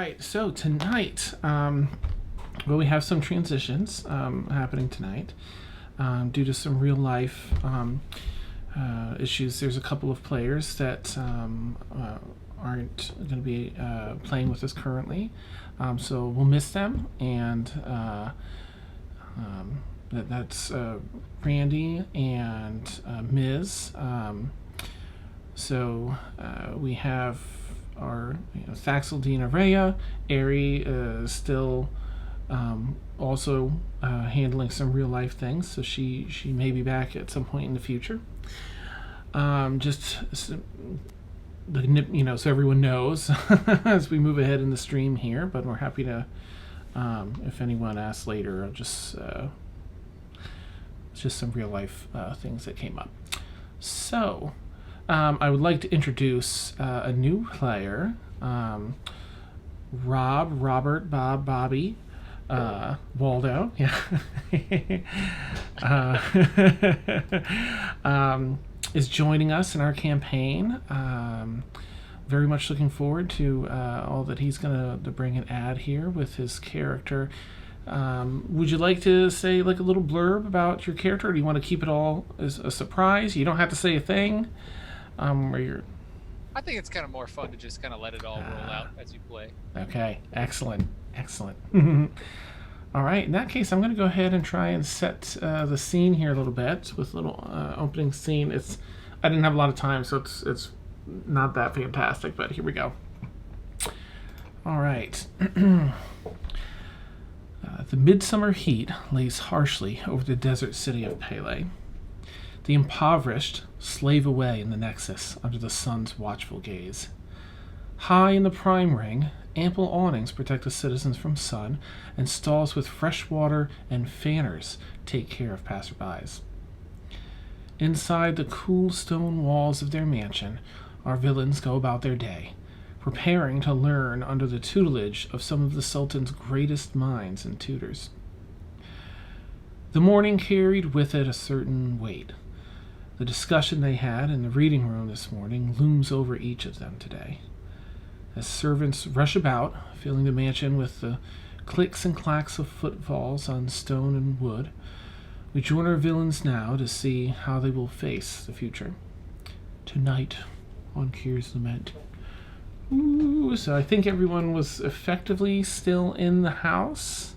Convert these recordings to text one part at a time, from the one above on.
right, so tonight, we have some transitions happening tonight due to some real life issues. There's a couple of players that aren't going to be playing with us currently, so we'll miss them, and that's Randy and Ms. So we have our Tahxl, Deena, Rheya. Ari is still also handling some real life things, so she may be back at some point in the future. So everyone knows as we move ahead in the stream here. But we're happy to, if anyone asks later, I'll just some real life things that came up. So. I would like to introduce a new player, Robert, Bob, Bobby, Waldo. Yeah. Is joining us in our campaign. Very much looking forward to all that he's going to bring and add here with his character. Would you like to say like a little blurb about your character, or do you want to keep it all as a surprise? You don't have to say a thing. I think it's kind of more fun to just kind of let it all roll out as you play. Okay, excellent. All right, in that case, I'm going to go ahead and try and set the scene here a little bit with a little opening scene. I didn't have a lot of time, so it's not that fantastic, but here we go. All right. The midsummer heat lays harshly over the desert city of Pele. The impoverished slave away in the nexus under the sun's watchful gaze. High in the prime ring, ample awnings protect the citizens from sun, and stalls with fresh water and fanners take care of passerbys. Inside the cool stone walls of their mansion, our villains go about their day, preparing to learn under the tutelage of some of the Sultan's greatest minds and tutors. The morning carried with it a certain weight. The discussion they had in the reading room this morning looms over each of them today. As servants rush about, filling the mansion with the clicks and clacks of footfalls on stone and wood, we join our villains now to see how they will face the future. Tonight on Kyr's Lament. Ooh, so I think everyone was effectively still in the house.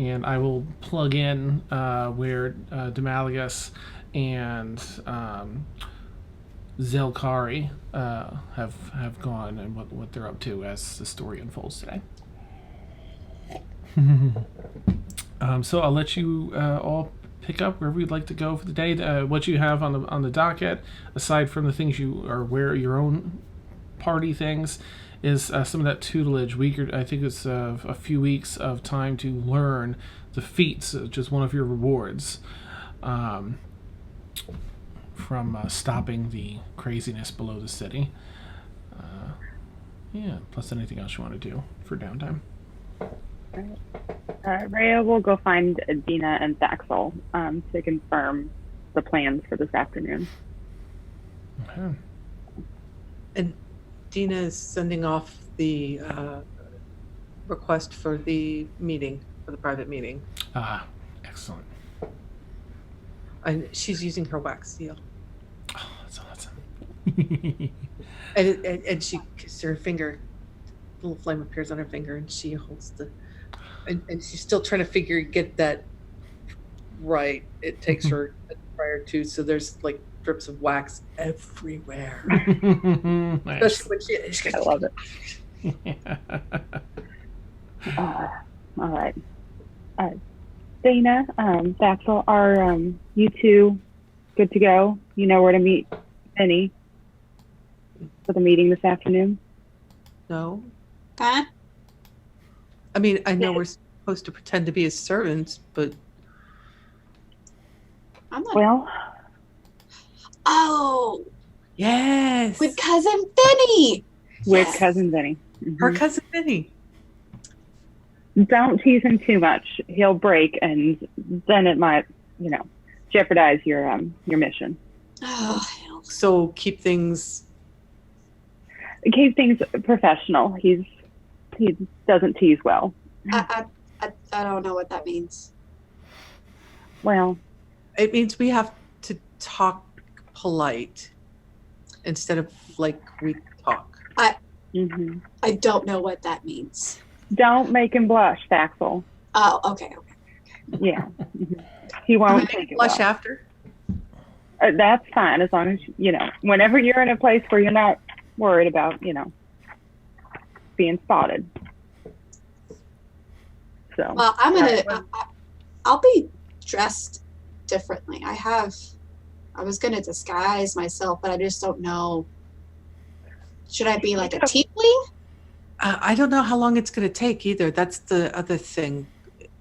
And I will plug in where Demalius and Zelkari have gone and what they're up to as the story unfolds today. So I'll let you all pick up wherever you'd like to go for the day. What you have on the docket, aside from the things you are aware your own party things, is some of that tutelage. I think it's a few weeks of time to learn the feats, which is one of your rewards from stopping the craziness below the city. Plus anything else you want to do for downtime. Rheya will go find Deena and Thaxl to confirm the plans for this afternoon. Okay. And Deena is sending off the request for the meeting, for the private meeting. Excellent. And she's using her wax seal. Oh, that's awesome. and she kisses her finger. A little flame appears on her finger, and she holds and she's still trying to get that right. It takes her prior to, so there's like drips of wax everywhere. Nice. Especially when she I love it. All right. Deena, Thaxl, are you two good to go? You know where to meet Vinny for the meeting this afternoon? No. Huh? I mean, I know we're supposed to pretend to be his servants, but I'm not. Well. Oh. yes, With cousin Vinny. With Yes. cousin Vinny. Mm-hmm. Her cousin Vinny. Don't tease him too much. He'll break, and then it might, jeopardize your mission. Oh, hell. So keep things Keep things professional. He doesn't tease well. I don't know what that means. Well, It means we have to talk polite instead of like we talk. mhm. I don't know what that means. Don't make him blush, Thaxl. Oh, okay. Yeah. Mhm. He Can we won't make take it it blush well. after? That's fine, as long as, whenever you're in a place where you're not worried about, being spotted. So. Well, I'll be dressed differently. I was gonna disguise myself, but I just don't know. Should I be like a tiefling? I don't know how long it's going to take either. That's the other thing,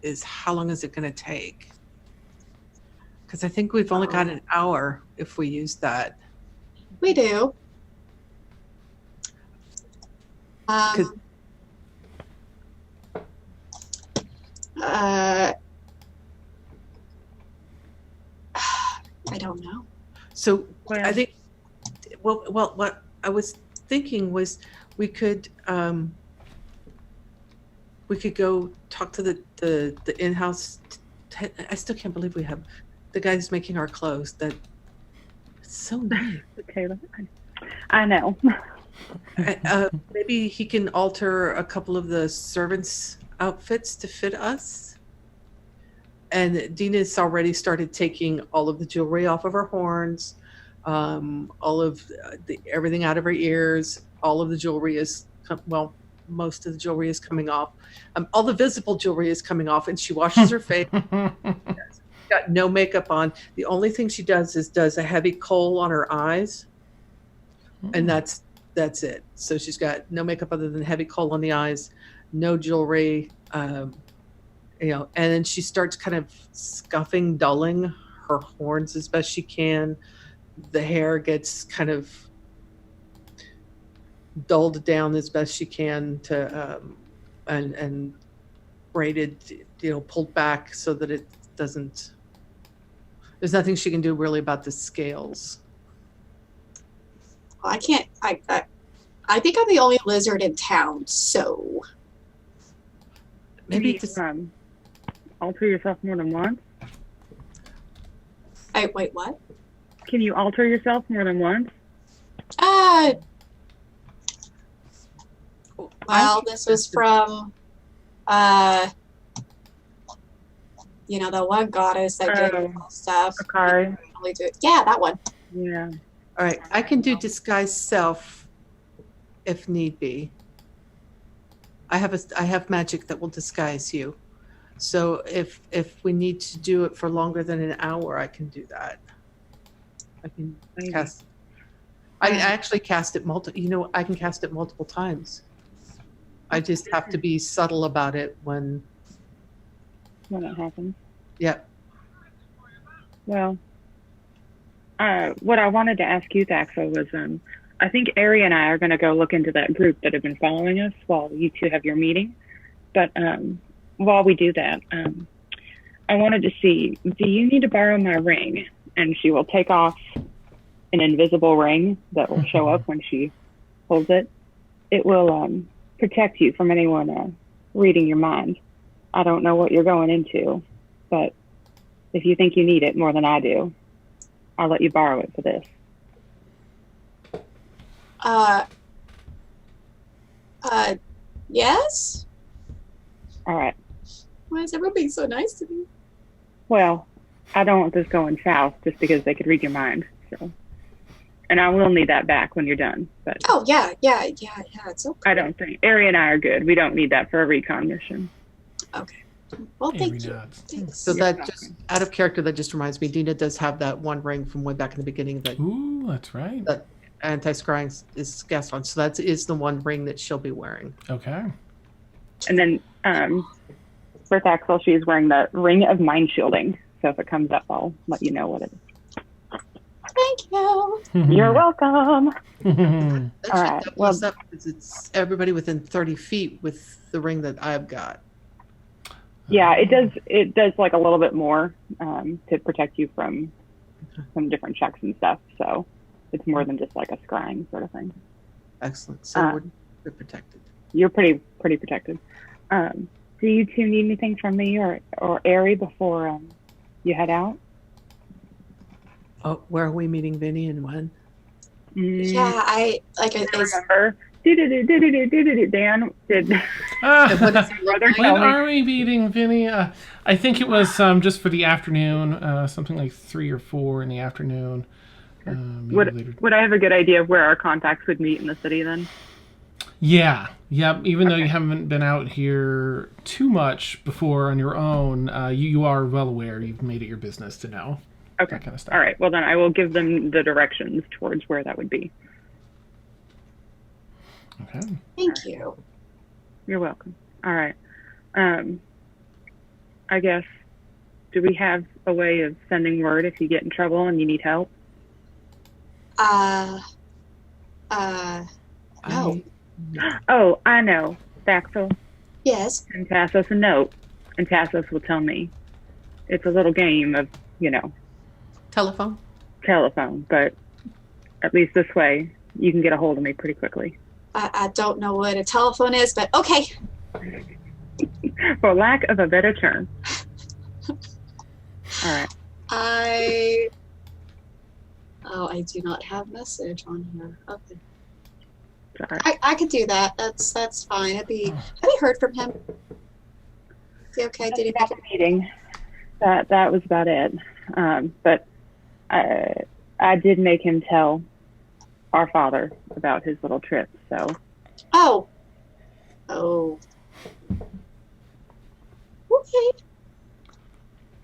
is how long is it going to take? Because I think we've only got an hour if we use that. We do. 'Cause- I don't know. So Well- I think, well, what I was thinking was we could go talk to the in-house. I still can't believe we have the guy who's making our clothes. That it's so nice. Taylor, I know. Maybe he can alter a couple of the servants' outfits to fit us. And Dina's already started taking all of the jewelry off of her horns, all of everything out of her ears. All of the jewelry is, well, most of the jewelry is coming off. All the visible jewelry is coming off, and she washes her face. Got no makeup on. The only thing she does a heavy kohl on her eyes, and that's it. So she's got no makeup other than heavy kohl on the eyes, no jewelry. And then she starts kind of scuffing, dulling her horns as best she can. The hair gets kind of dulled down as best she can to and braided, pulled back so that it doesn't. There's nothing she can do really about the scales. Well, I can't. I think I'm the only lizard in town, so Maybe Can just you, alter yourself more than once? wait, what? Can you alter yourself more than once? Well, this was from, the one goddess that did all stuff. Akari. Yeah, that one. Yeah. all right. I can do disguise self if need be. I have magic that will disguise you. So if we need to do it for longer than an hour, I can do that. I can Maybe. cast. I actually cast it I can cast it multiple times. I just have to be subtle about it when. When it happens. Yeah. Well, what I wanted to ask you, Thaxl, was I think Ari and I are going to go look into that group that have been following us while you two have your meeting. But while we do that, I wanted to see, do you need to borrow my ring? And she will take off an invisible ring that will show up when she holds it. It will protect you from anyone reading your mind. I don't know what you're going into, but if you think you need it more than I do, I'll let you borrow it for this. Yes? All right. Why is everyone being so nice to me? Well, I don't want this going south just because they could read your mind. So, and I will need that back when you're done. But Oh, yeah, it's okay. I don't think Ari and I are good. We don't need that for a recon mission. Okay. Well, Hey, thank we you. nods. Thanks. So You're that just out of character, that just reminds me, Dina does have that one ring from way back in the beginning that Ooh, that's right. anti-scrying is cast on. So that is the one ring that she'll be wearing. Okay. And then for Thaxl, she's wearing the ring of mind shielding. So if it comes up, I'll let you know what it is. Thank you. You're welcome. That should All right, double well- us up because it's everybody within 30 feet with the ring that I've got. Yeah, it does. It does like a little bit more to protect you from some different checks and stuff. So it's more than just like a scrying sort of thing. Excellent. So we're protected. You're pretty protected. Do you two need anything from me or Ari before you head out? Oh, where are we meeting Vinny and when? Yeah, I remember. Dan did. When are we meeting Vinny? I think it was just for the afternoon, something like 3 or 4 in the afternoon. Would I have a good idea of where our contacts would meet in the city then? Yeah. Even though you haven't been out here too much before on your own, you are well aware. You've made it your business to know. Okay. That kind of stuff. All right. Well, then I will give them the directions towards where that would be. Okay. Thank you. You're welcome. All right. I guess, do we have a way of sending word if you get in trouble and you need help? No. Oh, I know. Thaxl. Yes. And pass us a note, and Tahxl will tell me. It's a little game of, telephone, but at least this way you can get a hold of me pretty quickly. I don't know what a telephone is, but okay. For lack of a better term. All right. I do not have message on here. Okay. Sorry. I could do that. That's fine. Have you heard from him? Is he okay? Did he make a meeting? That was about it. But I did make him tell our father about his little trip. So. Oh. Okay.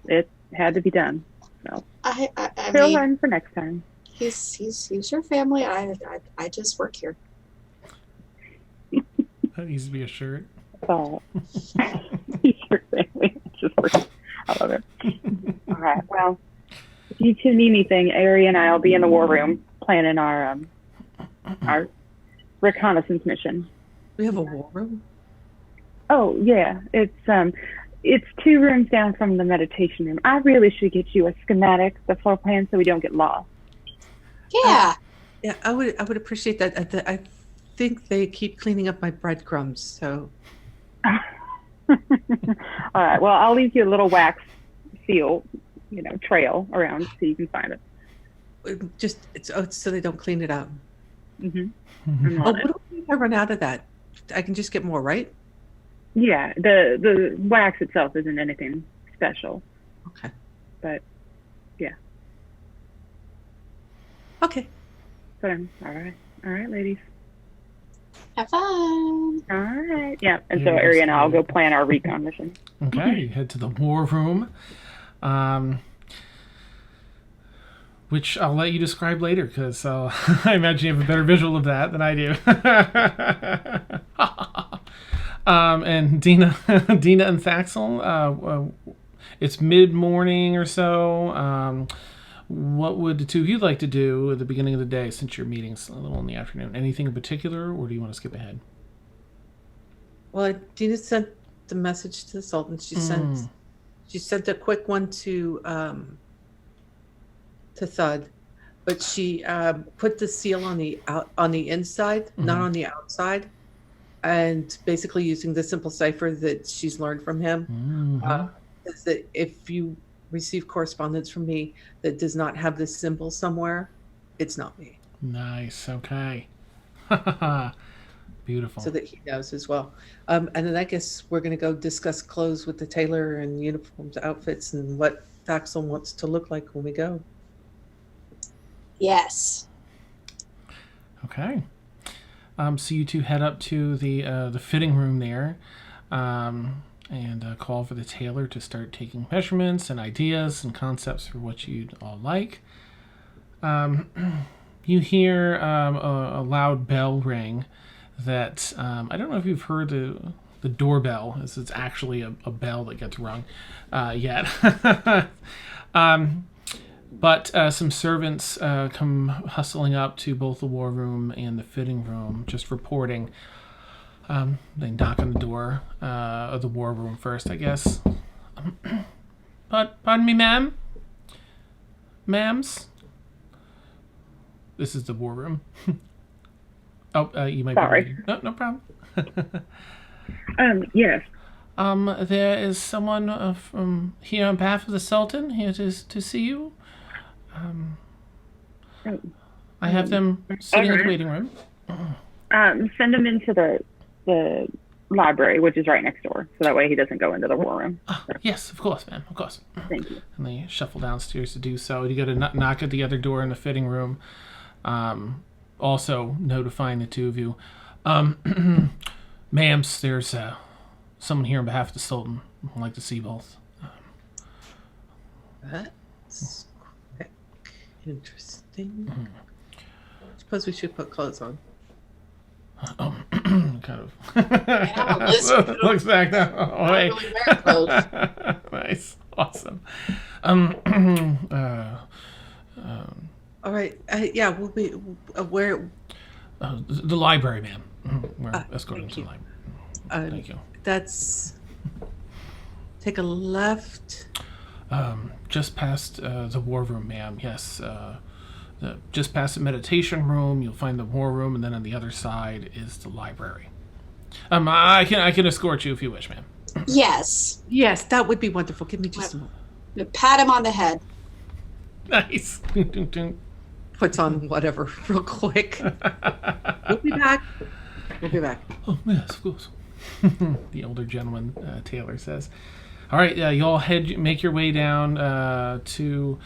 It had to be done. So. I He'll mean, learn for next time. He's your family. I just work here. That needs to be a shirt. Oh. He's your family. Just work. I love it. All right. Well, if you two need anything, Ari and I will be in the war room planning our reconnaissance mission. We have a war room? Oh yeah, it's 2 rooms down from the meditation room. I really should get you a schematic, the floor plan, so we don't get lost. Yeah. Yeah, I would appreciate that. I think they keep cleaning up my breadcrumbs, so. All right. Well, I'll leave you a little wax seal, trail around so you can find it. Just so they don't clean it up. Mm-hmm. What do if I run out of that? I can just get more, right? Yeah. The wax itself isn't anything special. Okay. But yeah. Okay. But all right, ladies. Have fun. All right. Yeah. And so Ari and I'll go plan our recon mission. Okay. You head to the war room, which I'll let you describe later because I imagine you have a better visual of that than I do. And Deena and Thaxl, it's mid-morning or so. What would the two of you like to do at the beginning of the day since your meeting's a little in the afternoon? Anything in particular, or do you want to skip ahead? Well, Deena sent the message to the Sultan. She sent a quick one to Thud, but she put the seal on the inside, not on the outside, and basically using the simple cipher that she's learned from him. Is that if you receive correspondence from me that does not have this symbol somewhere, it's not me. Nice. Okay. Beautiful. So that he knows as well. And then I guess we're going to go discuss clothes with the tailor and uniforms, outfits, and what Thaxl wants to look like when we go. Yes. Okay. So you two head up to the fitting room there, and call for the tailor to start taking measurements and ideas and concepts for what you'd all like. You hear a loud bell ring that I don't know if you've heard the doorbell, as it's actually a bell that gets rung yet. But some servants come hustling up to both the war room and the fitting room, just reporting. They knock on the door of the war room first, I guess. Pardon me, ma'am? Ma'ams? This is the war room. Oh, you might Sorry. be reading. No, no problem. Yes. There is someone from here on behalf of the Sultan here to see you. I have them sitting in the Okay. waiting room. Send him into the library, which is right next door, so that way he doesn't go into the war room. Yes, of course, ma'am, of course. Thank you. And they shuffle downstairs to do so. You got to knock at the other door in the fitting room, also notifying the two of you. Ma'ams, there's someone here on behalf of the Sultan. I'd like to see both. That's quick. Interesting. Suppose we should put clothes on. Kind of Yeah, listen. looks back now. Oh, Not hey. really wear clothes. Nice, awesome. All right. Yeah, we'll be where. The library, ma'am. We're escorting thank to the you. library. Thank you. That's. Take a left. Just past the war room, ma'am. Yes. Just past the meditation room, you'll find the war room, and then on the other side is the library. I can escort you if you wish, ma'am. Yes. Yes, that would be wonderful. Give me just a moment. Pat him on the head. Nice. Puts on whatever real quick. We'll be back. We'll be back. Oh, yes, of course. The older gentleman, Taylor, says. All right, you all make your way down to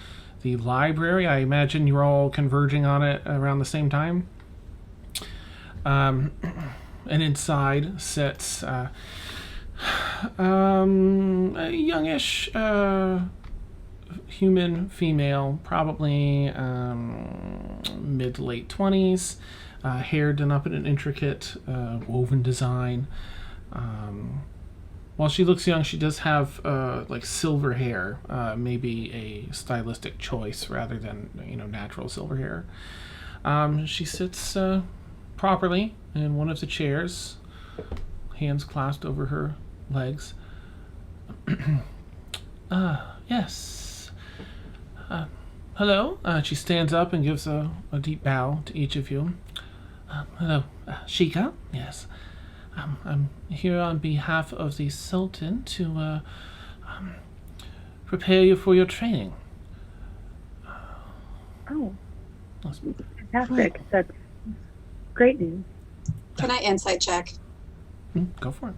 the library. I imagine you're all converging on it around the same time. And inside sits a youngish human female, probably mid to late 20s, hair done up in an intricate woven design. While she looks young, she does have like silver hair, maybe a stylistic choice rather than natural silver hair. She sits properly in one of the chairs, hands clasped over her legs. Yes. Hello. She stands up and gives a deep bow to each of you. Hello, Sheikah. Yes. I'm here on behalf of the Sultan to prepare you for your training. Oh, fantastic. That's great news. Can I insight check? Go for it.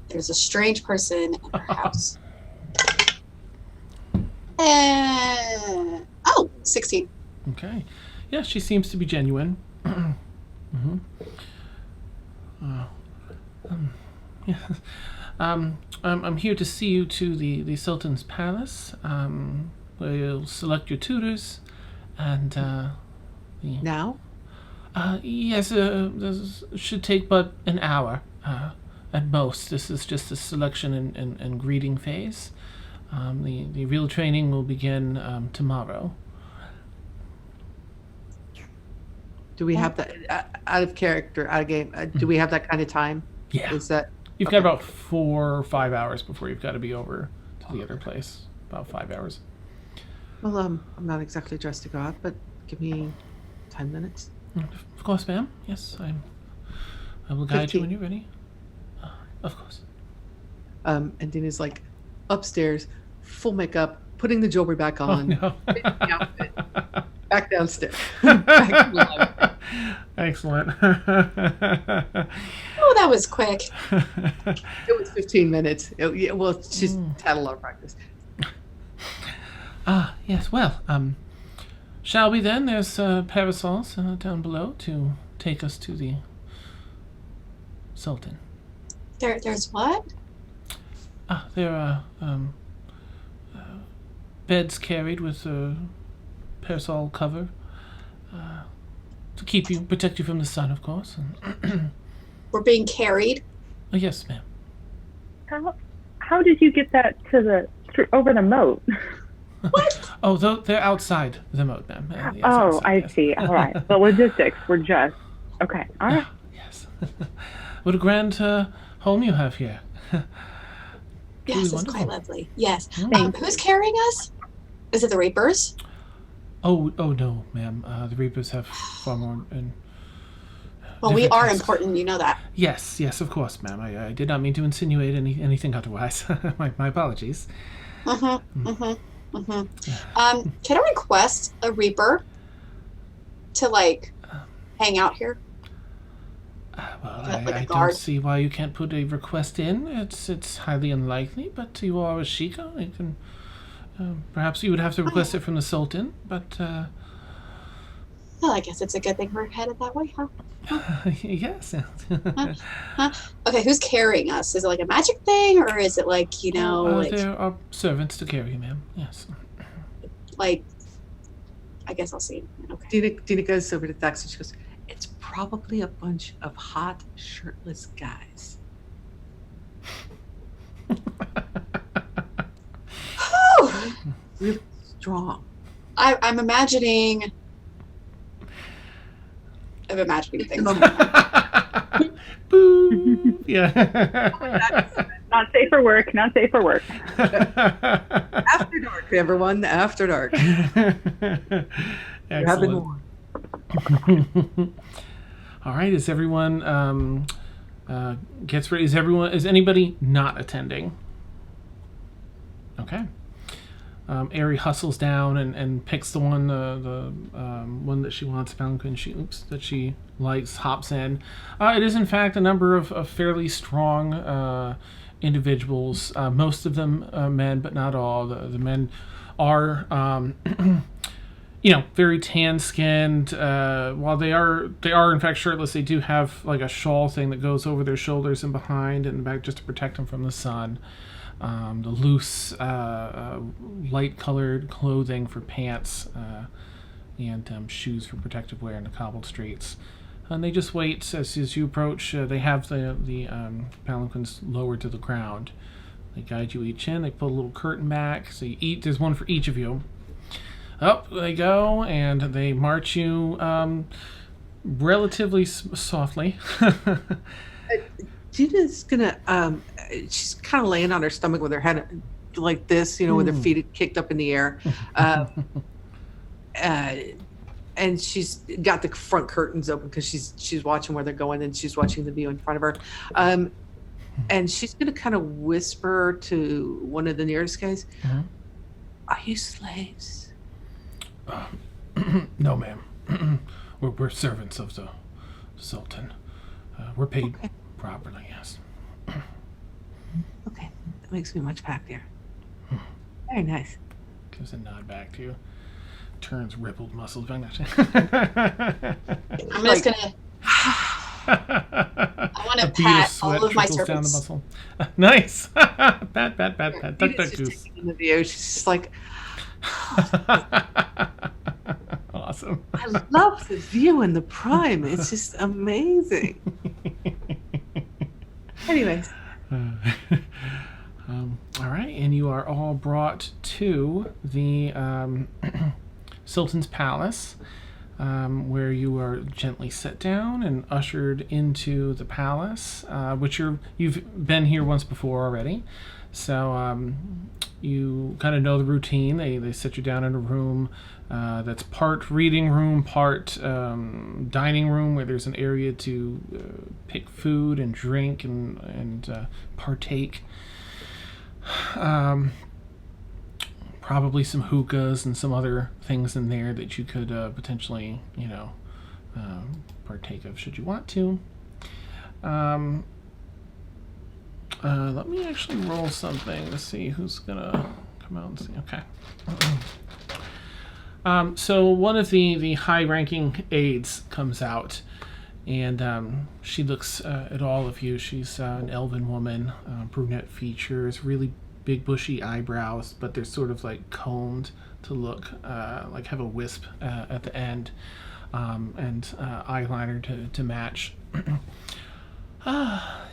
There's a strange person in her house. 16. Okay. Yeah, she seems to be genuine. Yeah. I'm here to see you to the Sultan's palace, where you'll select your tutors, and Now? yes, this should take but an hour at most. This is just a selection and greeting phase. The real training will begin tomorrow. Do we have that out of character, out of game? Do we have that kind of time? Yeah. Is that You've got about 4 or 5 hours before you've got to be over to the other place. About 5 hours. well? I'm not exactly dressed to go out, but give me 10 minutes. Of course, ma'am. Yes, I will guide you when 15. you're ready. Of course. And Dina's like upstairs, full makeup, putting the jewelry back Oh, on, no. the outfit, back downstairs. Back to the library. Excellent. Oh, that was quick. It was 15 minutes. Yeah, well, she's had a lot of practice. Yes, well, shall we then? There's parasols down below to take us to the Sultan. There's what? There are beds carried with a parasol cover to protect you from the sun, of course. We're being carried. Yes, ma'am. How did you get that to over the moat? What? Oh, they're outside the moat, ma'am. Yes, Oh, outside, I yes. see. All right. The logistics were just okay. All right. Yes. What a grand home you have here. Yes, it's wonderful. quite lovely. Yes. Thank Who's carrying us? Is it the Reapers? Oh no, ma'am. The Reapers have far more. Well, we different are tasks. important, you know that. Yes, of course, ma'am. I did not mean to insinuate anything otherwise. my apologies. Can I request a Reaper to like hang out here? Well, Like a I guard. don't see why you can't put a request in. It's highly unlikely, but you are a Sheikah. You can. Perhaps you would have to request it from the Sultan, but Well, I guess it's a good thing we're headed that way, huh? yes. Okay, who's carrying us? Is it like a magic thing, or is it like like There are servants to carry you, ma'am. Yes. like? I guess I'll see. Okay. Deena goes over to Thaxl and she goes, "It's probably a bunch of hot, shirtless guys." Whew. Really strong. I'm imagining. I'm imagining things. Boo! Yeah. Not safe for work. Not safe for work. After dark, everyone. After dark. You have been warned. All right. Is everyone gets ready? Is anybody not attending? Okay. Ari hustles down and picks the one one that she wants, palanquin that she likes, hops in. It is in fact a number of fairly strong individuals, most of them men, but not all. The men are very tan-skinned. While they are in fact shirtless, they do have like a shawl thing that goes over their shoulders and behind and back just to protect them from the sun. The loose, light-colored clothing for pants and shoes for protective wear in the cobbled streets. And they just wait as you approach. They have the palanquins lowered to the ground. They guide you each in. They pull a little curtain back. So you eat. There's one for each of you. Up they go, and they march you relatively softly. Gina's gonna she's kind of laying on her stomach with her head like this, with her feet kicked up in the air, and she's got the front curtains open because she's watching where they're going and she's watching the view in front of her, and she's gonna kind of whisper to one of the nearest guys, "Are you slaves?" No, ma'am. We're servants of the Sultan. We're paid properly, yes. Okay, that makes me much happier. Very nice. Gives a nod back to you. Turns rippled muscles. I'm just gonna. I want to pat all of my down the servants. muscle. Nice. Pat. Duck, She's goose. taking in the view. She's just like, Awesome. I love the view in the prime. It's just amazing. Anyways. All right, and you are all brought to the Sultan's palace, where you are gently set down and ushered into the palace, which you've been here once before already. So you kind of know the routine. They sit you down in a room that's part reading room, part dining room, where there's an area to pick food and drink and partake. Probably some hookahs and some other things in there that you could potentially, partake of should you want to. Let me actually roll something to see who's gonna come out and see. Okay. So one of the high-ranking aides comes out, and she looks at all of you. She's an elven woman, brunette features, really big bushy eyebrows, but they're sort of like combed to look like have a wisp at the end, and eyeliner to match.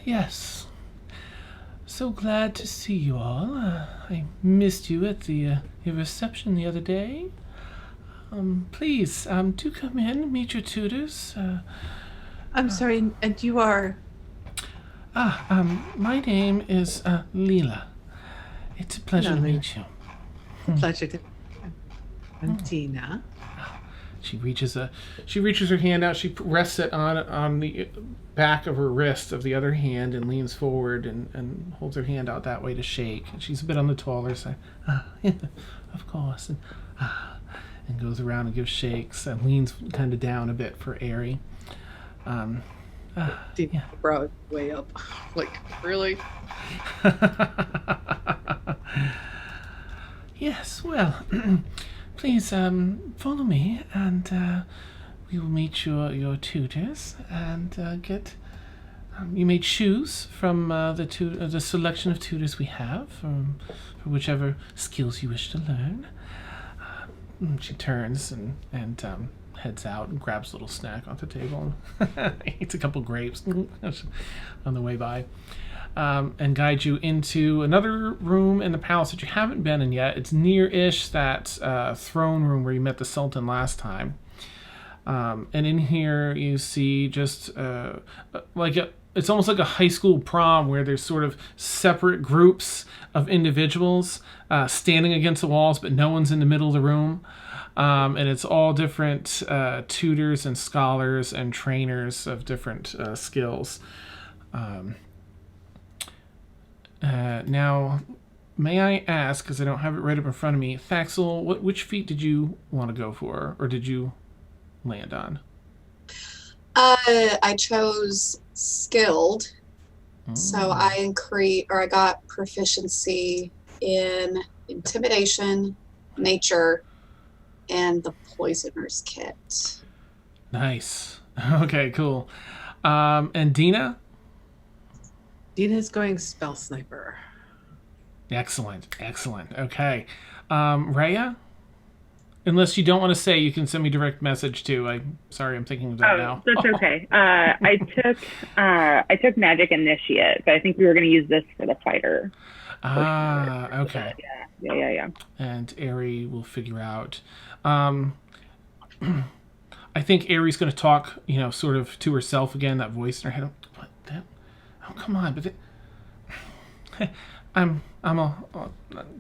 Yes. So glad to see you all. I missed you at the reception the other day. Please, do come in, meet your tutors. I'm sorry, and you are? My name is Leela. It's a pleasure to meet you. Pleasure to. I'm Deena. She reaches her hand out. She rests it on the back of her wrist of the other hand and leans forward and holds her hand out that way to shake. She's a bit on the taller side. Yeah, of course. And goes around and gives shakes and leans kind of down a bit for Airy. Deep brow way up. Like, really? Yes, well, please follow me, and we will meet your tutors and get. You may choose from the selection of tutors we have for whichever skills you wish to learn. She turns and heads out and grabs a little snack off the table and eats a couple grapes on the way by. And guide you into another room in the palace that you haven't been in yet. It's near-ish that throne room where you met the Sultan last time. And in here you see just it's almost like a high school prom where there's sort of separate groups of individuals standing against the walls, but no one's in the middle of the room. And it's all different tutors and scholars and trainers of different skills. Now, may I ask, because I don't have it right up in front of me, Thaxl, which feat did you want to go for, or did you land on? I chose skilled, so I got proficiency in intimidation, nature, and the poisoner's kit. Nice. Okay, cool. And Deena? Deena's going spell sniper. Excellent. Okay. Rheya? Unless you don't want to say, you can send me direct message too. I'm thinking of that now. That's okay. I took magic initiate, but I think we were going to use this for the fighter. Okay. Yeah. And Airy will figure out. I think Airy's going to talk, sort of to herself again. That voice in her head. What? That? Oh, come on! But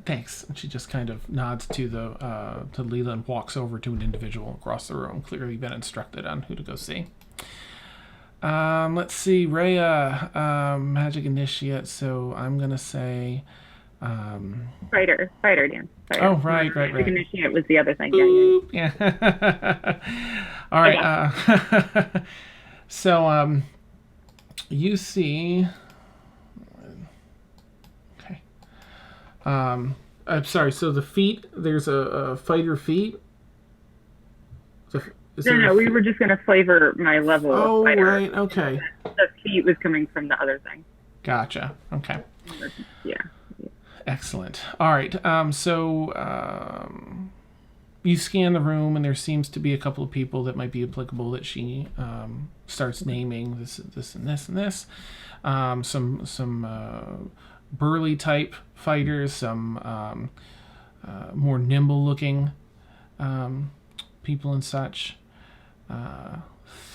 thanks. And she just kind of nods to Leela and walks over to an individual across the room. Clearly been instructed on who to go see. Let's see, Rheya, magic initiate. So I'm gonna say, fighter, Dan. Fighter. Oh, right. Magic initiate was the other thing. Boop. Yeah. All right. So you see. I'm sorry. So the feat, there's a fighter feat. No. We were just going to flavor my level of fighter. Oh, right. Okay. The feat was coming from the other thing. Gotcha. Okay. Yeah. Excellent. All right. You scan the room, and there seems to be a couple of people that might be applicable that she starts naming. This, and this, and this. Some burly type fighters, some more nimble looking people and such.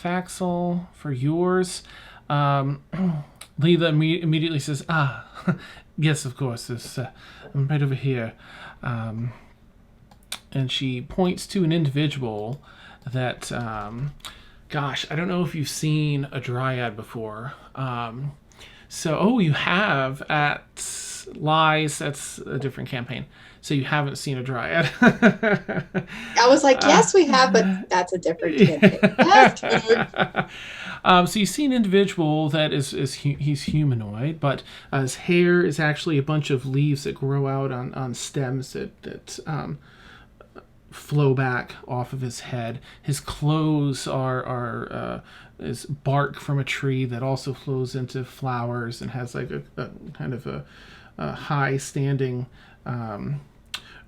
Thaxl, for yours. Leela immediately says, yes, of course, I'm right over here. And she points to an individual that, gosh, I don't know if you've seen a dryad before. You have at Lies, that's a different campaign. So you haven't seen a dryad. I was like, yes, we have, but that's a different campaign. So you see an individual that he's humanoid, but his hair is actually a bunch of leaves that grow out on stems that flow back off of his head. His clothes is bark from a tree that also flows into flowers and has like a kind of a high standing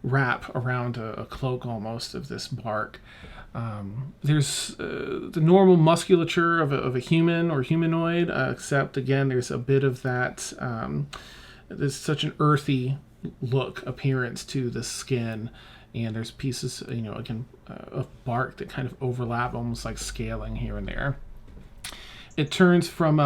wrap around a cloak almost of this bark. There's the normal musculature of a human or humanoid, except again there's a bit of that. There's such an earthy appearance to the skin, and there's pieces, of bark that kind of overlap, almost like scaling here and there. It turns from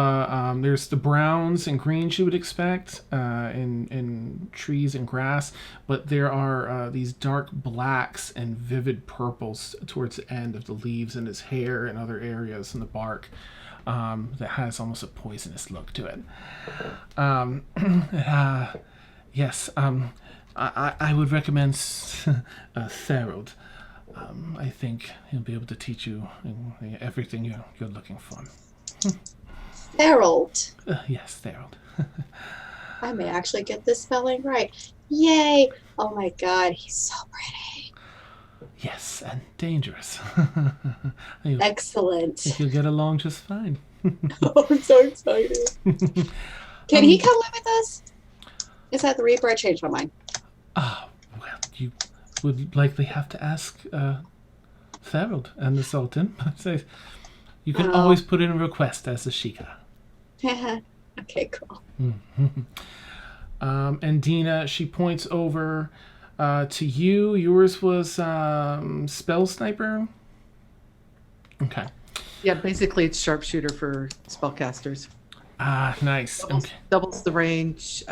there's the browns and greens you would expect in trees and grass, but there are these dark blacks and vivid purples towards the end of the leaves in his hair and other areas in the bark that has almost a poisonous look to it. Yes, I would recommend Thhaxl. I think he'll be able to teach you everything you're looking for. Harold. Yes, Thhaxl. I may actually get this spelling right. Yay! Oh my god, he's so pretty. Yes, and dangerous. Excellent. I think you'll get along just fine. Oh, I'm so excited. Can he come live with us? Is that the Reaper? I changed my mind. Well, you would likely have to ask Thhaxl and the Sultan. You can always put in a request as a Sheikah. Okay, cool. And Deena, she points over to you. Yours was Spell Sniper? Okay. Yeah, basically it's sharpshooter for spellcasters. Ah, nice. Doubles the range,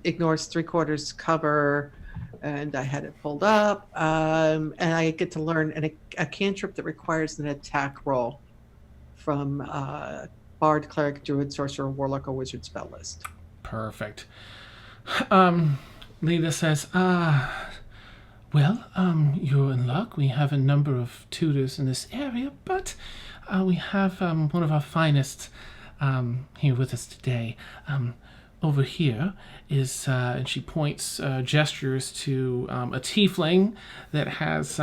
ignores 3/4 cover, and I had it pulled up. And I get to learn a cantrip that requires an attack roll from Bard, Cleric, Druid, Sorcerer, Warlock, or Wizard spell list. Perfect. Lita says, well, you're in luck. We have a number of tutors in this area, but we have one of our finest here with us today. Over here is, and she points, gestures to a tiefling that has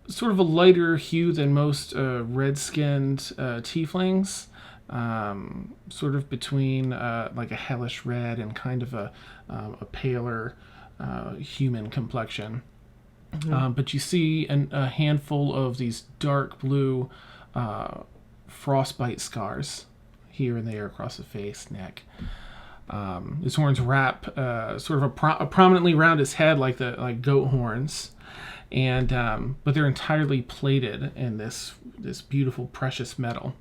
sort of a lighter hue than most red-skinned tieflings. Sort of between like a hellish red and kind of a paler human complexion. But you see a handful of these dark blue frostbite scars here and there across the face, neck. His horns wrap sort of prominently around his head like goat horns, and but they're entirely plated in this beautiful precious metal.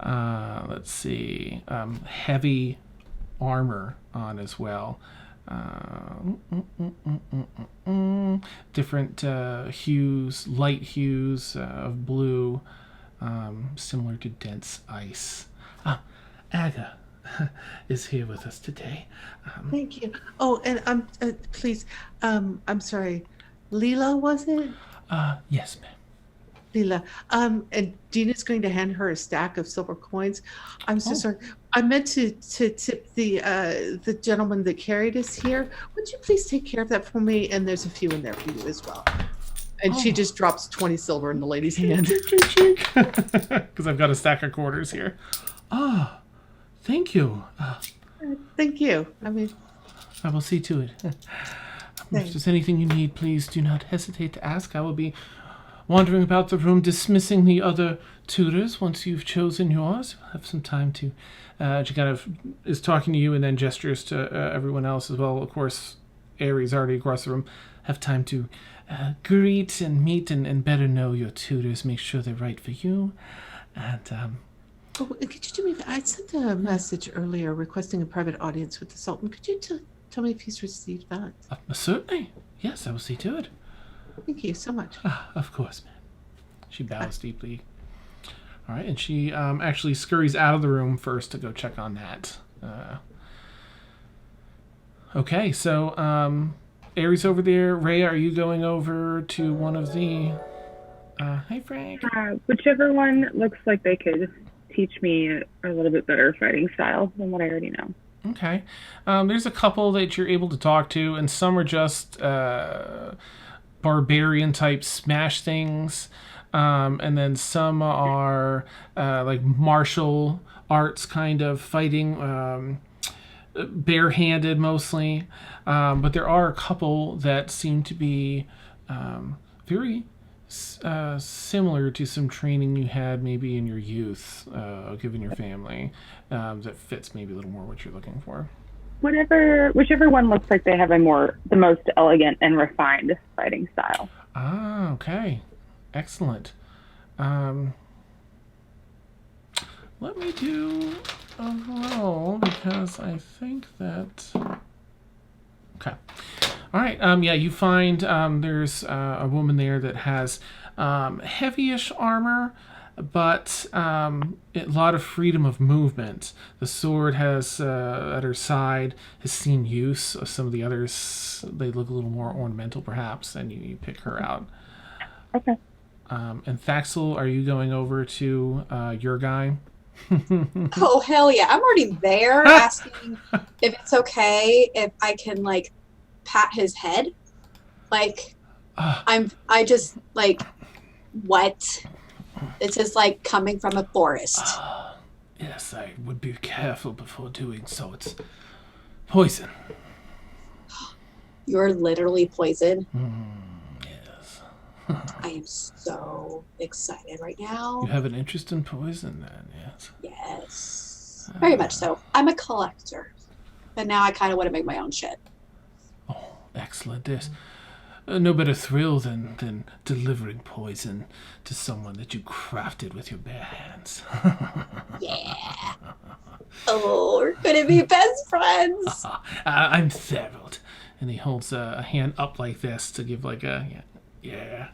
Let's see, heavy armor on as well. Different hues, light hues of blue, similar to dense ice. Aga is here with us today. Thank you. Oh, and please, I'm sorry, Leela, was it? Yes, ma'am. Leela. And Deena's going to hand her a stack of silver coins. I'm so sorry. I meant to tip the gentleman that carried us here. Would you please take care of that for me? And there's a few in there for you as well. And she just drops 20 silver in the lady's hand. Because I've got a stack of quarters here. Thank you. Thank you. I mean, I will see to it. If there's anything you need, please do not hesitate to ask. I will be wandering about the room, dismissing the other tutors once you've chosen yours. We'll have some time to... she kind of is talking to you and then gestures to everyone else as well. Of course, Aries already across the room. Have time to greet and meet and better know your tutors. Make sure they're right for you. And... could you do me... I sent a message earlier requesting a private audience with the Sultan. Could you tell me if he's received that? Certainly. Yes, I will see to it. Thank you so much. Of course, ma'am. She bows deeply. All right, and she actually scurries out of the room first to go check on that. Okay, so Aries over there. Rheya, are you going over to one of the... Hey, Frank. Whichever one looks like they could teach me a little bit better fighting style than what I already know. Okay. There's a couple that you're able to talk to, and some are just barbarian type smash things. And then some are like martial arts kind of fighting, barehanded mostly. But there are a couple that seem to be very similar to some training you had maybe in your youth, given your family, that fits maybe a little more what you're looking for. Whichever one looks like they have the most elegant and refined fighting style. Okay. Excellent. Let me do roll because I think that. Okay. All right. Yeah, you find there's a woman there that has heavyish armor, but a lot of freedom of movement. The sword has at her side has seen use. Some of the others, they look a little more ornamental, perhaps, and you pick her out. Okay. And Thaxl, are you going over to your guy? Oh, hell yeah. I'm already there asking if it's okay if I can, like, pat his head. Like, I just, like, what? This is, like, coming from a forest. Yes, I would be careful before doing so. It's poison. You're literally poisoned. Yes. I am so excited right now. You have an interest in poison, then, yes? Yes. Very much so. I'm a collector. And now I kind of want to make my own shit. Oh, excellent. There's no better thrill than delivering poison to someone that you crafted with your bare hands. Yeah. Oh, we're going to be best friends. I'm thrilled. And he holds a hand up like this to give like a, yeah.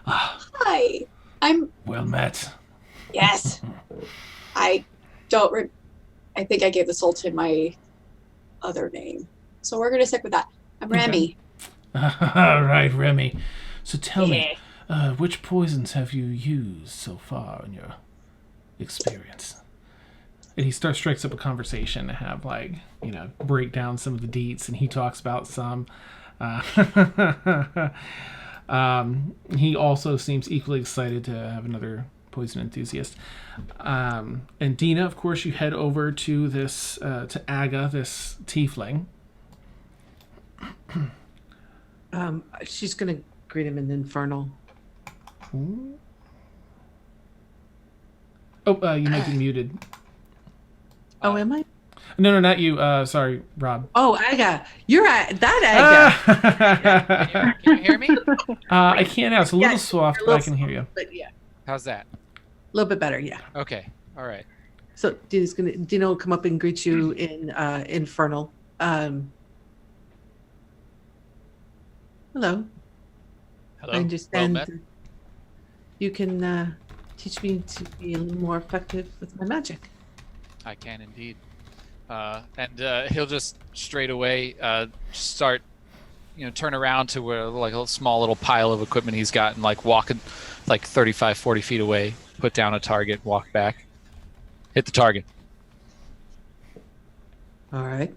Hi. I'm... Well met. Yes. I don't... I think I gave the Sultan my other name. So we're going to stick with that. I'm Remy. All right, Remy. So tell me, which poisons have you used so far in your experience? And he strikes up a conversation to have, like, break down some of the deets, and he talks about some. He also seems equally excited to have another poison enthusiast. And Deena, of course, you head over to this, to Aga, this tiefling. She's going to greet him in Infernal. Ooh. Oh, you might be muted. Oh, am I? No, not you. Sorry, Rob. Oh, Aga. You're at that Aga. Can you hear me? I can't now. It's a little Yeah, soft, you're a but I little can hear you. But yeah, How's that? a little bit better, yeah. Okay. All right. So Dina will come up and greet you in Infernal. Hello. Hello. I understand Well met. that you can teach me to be a little more effective with my magic. I can indeed. And he'll just straight away start, turn around to where like a small little pile of equipment he's got and like walk like 35, 40 feet away, put down a target, walk back, hit the target. All right.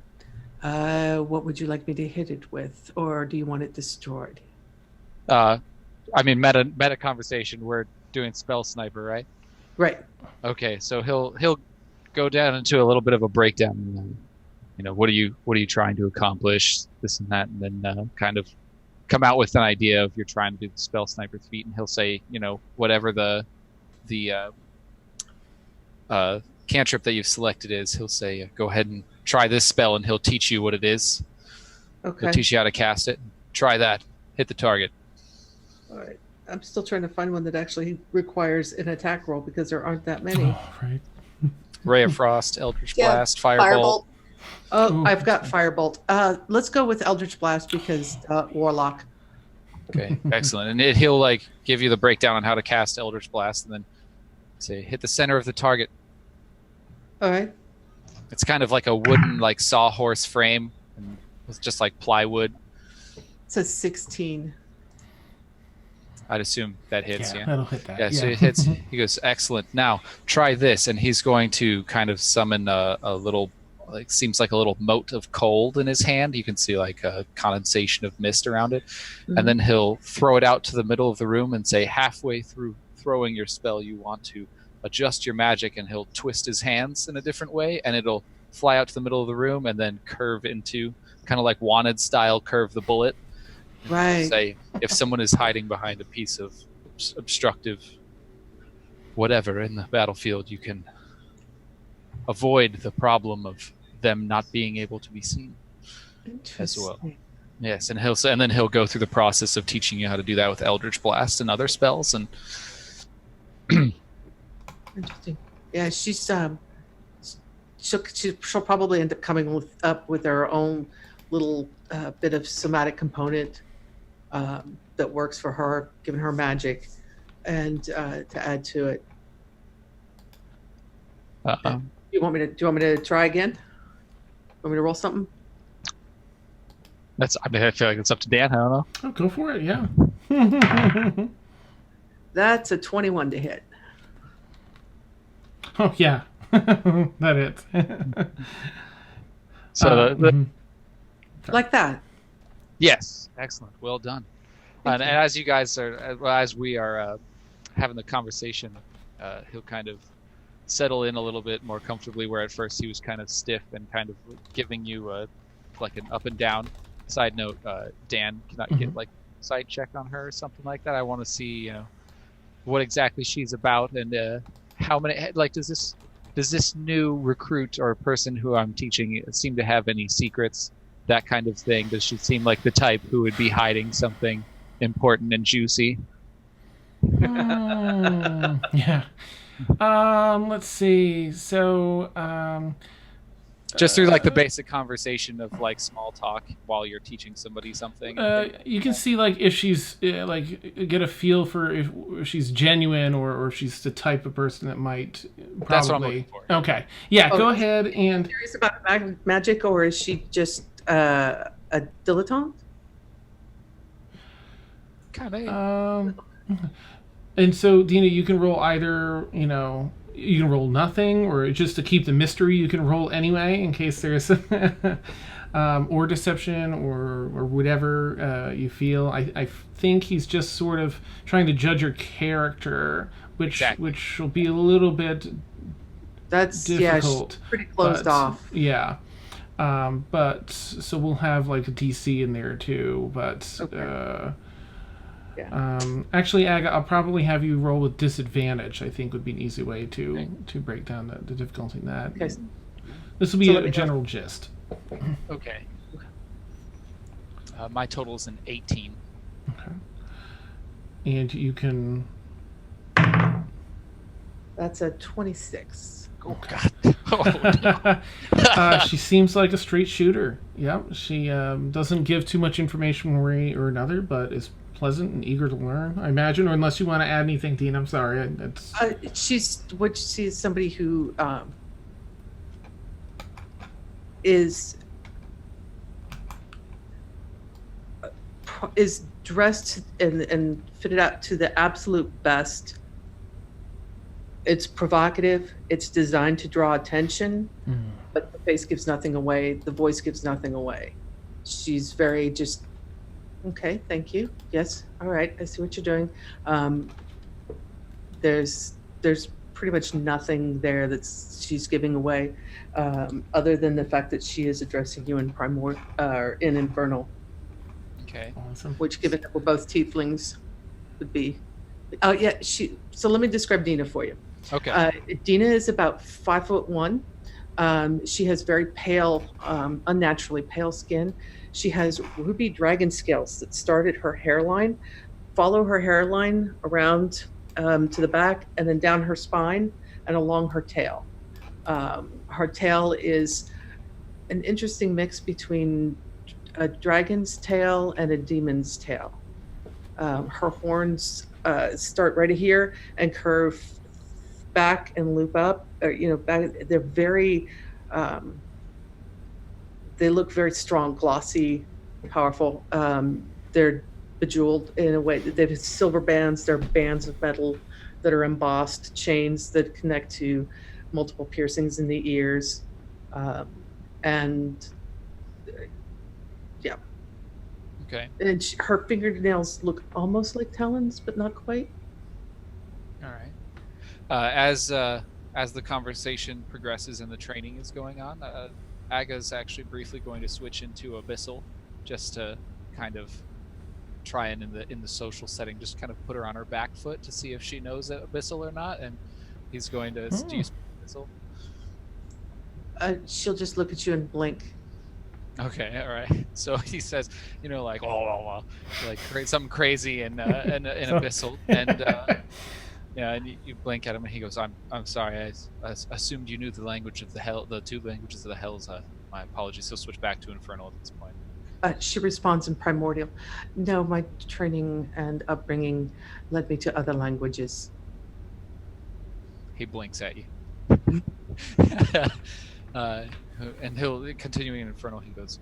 What would you like me to hit it with, or do you want it destroyed? Meta conversation. We're doing spell sniper, right? Right. Okay, so he'll go down into a little bit of a breakdown. What are you trying to accomplish? This and that, and then kind of come out with an idea of you're trying to do the spell sniper feat, and he'll say, whatever the cantrip that you've selected is, he'll say, go ahead and try this spell, and he'll teach you what it is. Okay. He'll teach you how to cast it. Try that. Hit the target. All right. I'm still trying to find one that actually requires an attack roll because there aren't that many. Oh, right. Ray of Frost, Eldritch Yeah, Blast, Firebolt. Oh, Ooh, I've got Firebolt. Let's go with Eldritch Blast because Warlock. Okay, excellent. And he'll like give you the breakdown on how to cast Eldritch Blast, and then say hit the center of the target. All right. It's kind of like a wooden like sawhorse frame, and with just like plywood. It says 16. I'd assume that hits. Yeah. That'll hit that. Yeah, so it hits. He goes, excellent. Now try this, and he's going to kind of summon a little, like seems like a little mote of cold in his hand. You can see like a condensation of mist around it, and then he'll throw it out to the middle of the room and say, halfway through throwing your spell, you want to adjust your magic, and he'll twist his hands in a different way, and it'll fly out to the middle of the room and then curve into kind of like wanted style, curve the bullet. Right. Say if someone is hiding behind a piece of obstructive whatever in the battlefield, you can avoid the problem of them not being able to be seen as well. Yes, and then he'll go through the process of teaching you how to do that with Eldritch Blast and other spells. And Interesting. Yeah, she's she'll probably end up coming up with her own little bit of somatic component that works for her, given her magic, and to add to it. Do you want me to try again? Want me to roll something? I feel like it's up to Dan. I don't know. Oh, go for it. Yeah. That's a 21 to hit. Oh yeah, that is. So Like that. yes, excellent, well done. And as you guys are, as we are having the conversation, he'll kind of settle in a little bit more comfortably. Where at first he was kind of stiff and kind of giving you like an up and down. Side note, Dan, can I get like a side check on her or something like that? I want to see, what exactly she's about and how many. Like, does this new recruit or person who I'm teaching seem to have any secrets? That kind of thing. Does she seem like the type who would be hiding something important and juicy? Yeah. Let's see. So, just through like the basic conversation of like small talk while you're teaching somebody something. You can see like if she's like get a feel for if she's genuine or if she's the type of person that might probably. That's what I'm looking for. Okay. Yeah. Go ahead and. Curious about magic, or is she just a dilettante? Kind of. And so, Deena, you can roll either, you can roll nothing, or just to keep the mystery, you can roll anyway in case there's, or deception, or whatever you feel. I think he's just sort of trying to judge your character, which will be a little bit difficult. Yeah, pretty closed off. Yeah. But so we'll have like a DC in there too, but okay. Actually, Aga, I'll probably have you roll with disadvantage. I think would be an easy way to break down the difficulty in that. Okay. This will be a general gist. Okay. My total is an 18. Okay. And you can. That's a 26. Oh God. Oh, no. She seems like a straight shooter. Yep. She doesn't give too much information one way or another, but is pleasant and eager to learn, I imagine. Or unless you want to add anything, Dean, I'm sorry. She's somebody who is dressed and fitted out to the absolute best. It's provocative. It's designed to draw attention, but the face gives nothing away. The voice gives nothing away. She's very just, okay, thank you. Yes, all right, I see what you're doing. There's pretty much nothing there that she's giving away, other than the fact that she is addressing you in in Infernal. Okay. Awesome. Which, given that we're both tieflings, would be. Yeah. So let me describe Deena for you. Okay. Deena is about 5'1". She has very pale, unnaturally pale skin. She has ruby dragon scales that start at her hairline, follow her hairline around to the back, and then down her spine and along her tail. Her tail is an interesting mix between a dragon's tail and a demon's tail. Her horns start right here and curve back and loop up. Back. They're very. They look very strong, glossy, powerful. They're bejeweled in a way. They have silver bands. They're bands of metal that are embossed, chains that connect to multiple piercings in the ears, and yeah. Okay. And her fingernails look almost like talons, but not quite. All right. As the conversation progresses and the training is going on, Aga's actually briefly going to switch into Abyssal, just to kind of try and in the social setting, just kind of put her on her back foot to see if she knows Abyssal or not. And he's going to do you speak Abyssal? She'll just look at you and blink. Okay, all right. So he says, like something crazy in Abyssal, and Yeah, and you blink at him, and he goes, I'm sorry. I assumed you knew the language of the hell, the two languages of the hells. My apologies. He'll switch back to Infernal at this point. She responds in Primordial. No, my training and upbringing led me to other languages. He blinks at you. And he'll, continuing in Infernal, he goes,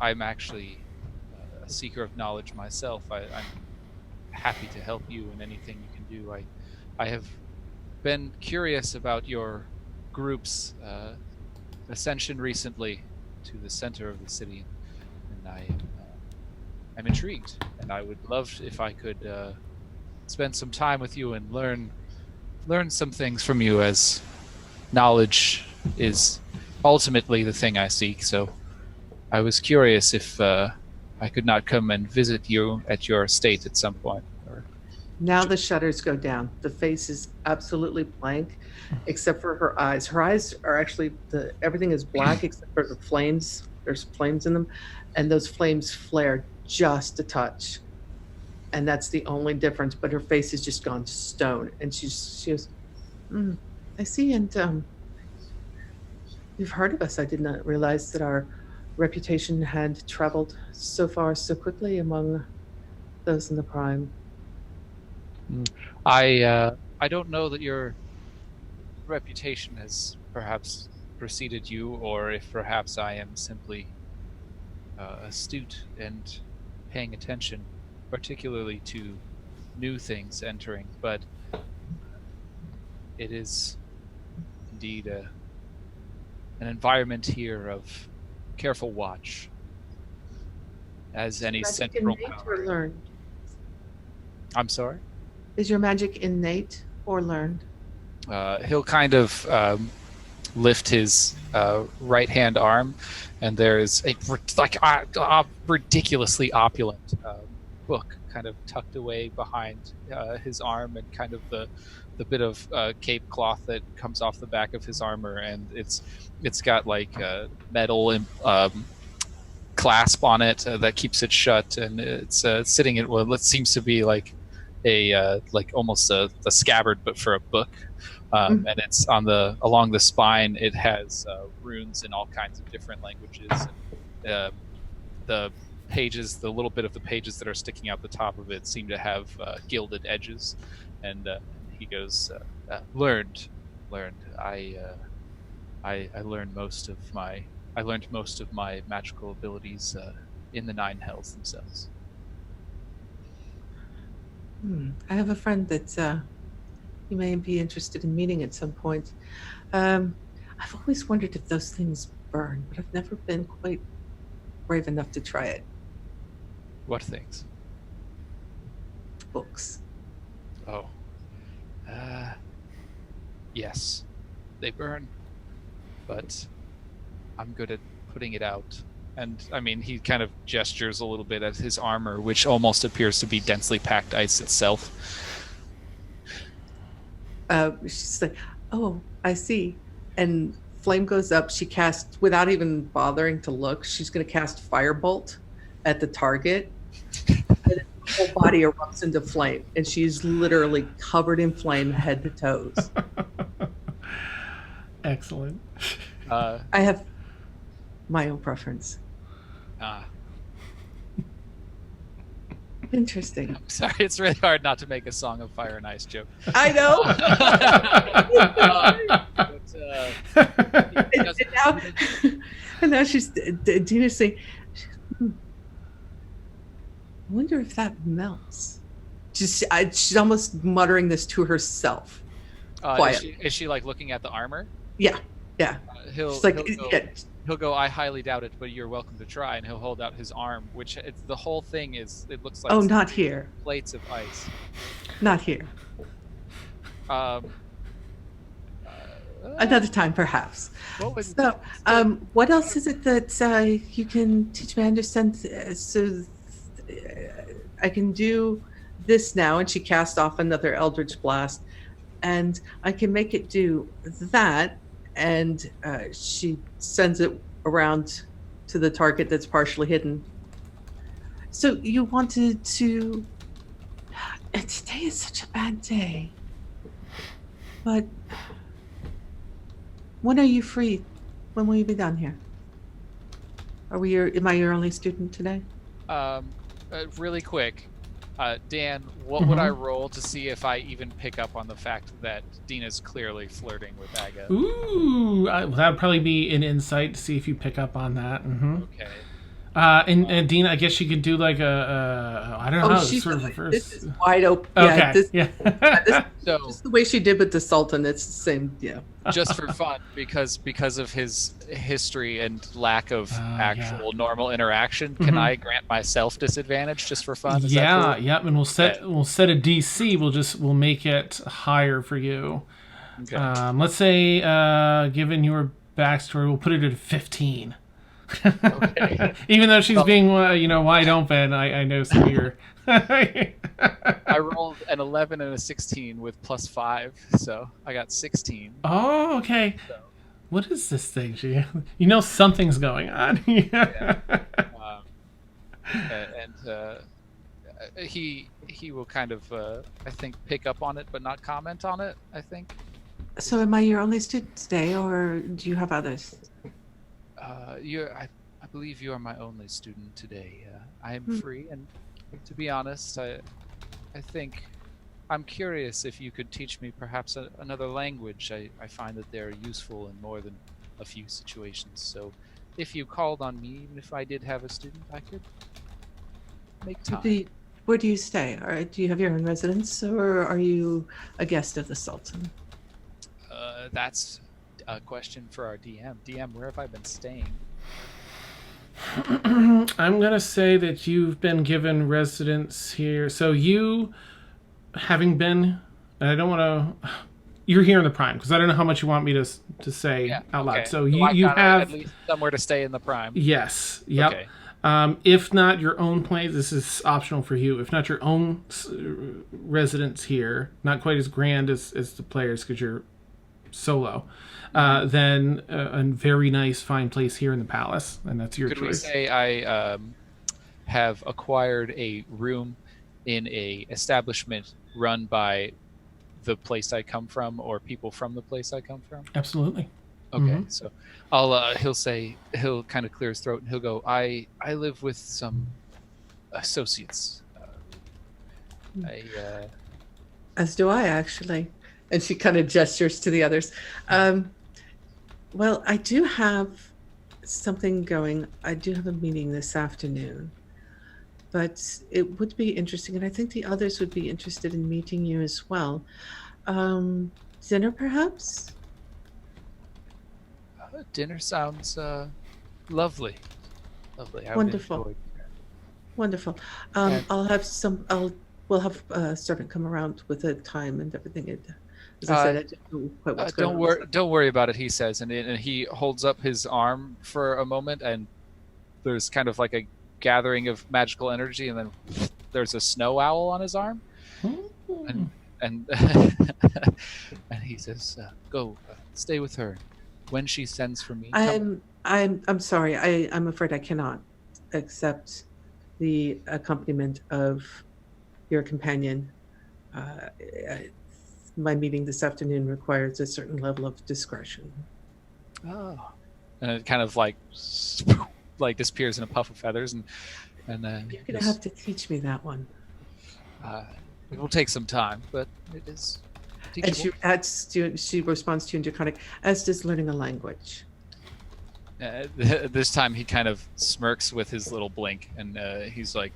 I'm actually a seeker of knowledge myself. I'm happy to help you in anything you can do. I have been curious about your group's ascension recently to the center of the city, and I'm intrigued, and I would love if I could spend some time with you and learn some things from you, as knowledge is ultimately the thing I seek. So I was curious if I could not come and visit you at your estate at some point. Now the shutters go down. The face is absolutely blank, except for her eyes. Her eyes are actually, everything is black except for the flames. There's flames in them, and those flames flare just a touch. And that's the only difference, but her face has just gone stone. And she goes, I see, and you've heard of us. I did not realize that our reputation had traveled so far so quickly among those in the Prime. I don't know that your reputation has perhaps preceded you, or if perhaps I am simply astute and paying attention, particularly to new things entering, but it is indeed an environment here of careful watch, as any central power. Or learned? I'm sorry? Is your magic innate or learned? He'll kind of lift his right hand arm, and there's a ridiculously opulent book kind of tucked away behind his arm, and kind of the bit of cape cloth that comes off the back of his armor, and it's got like metal clasp on it that keeps it shut, and it's sitting in what seems to be like almost a scabbard, but for a book. And it's along the spine. It has runes in all kinds of different languages. The pages, the little bit of the pages that are sticking out the top of it, seem to have gilded edges. And he goes, "Learned. I learned most of my magical abilities in the Nine Hells themselves." I have a friend that you may be interested in meeting at some point. I've always wondered if those things burn, but I've never been quite brave enough to try it. What things? Books. Oh. Yes, they burn, but I'm good at putting it out. And I mean, he kind of gestures a little bit at his armor, which almost appears to be densely packed ice itself. She's like, "Oh, I see." And flame goes up. She casts, without even bothering to look, she's going to cast Firebolt at the target. And her whole body erupts into flame, and she's literally covered in flame head to toes. Excellent. I have my own preference. Interesting. I'm sorry, it's really hard not to make a Song of Fire and Ice joke. I know. And now she's Deena's saying, I wonder if that melts. She's almost muttering this to herself. Is she like looking at the armor? Yeah. He'll go, "I highly doubt it, but you're welcome to try." And he'll hold out his arm, which the whole thing is, it looks like not here. Plates of ice. Not here. Another time, perhaps. What else is it that you can teach me? I understand. So I can do this now, and she casts off another Eldritch Blast, and I can make it do that. And she sends it around to the target that's partially hidden. So you wanted to And today is such a bad day. But when are you free? When will you be down here? Am I your only student today? Really quick, Dan, what would I roll to see if I even pick up on the fact that Deena's clearly flirting with Aga? Ooh, that would probably be an insight to see if you pick up on that. Okay. And Deena, I guess you could do like I don't know how to sort of reverse. This is wide open. Okay. So just the way she did with the Sultan, it's the same. Yeah. Just for fun, because of his history and lack of actual normal interaction, can I grant myself disadvantage just for fun? Is that cool? Yep. And we'll set a DC. We'll make it higher for you. Okay. Let's say, given your backstory, we'll put it at 15. Okay. Even though she's being wide open, I know some of your. I rolled an 11 and a 16 with +5, so I got 16. Oh, okay. So. What is this thing? Something's going on. Yeah. He will kind of I think pick up on it but not comment on it, I think. So am I your only student today, or do you have others? I believe you are my only student today. I am free, and to be honest, I think I'm curious if you could teach me perhaps another language. I find that they're useful in more than a few situations. So if you called on me, even if I did have a student, I could make time. Where do you stay? Or do you have your own residence, or are you a guest of the Sultan? That's a question for our DM. DM, where have I been staying? I'm going to say that you've been given residence here. So you, having been, and I don't want to, you're here in the Prime, because I don't know how much you want me to say out loud. Okay. So you have at least somewhere to stay in the Prime. Yes. Yep. Okay. If not your own place, this is optional for you. If not your own residence here, not quite as grand as the players because you're solo, then a very nice, fine place here in the palace, and that's your choice. Could we say I have acquired a room in a establishment run by the place I come from or people from the place I come from? Absolutely. Okay, so he'll kind of clear his throat and he'll go, I live with some associates. As do I, actually. And she kind of gestures to the others. Well, I do have something going. I do have a meeting this afternoon, but it would be interesting, and I think the others would be interested in meeting you as well. Dinner, perhaps? Dinner sounds lovely. Lovely. I Wonderful. Wonderful. We'll have a servant come around with a time and everything. As I said, I don't know quite what's going on. Don't worry about it, he says, and he holds up his arm for a moment, and there's kind of like a gathering of magical energy, and then there's a snow owl on his arm, and and he says, "Go, stay with her. When she sends for me." I'm sorry. I'm afraid I cannot accept the accompaniment of your companion. My meeting this afternoon requires a certain level of discretion. Oh, and it kind of like disappears in a puff of feathers, and you're gonna have to teach me that one. It will take some time, but it is teachable. And she responds to you in Draconic, as does learning a language. This time he kind of smirks with his little blink, and he's like,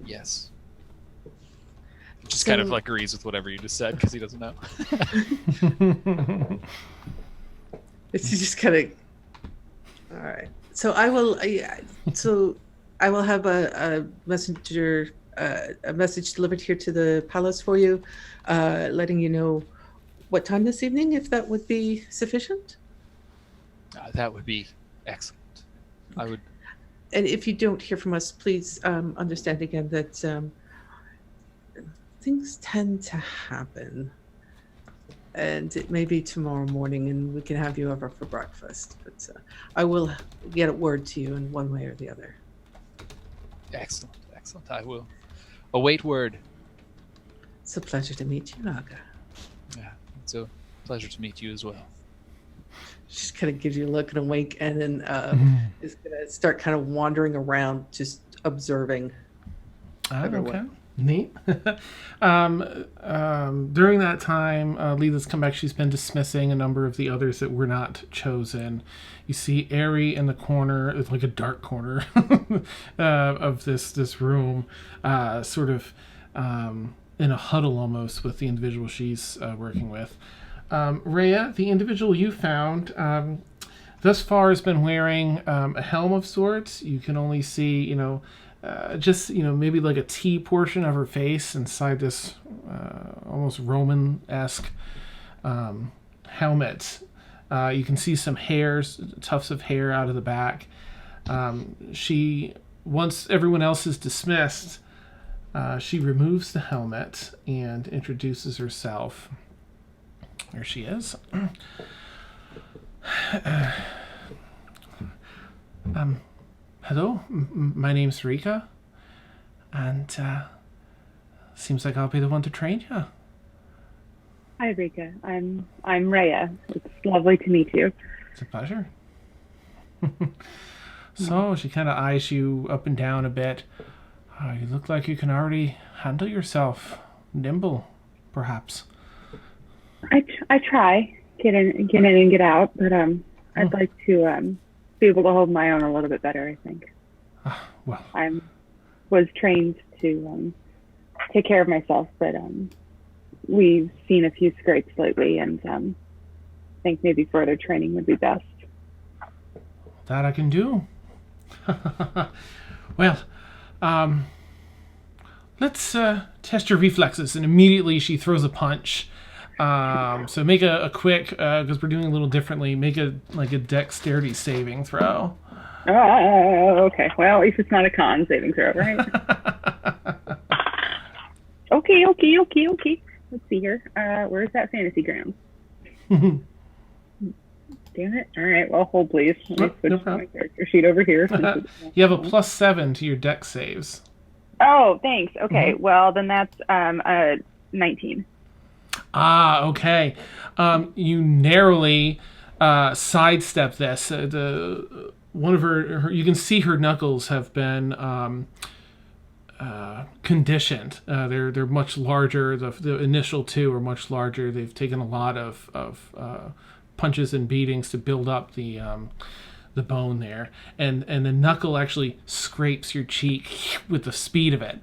yes. Just kind of like agrees with whatever you just said because he doesn't know. It's just kind of. All right. So I will. I will have a messenger, a message delivered here to the palace for you, letting you know what time this evening, if that would be sufficient. That would be excellent. I would. And if you don't hear from us, please understand again that things tend to happen. And it may be tomorrow morning and we can have you over for breakfast. But I will get a word to you in one way or the other. Excellent, excellent. I will await word. It's a pleasure to meet you, Naga. Yeah, it's a pleasure to meet you as well. She kind of gives you a look and a wink, and then is going to start kind of wandering around, just observing everyone. Okay. Neat. During that time, Leela's come back. She's been dismissing a number of the others that were not chosen. You see Ari in the corner. It's like a dark corner of this room, sort of in a huddle almost with the individual she's working with. Rheya, the individual you found, thus far has been wearing a helm of sorts. You can only see, just, maybe like a T portion of her face inside this almost Roman-esque helmet. You can see some hairs, tufts of hair out of the back. Once everyone else is dismissed, she removes the helmet and introduces herself. There she is. Hello, my name's Rika, and seems like I'll be the one to train you. Hi, Rika. I'm Rheya. It's lovely to meet you. It's a pleasure. So she kind of eyes you up and down a bit. You look like you can already handle yourself. Nimble, perhaps. I try get in and get out, but I'd like to be able to hold my own a little bit better. I think. Well, I was trained to take care of myself, but we've seen a few scrapes lately, and I think maybe further training would be best. That I can do. Well, let's test your reflexes. And immediately she throws a punch. So make a quick, because we're doing a little differently, make a dexterity saving throw. Oh, okay. Well, at least it's not a con saving throw, right? Okay. Let's see here. Where's that fantasy ground? Damn it. All right. Well, hold please. Let me switch to my character sheet over here. You have a +7 to your dex saves. Oh, thanks. Okay. Well, then that's 19. Okay. You narrowly sidestep this. One of her, you can see her knuckles have been conditioned. They're much larger. The initial two are much larger. They've taken a lot of punches and beatings to build up the bone there, and the knuckle actually scrapes your cheek with the speed of it.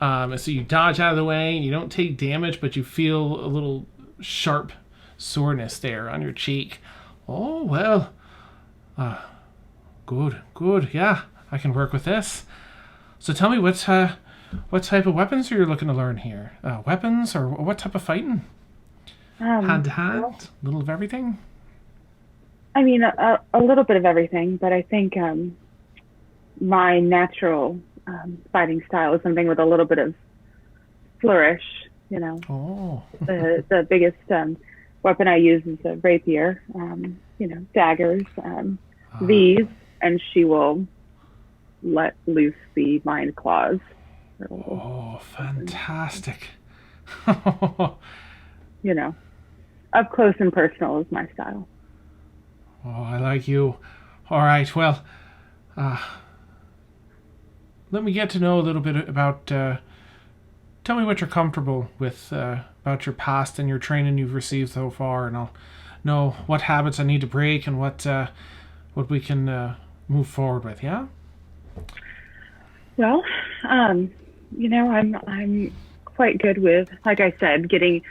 So you dodge out of the way, and you don't take damage, but you feel a little sharp soreness there on your cheek. Oh well, good. Yeah, I can work with this. So tell me what type of weapons are you looking to learn here? Weapons, or what type of fighting? Hand to hand, a little of everything. I mean, a little bit of everything, but I think my natural fighting style is something with a little bit of flourish. Oh. The biggest weapon I use is a rapier. Daggers. These, and she will let loose the mind claws. Oh, fantastic! Up close and personal is my style. Oh, I like you. All right, well, let me get to know a little bit about, tell me what you're comfortable with about your past and your training you've received so far, and I'll know what habits I need to break and what we can move forward with, yeah? Well, I'm quite good with, like I said, getting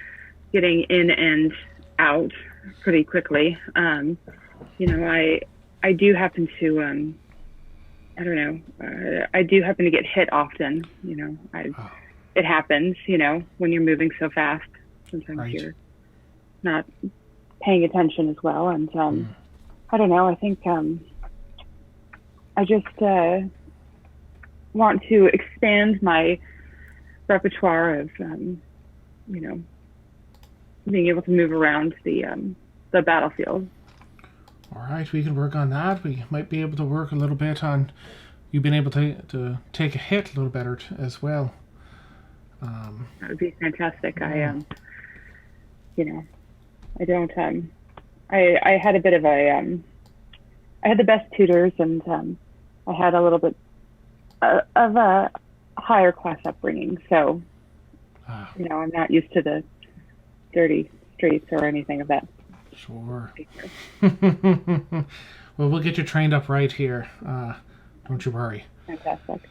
in and out pretty quickly. I do happen to, I do happen to get hit often. It happens, when you're moving so fast. Sometimes Right. You're not paying attention as well. And I don't know, I think I just want to expand my repertoire of, being able to move around the battlefield. All right, we can work on that. We might be able to work a little bit on you've been able to take a hit a little better as well. That would be fantastic. I don't. I had a bit of a. I had the best tutors, and I had a little bit of a higher class upbringing. So, I'm not used to the dirty streets or anything of that. Sure. Well, we'll get you trained up right here. Don't you worry. Fantastic.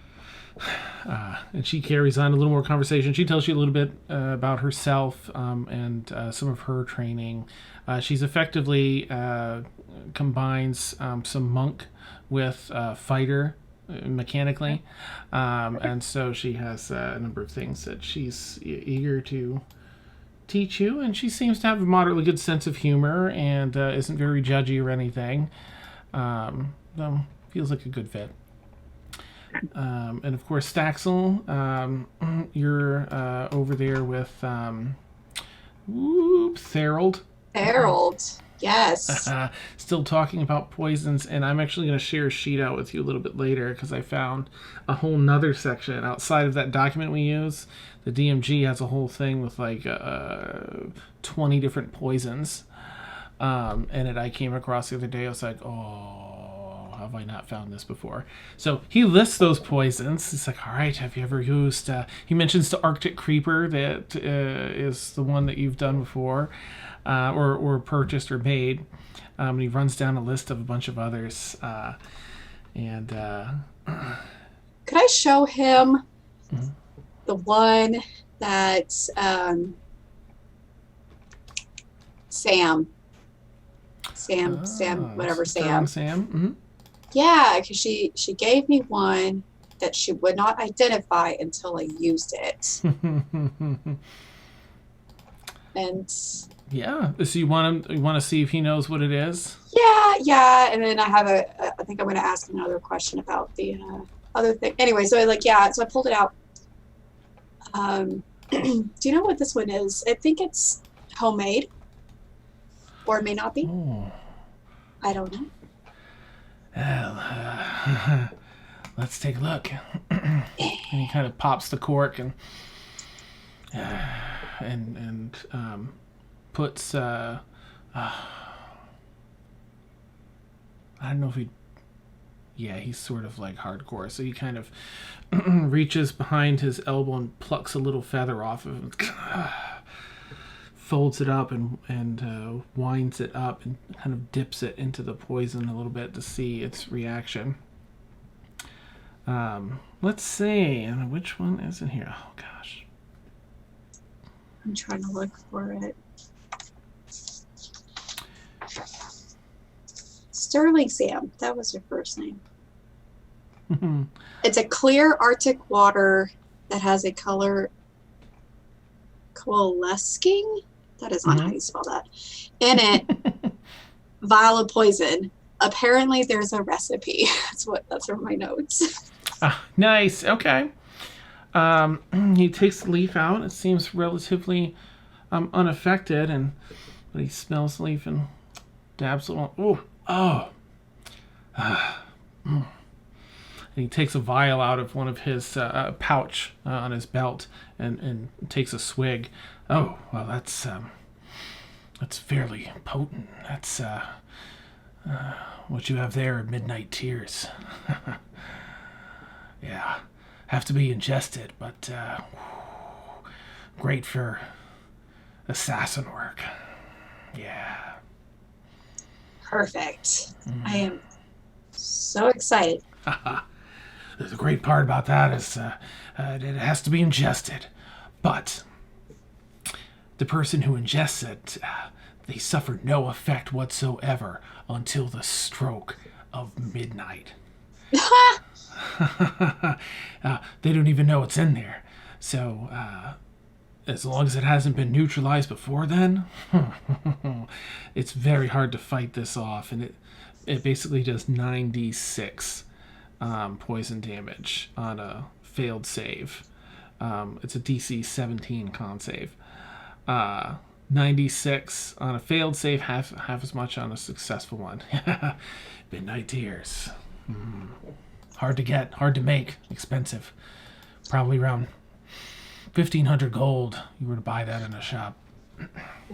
And she carries on a little more conversation. She tells you a little bit about herself and some of her training. She's effectively combines some monk with fighter mechanically. And so she has a number of things that she's eager to teach you. And she seems to have a moderately good sense of humor and isn't very judgy or anything. So feels like a good fit. And of course, Thaxl, you're over there with Thaxl. Harold. Yes. Still talking about poisons, and I'm actually going to share a sheet out with you a little bit later because I found a whole nother section outside of that document we use. The DMG has a whole thing with like 20 different poisons, and I came across the other day. I was like, oh, have I not found this before? So he lists those poisons. He's like, all right, have you ever used... he mentions the Arctic Creeper that is the one that you've done before, or purchased or made. And he runs down a list of a bunch of others. Could I show him the one that Sam, whatever Sam. Mm-hmm. Yeah, because she gave me one that she would not identify until I used it. And yeah, so you want to see if he knows what it is? Yeah, and then I have I think I'm going to ask him another question about the other thing. Anyway, so so I pulled it out. Do you know what this one is? I think it's homemade, or it may not be. Oh. I don't know. Well, let's take a look. And he kind of pops the cork and puts. I don't know if he. Yeah, he's sort of like hardcore. So he kind of reaches behind his elbow and plucks a little feather off of it. Folds it up and winds it up and kind of dips it into the poison a little bit to see its reaction. Let's see, and which one is in here? Oh gosh, I'm trying to look for it. Sterling Sam, that was your first name. It's a clear Arctic water that has a color coalescing. That is not how you spell that. In it, vial of poison. Apparently, there's a recipe. That's from my notes. Nice. Okay. He takes the leaf out. It seems relatively unaffected, but he smells the leaf and dabs it. And he takes a vial out of one of his pouch on his belt and takes a swig. Oh, well, that's fairly potent. That's what you have there are midnight tears. Yeah, have to be ingested, but great for assassin work. Yeah. Perfect. I am so excited. The great part about that is it has to be ingested, but the person who ingests it, they suffer no effect whatsoever until the stroke of midnight. They don't even know it's in there. So, as long as it hasn't been neutralized before then, it's very hard to fight this off. And it basically does 9d6 poison damage on a failed save. It's a DC 17 con save. 96 on a failed save, half as much on a successful one. Midnight tears. hard to get, hard to make, expensive. Probably around 1,500 gold. You were to buy that in a shop.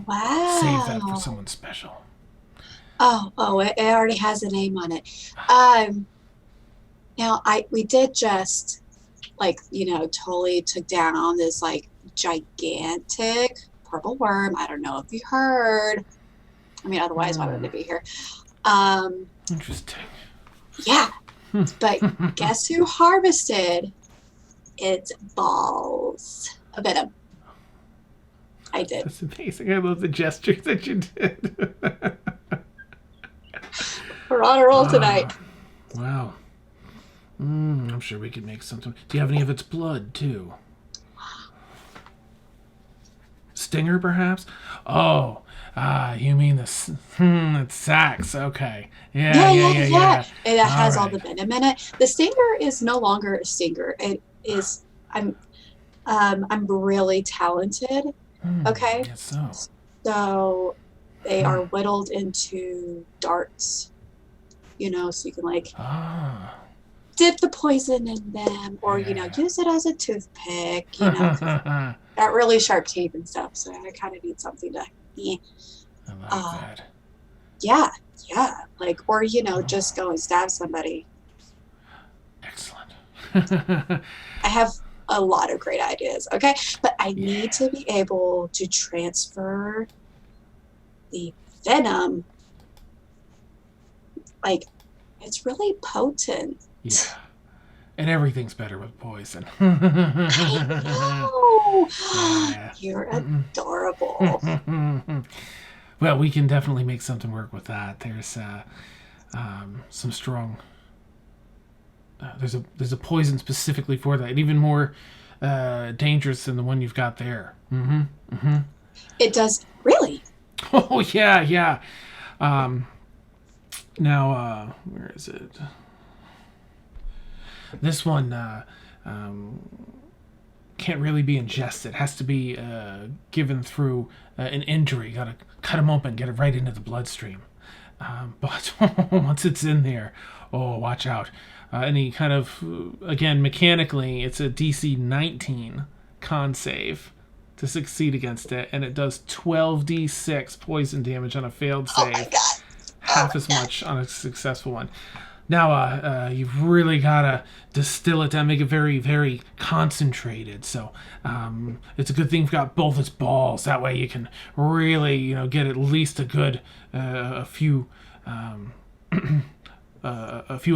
Wow. Save that for someone special. Oh, it already has a name on it. Now we did just totally took down this like gigantic purple worm. I don't know if you heard. I mean, otherwise why would it be here? Interesting. Yeah. But guess who harvested its balls of venom? I did. That's amazing. I love the gesture that you did. We're on a roll tonight. Wow. I'm sure we could make something. Do you have any of its blood, too? Stinger, perhaps? Oh, you mean it's Thaxl. Okay. Yeah. It has all the venom in it. The stinger is no longer a stinger. It is. I'm really talented. Okay. Yes, so. So they are whittled into darts. So you can dip the poison in them, or use it as a toothpick. Got really sharp teeth and stuff. So I kind of need something to. I like that. Yeah. Or just go and stab somebody. Excellent. I have a lot of great ideas, okay? But I need to be able to transfer the venom. It's really potent. Yeah. And everything's better with poison. I know. Yeah. You're adorable. Well, we can definitely make something work with that. There's some strong... there's a poison specifically for that, even more dangerous than the one you've got there. It does, really? Oh yeah. Now, where is it? This one can't really be ingested. It has to be given through an injury. You gotta cut them open, get it right into the bloodstream. But once it's in there, oh, watch out. Any kind of, again, mechanically, it's a DC 19 con save to succeed against it, and it does 12d6 poison damage on a failed save. Oh my god. Half as much on a successful one. Now, you've really got to distill it down, make it very, very concentrated. So it's a good thing you've got both its balls. That way you can really, get at least a good a few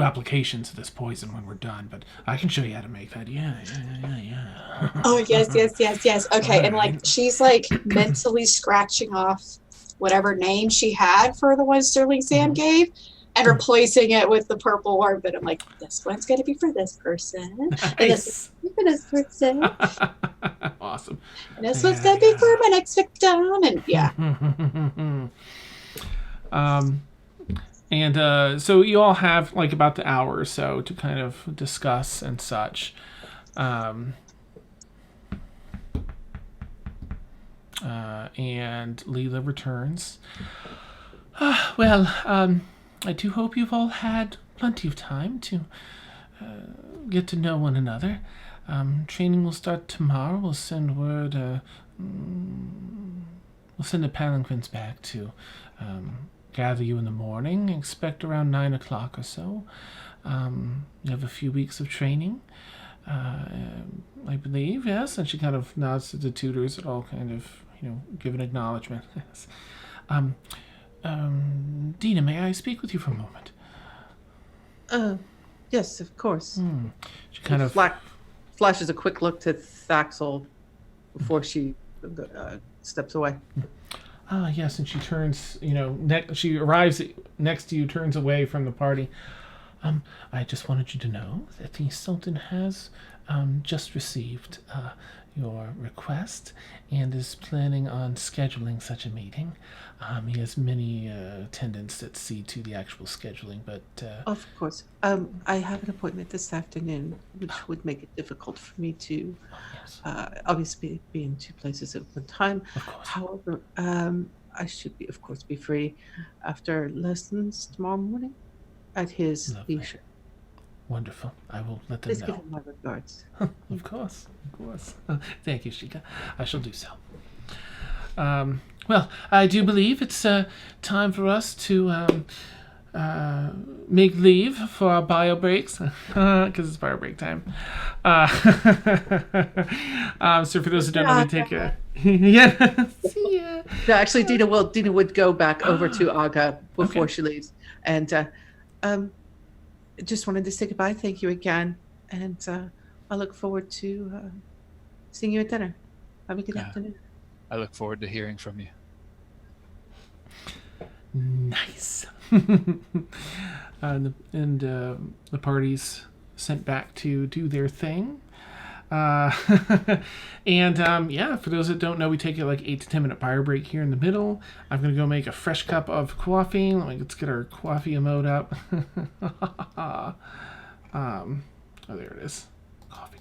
applications of this poison when we're done. But I can show you how to make that. Yeah. Oh, yes. Okay, and Alright. she's mentally scratching off whatever name she had for the one Sterling Sam gave and replacing it with the purple orb. But I'm like, this one's going to be for this person. And this one's for this person. Awesome. And this one's going to be for my next victim. And yeah. And so you all have about the hour or so to kind of discuss and such. And Leela returns. I do hope you've all had plenty of time to get to know one another. Training will start tomorrow. We'll send word. We'll send the palanquins back to gather you in the morning. Expect around 9 o'clock or so. You have a few weeks of training, I believe. Yes, and she kind of nods to the tutors that all kind of give an acknowledgement. Yes. Deena, may I speak with you for a moment? Yes, of course. She kind of flashes a quick look to Thaxl before she steps away. Yes, and she turns, she arrives next to you, turns away from the party. I just wanted you to know that the Sultan has just received your request and is planning on scheduling such a meeting. He has many attendants that see to the actual scheduling, but... Of course. I have an appointment this afternoon, which would make it difficult for me to obviously be in two places at one time. Of course. However, I should, of course, be free after lessons tomorrow morning at his Lovely. leisure. Wonderful. I will let them Please give know. him my regards. Of course, of course. Thank you, Sheikah. I shall do so. Well, I do believe it's time for us to make leave for our bio breaks, because it's bio break time. So for those who don't know, we take a yeah. See ya. No, actually, Deena would go back over to Aga before Okay. she leaves, and just wanted to say goodbye. Thank you again, and I look forward to seeing you at dinner. Have a good afternoon. I look forward to hearing from you. Nice. And the party's sent back to do their thing. And yeah, for those that don't know, we take a 8 to 10 minute bio break here in the middle. I'm gonna go make a fresh cup of coffee. Let's get our coffee emote up. Oh, there it is. Coffee.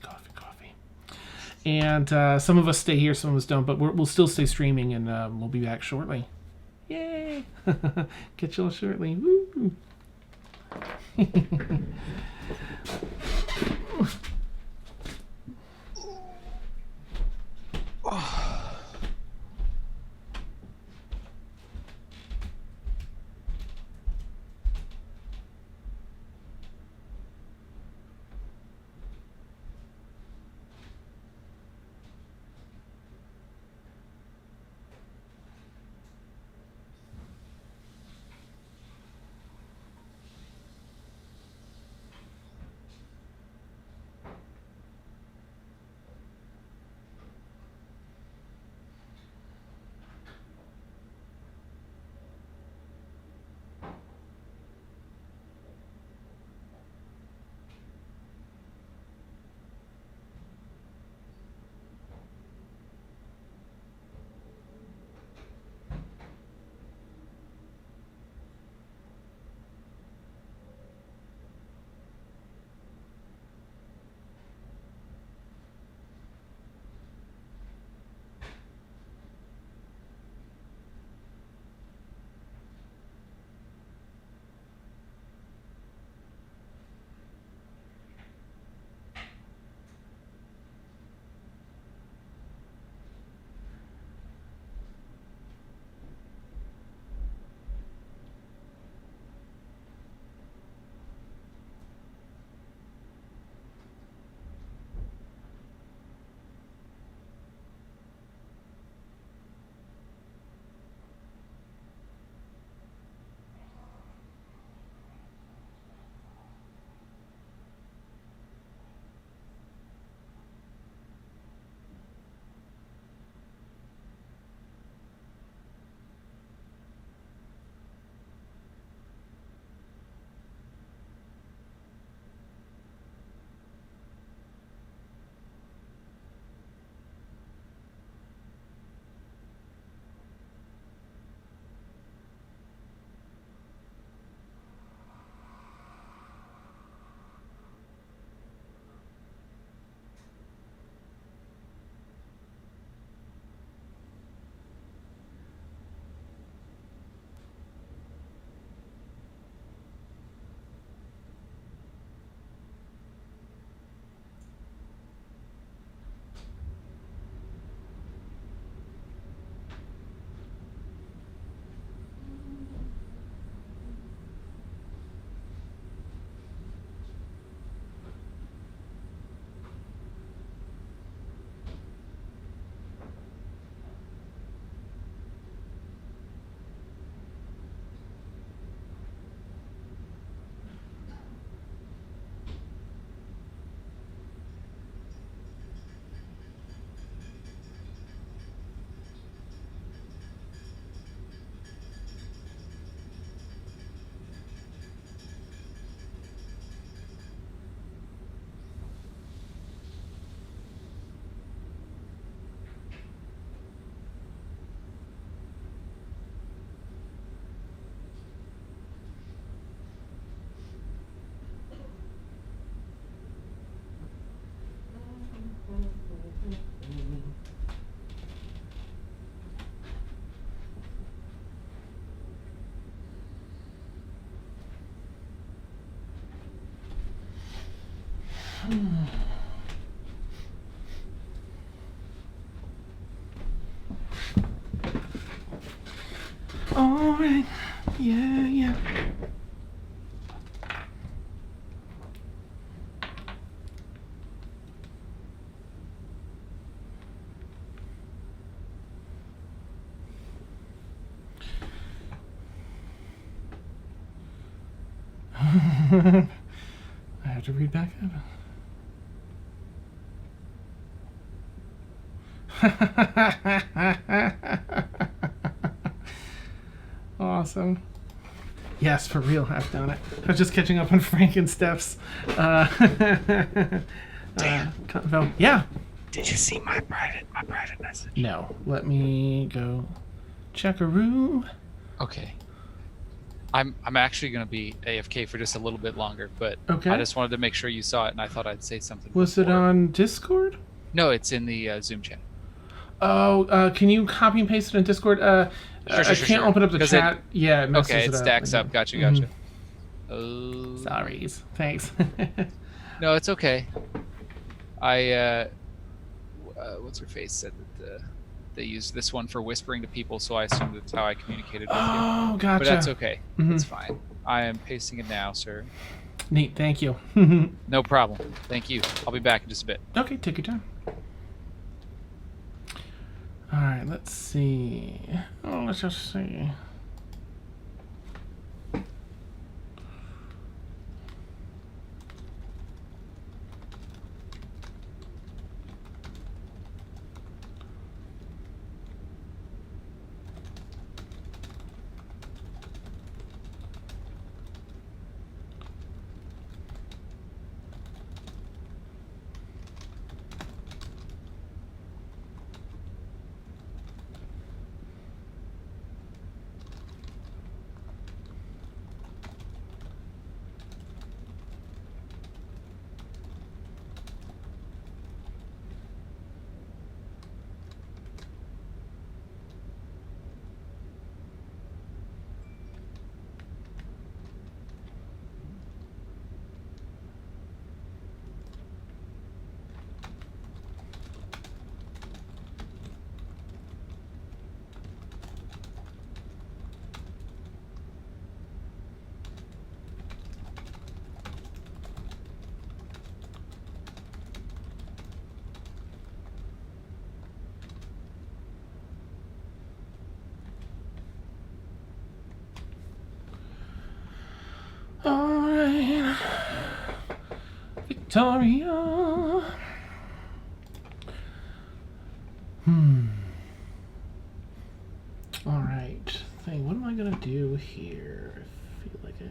And some of us stay here, some of us don't, but we'll still stay streaming, and we'll be back shortly. Yay! Catch y'all shortly. Woo! right. Yeah. I have to read back up. Awesome. Yes, for real, I've done it. I was just catching up on Frank and Steph's. Yeah. Did you see my private message? No. Let me go check-a-roo. Okay. I'm actually going to be AFK for just a little bit longer, but Okay. I just wanted to make sure you saw it, and I thought I'd say something. Was it before. on Discord? No, it's in the Zoom chat. Oh, can you copy and paste it in Discord? I can't open up the 'Cause chat. It messes Okay, it up. stacks up. Gotcha. Mhm. Oh. Sorry. Thanks. No, it's okay. What's her face said that they used this one for whispering to people, so I assumed that's how I communicated with you. Oh, gotcha. But that's okay. Mhm. It's fine. I am pasting it now, sir. Neat. Thank you. No problem. Thank you. I'll be back in just a bit. Okay, take your time. All right, let's see. Oh, let's just see. All right, Victoria. All right. Thing. What am I gonna do here? I feel like it.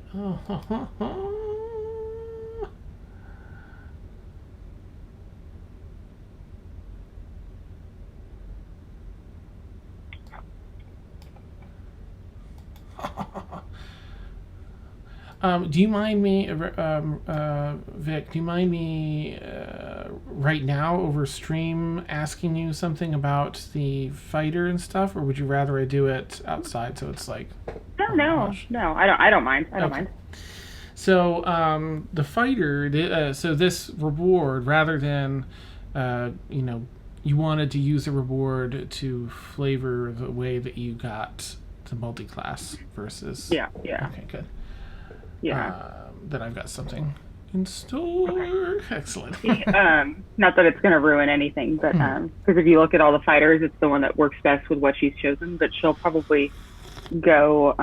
Do you mind me, Vic? Do you mind me right now over stream asking you something about the fighter and stuff, or would you rather I do it outside so it's like? No. I don't mind. I don't Okay. mind. So the fighter, so this reward, rather than, you wanted to use the reward to flavor the way that you got the multi-class versus. Yeah. Okay, good. Yeah. Then I've got something in store. Excellent. Not that it's going to ruin anything, but because if you look at all the fighters, it's the one that works best with what she's chosen. But she'll probably go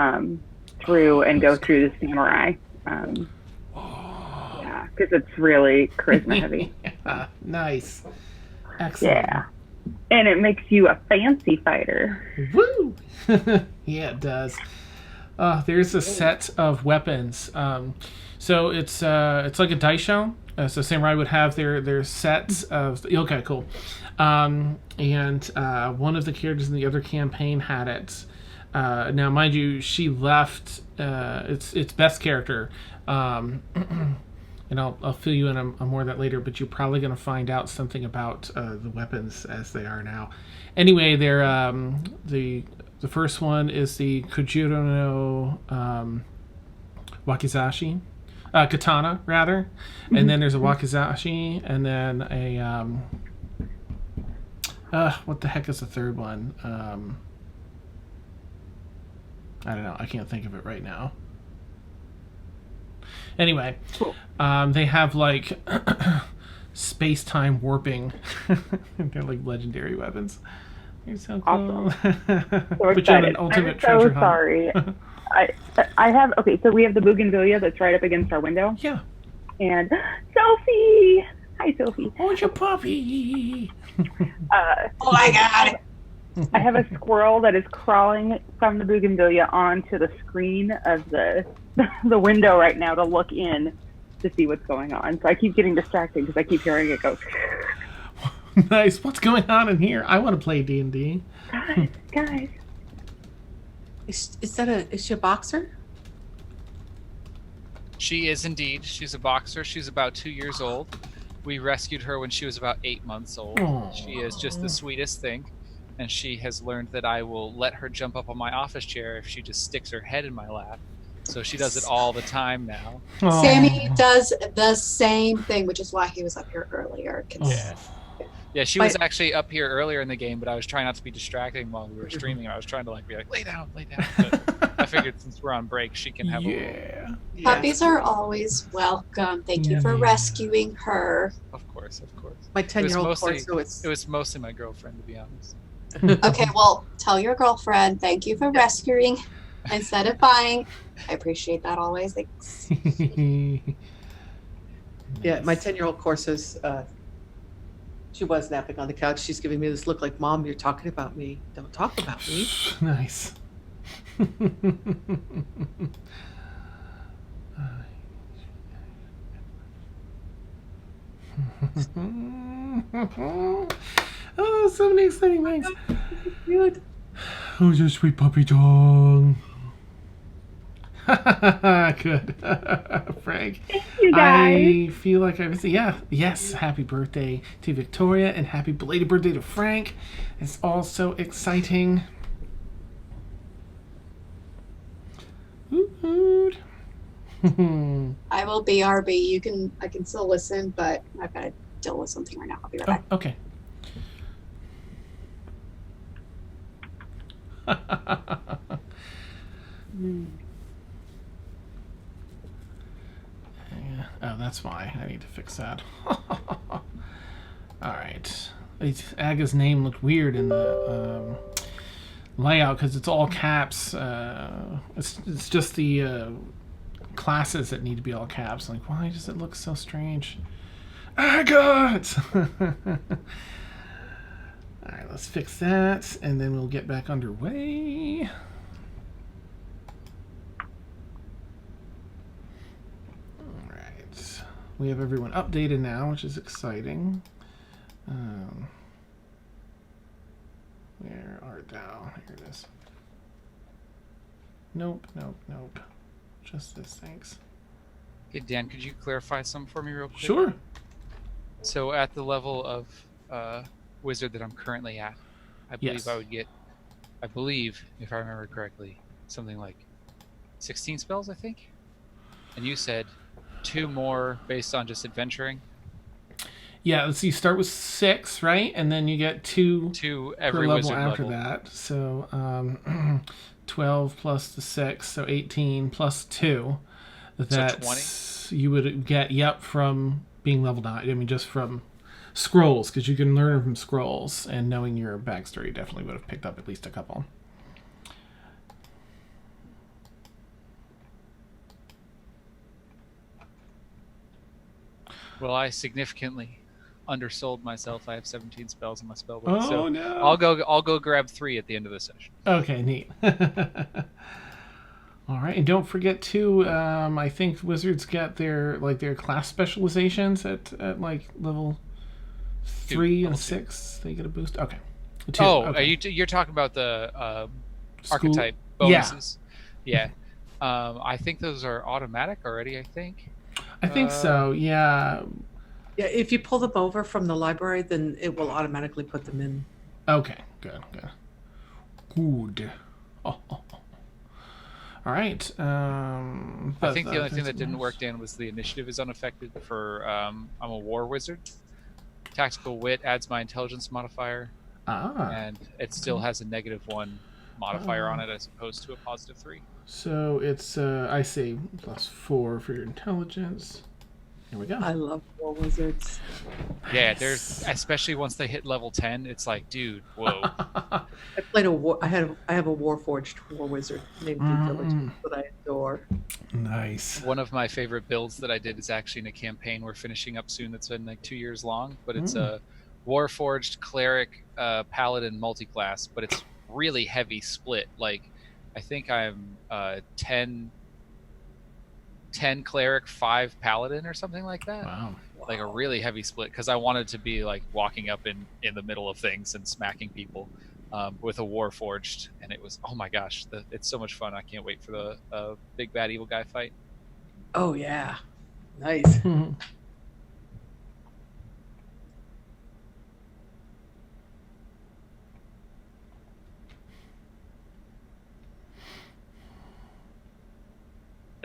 through the samurai. Yeah, because it's really charisma heavy. Yeah, nice. Excellent. Yeah, and it makes you a fancy fighter. Woo! Yeah, it does. There's a set of weapons. So it's like a dice show. So samurai would have their sets of. Okay, cool. And one of the characters in the other campaign had it. Now, mind you, she left. It's best character. And I'll fill you in on more of that later. But you're probably going to find out something about the weapons as they are now. Anyway, they're the first one is the Kujiro no Wakizashi, katana rather, and then there's a Wakizashi, and then a what the heck is the third one? I don't know. I can't think of it right now. Anyway, Cool. they have like space-time warping. They're like legendary weapons. They're so cool. Awesome. So Put you on an excited. ultimate I'm treasure so hunt. sorry. I have, okay, so we have the bougainvillea that's right up against our window. Yeah. And Sophie! Hi, Sophie. Oh, it's your puppy. Oh my god. I have a squirrel that is crawling from the bougainvillea onto the screen of the window right now to look in to see what's going on. So I keep getting distracted because I keep hearing it go. Nice. What's going on in here? I want to play D&D. Guys. Is she a boxer? She is indeed. She's a boxer. She's about 2 years old. We rescued her when she was about 8 months old. Aww. She is just the sweetest thing. And she has learned that I will let her jump up on my office chair if she just sticks her head in my lap. So she does it all the time now. Aw. Sammy does the same thing, which is why he was up here earlier. 'Cause Yeah. Yeah, she was actually up here earlier in the game, but I was trying not to be distracting while we were streaming. I was trying to like be like, lay down. But I figured since we're on break, she can have a little. Yeah. Puppies are always welcome. Thank you for Yeah. rescuing her. Of course. My 10-year-old mostly- Corso is. It was mostly my girlfriend, to be honest. Okay, well, tell your girlfriend, thank you for rescuing instead of buying. I appreciate that always. Thanks. Yeah, my 10-year-old Corso's. She was napping on the couch. She's giving me this look like, "Mom, you're talking about me. Don't talk about me." Nice. Oh, so many exciting things. Cute. Who's your sweet puppy dog? Good. Frank. Thank you guys. I feel like I was, yes, happy birthday to Victoria and happy belated birthday to Frank. It's all so exciting. Woot. I will BRB. I can still listen, but I've got to deal with something right now. I'll be right back. Okay. Yeah. Oh, that's why. I need to fix that. Alright. Aga's name looked weird in the layout because it's all caps. It's just the classes that need to be all caps. Like, why does it look so strange? Aga! Alright, let's fix that, and then we'll get back underway. Alright. We have everyone updated now, which is exciting. Where art thou? Here it is. Nope. Just this, thanks. Hey, Dan, could you clarify something for me real quick? Sure. So at the level of wizard that I'm currently at, I believe Yes. I would get, if I remember correctly, something like 16 spells, I think? And you said 2 more based on just adventuring? Yeah, let's see. Start with 6, right? And then you get 2 2 per every level wizard after level. that. So 12 plus the 6, so 18 plus 2. That's you would get, from being leveled out. I mean, just from scrolls, because you can learn from scrolls, and knowing your backstory, you definitely would have picked up at least a couple. Well, I significantly undersold myself. I have 17 spells in my spell book. Oh, so no. I'll go grab 3 at the end of the session. Okay, neat. All right, and don't forget too. I think wizards get their class specializations at like level 3 and 6. They get a boost. Okay. 2. Oh, okay. you're talking about the School- archetype bonuses? Yeah. I think those are automatic already. I think. I think so. Yeah. Yeah, if you pull them over from the library, then it will automatically put them in. Okay. Good. Oh. All right. I think the only thing that didn't work, Dan, was the initiative is unaffected for I'm a war wizard. Tactical wit adds my intelligence modifier, Ah. and it still has a -1 modifier on it as opposed to a +3. So it's, I say, +4 for your intelligence. Here we go. I love war wizards. Yeah, there's especially once they hit level 10, it's like, dude, whoa. I played I have a warforged war wizard named Due Diligence that I adore. Nice. One of my favorite builds that I did is actually in a campaign we're finishing up soon that's been like 2 years long, but it's a warforged cleric paladin multiclass, but it's really heavy split. Like I think I'm 10 cleric, 5 paladin or something like that. Wow. Like a really heavy split, because I wanted to be like walking up in the middle of things and smacking people with a warforged, and it was, oh my gosh, it's so much fun. I can't wait for the big bad evil guy fight. Oh yeah, nice.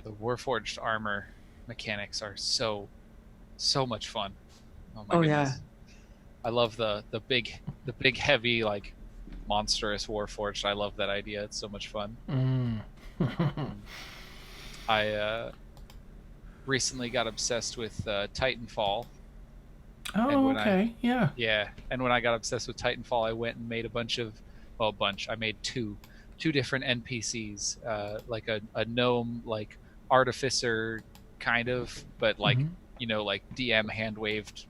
The warforged armor mechanics are so much fun. Oh my goodness. Yeah. I love the big heavy, like monstrous warforged. I love that idea. It's so much fun. I recently got obsessed with Titanfall. Oh, okay. Yeah. Yeah, and when I got obsessed with Titanfall, I went and made I made two different NPCs, like a gnome, like artificer kind of, but like like DM hand waved,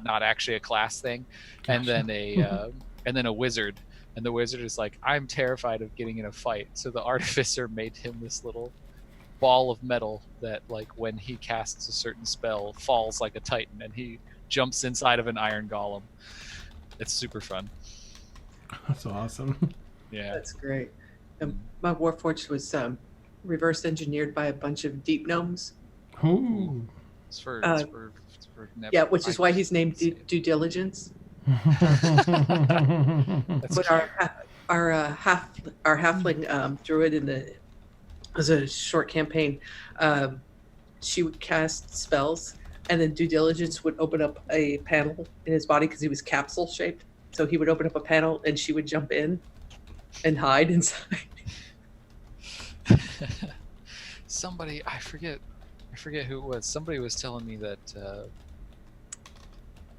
not actually a class thing, and then a wizard, and the wizard is like, I'm terrified of getting in a fight, so the artificer made him this little ball of metal that, like, when he casts a certain spell, falls like a titan, and he jumps inside of an iron golem. It's super fun. That's awesome. Yeah, That's great. My warforged was reverse engineered by a bunch of deep gnomes. Ooh. it's for Yeah, which is why he's named Due Diligence. That's But our halfling druid it was a short campaign. She would cast spells, and then Due Diligence would open up a panel in his body because he was capsule shaped. So he would open up a panel, and she would jump in and hide inside. Somebody, I forget who it was. Somebody was telling me that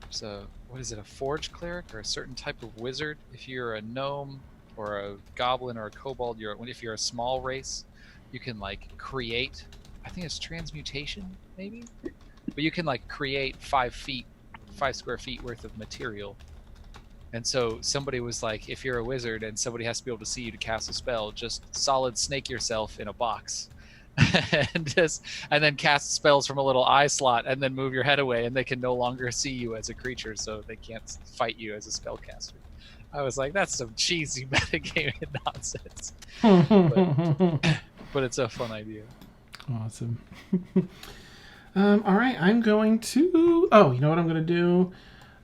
so what is it, a forge cleric or a certain type of wizard? If you're a gnome or a goblin or a kobold, if you're a small race, you can like create, I think it's transmutation maybe, but you can like create 5 square feet worth of material. And so somebody was like, if you're a wizard and somebody has to be able to see you to cast a spell, just solid snake yourself in a box and then cast spells from a little eye slot and then move your head away, and they can no longer see you as a creature, so they can't fight you as a spellcaster. I was like, that's some cheesy metagaming nonsense. But it's a fun idea. Awesome. All right, I'm going to... Oh, you know what I'm going to do?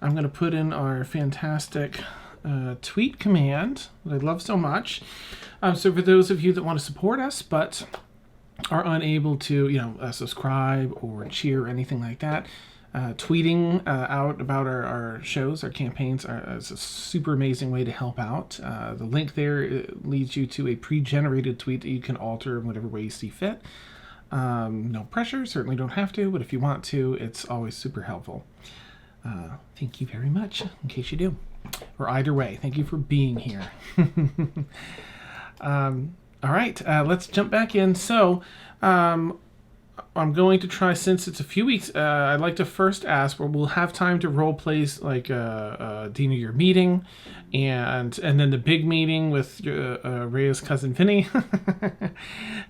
I'm going to put in our fantastic tweet command that I love so much. So for those of you that want to support us but are unable to, subscribe or cheer or anything like that, tweeting out about our shows, our campaigns is a super amazing way to help out. The link there leads you to a pre-generated tweet that you can alter in whatever way you see fit. No pressure, certainly don't have to, but if you want to, it's always super helpful. Thank you very much, in case you do. Or either way, thank you for being here. All right, let's jump back in. So, I'm going to try, since it's a few weeks, I'd like to first ask, where we'll have time to role plays like Deena, your meeting, and then the big meeting with Rheya's cousin Vinny,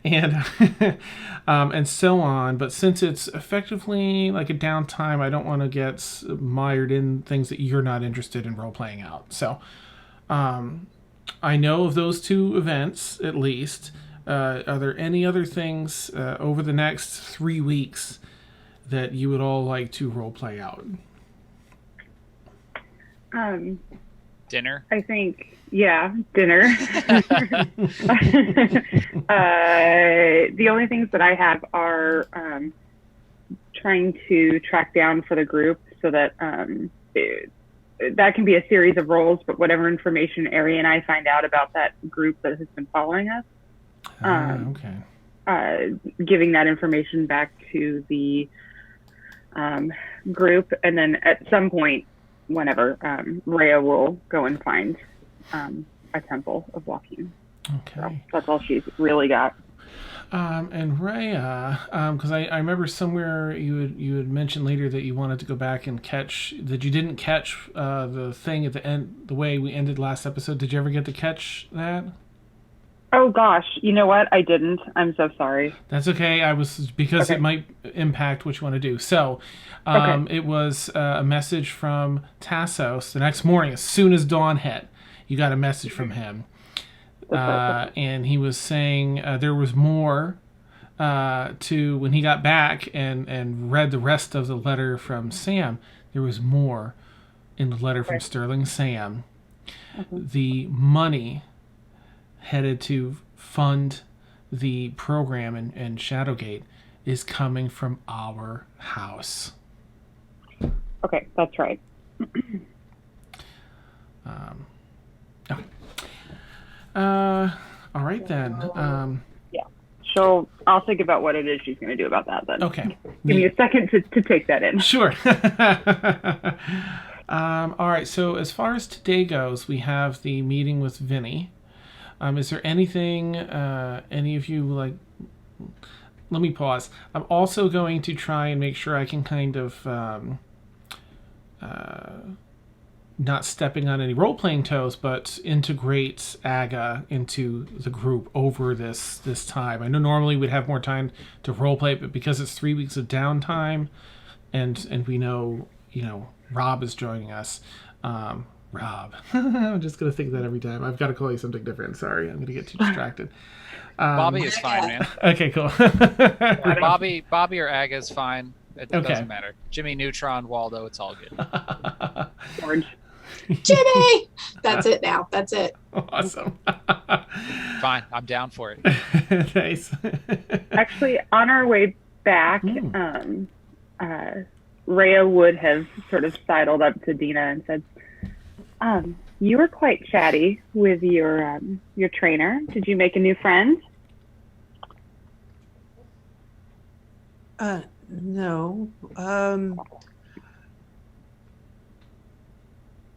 and so on. But since it's effectively like a downtime, I don't want to get mired in things that you're not interested in role playing out. So, I know of those 2 events at least. Are there any other things over the next 3 weeks that you would all like to role play out? Dinner? I think, yeah, dinner. The only things that I have are trying to track down for the group so that that can be a series of roles, but whatever information Ari and I find out about that group that has been following us, giving that information back to the group, and then at some point, whenever, Rheya will go and find a temple of Joaquin. Okay. So that's all she's really got. And Rheya, because I remember somewhere you had mentioned later that you wanted to go back and catch, that you didn't catch the thing at the end, the way we ended last episode. Did you ever get to catch that? Oh gosh, you know what? I didn't. I'm so sorry. That's okay. Because it might impact what you want to do. So, it was a message from Tassos the next morning, as soon as dawn hit. You got a message from him. And he was saying there was more to when he got back and read the rest of the letter from Sam. There was more in the letter from Sterling Sam. The money headed to fund the program in Shadowgate is coming from our house. Okay, that's right. Okay. All right then. Yeah. I'll think about what it is she's going to do about that then. Okay. Give me a second to take that in. Sure. All right. So as far as today goes, we have the meeting with Vinny. Is there anything any of you like? Let me pause. I'm also going to try and make sure I can kind of not stepping on any role-playing toes, but integrate Aga into the group over this time. I know normally we'd have more time to role-play, but because it's 3 weeks of downtime, and we know, Rob is joining us. Rob. I'm just going to think of that every time. I've got to call you something different. Sorry, I'm going to get too distracted. Bobby is fine, man. Okay, cool. Bobby or Aga is fine. It doesn't matter. Jimmy, Neutron, Waldo, it's all good. George. Jimmy! That's it now. That's it. Awesome. Fine, I'm down for it. Nice. Actually, on our way back, Rheya would have sort of sidled up to Deena and said, you were quite chatty with your trainer. Did you make a new friend? No.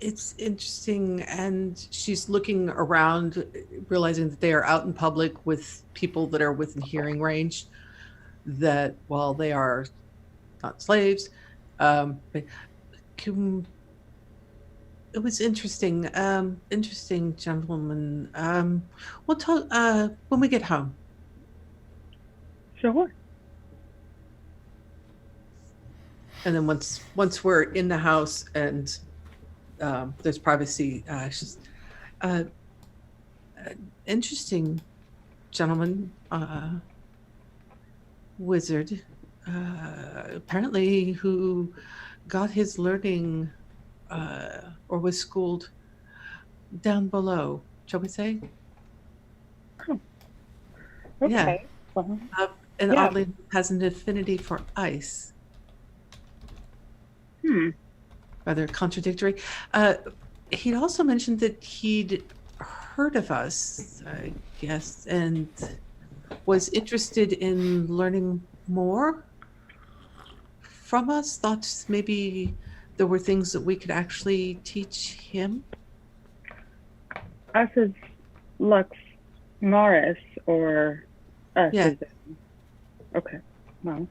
It's interesting, and she's looking around, realizing that they are out in public with people that are within hearing range, that while they are not slaves, but it was interesting. Interesting, gentlemen. We'll talk when we get home. Sure. And then once we're in the house and there's privacy, interesting, gentleman, wizard, apparently who got his learning or was schooled down below, shall we say? Oh. Okay. Yeah. Well, And oddly has an affinity for ice. Rather contradictory. He'd also mentioned that he'd heard of us, I guess, and was interested in learning more from us. Thought maybe there were things that we could actually teach him. Us as Lux Morris or us Yeah. as okay. Well.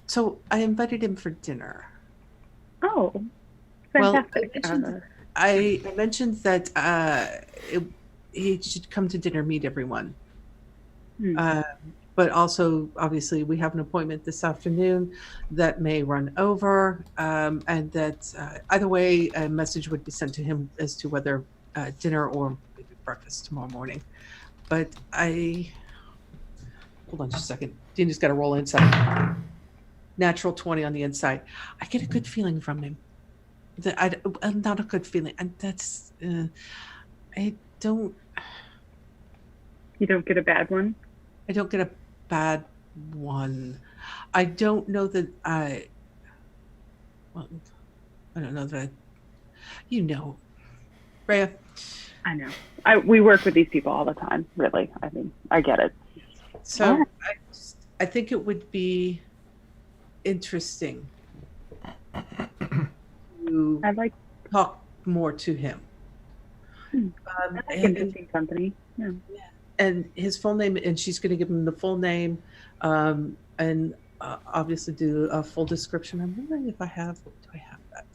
So I invited him for dinner. Oh, Well, fantastic. I mentioned that he should come to dinner, meet everyone. But also, obviously, we have an appointment this afternoon that may run over, and that either way, a message would be sent to him as to whether dinner or maybe breakfast tomorrow morning. But hold on just a second. Dean just got to roll inside. Natural 20 on the inside. I get a good feeling from him. Not a good feeling, and that's I don't. You don't get a bad one? I don't get a bad one. I don't know that I. Well, I don't know that you know. Rhea, I know. We work with these people all the time, really. I mean, I get it. so Alright. I think it would be interesting to I like talk more to him. And, interesting company. Yeah. and his full name, and she's going to give him the full name, and obviously do a full description. I'm wondering if do I have that?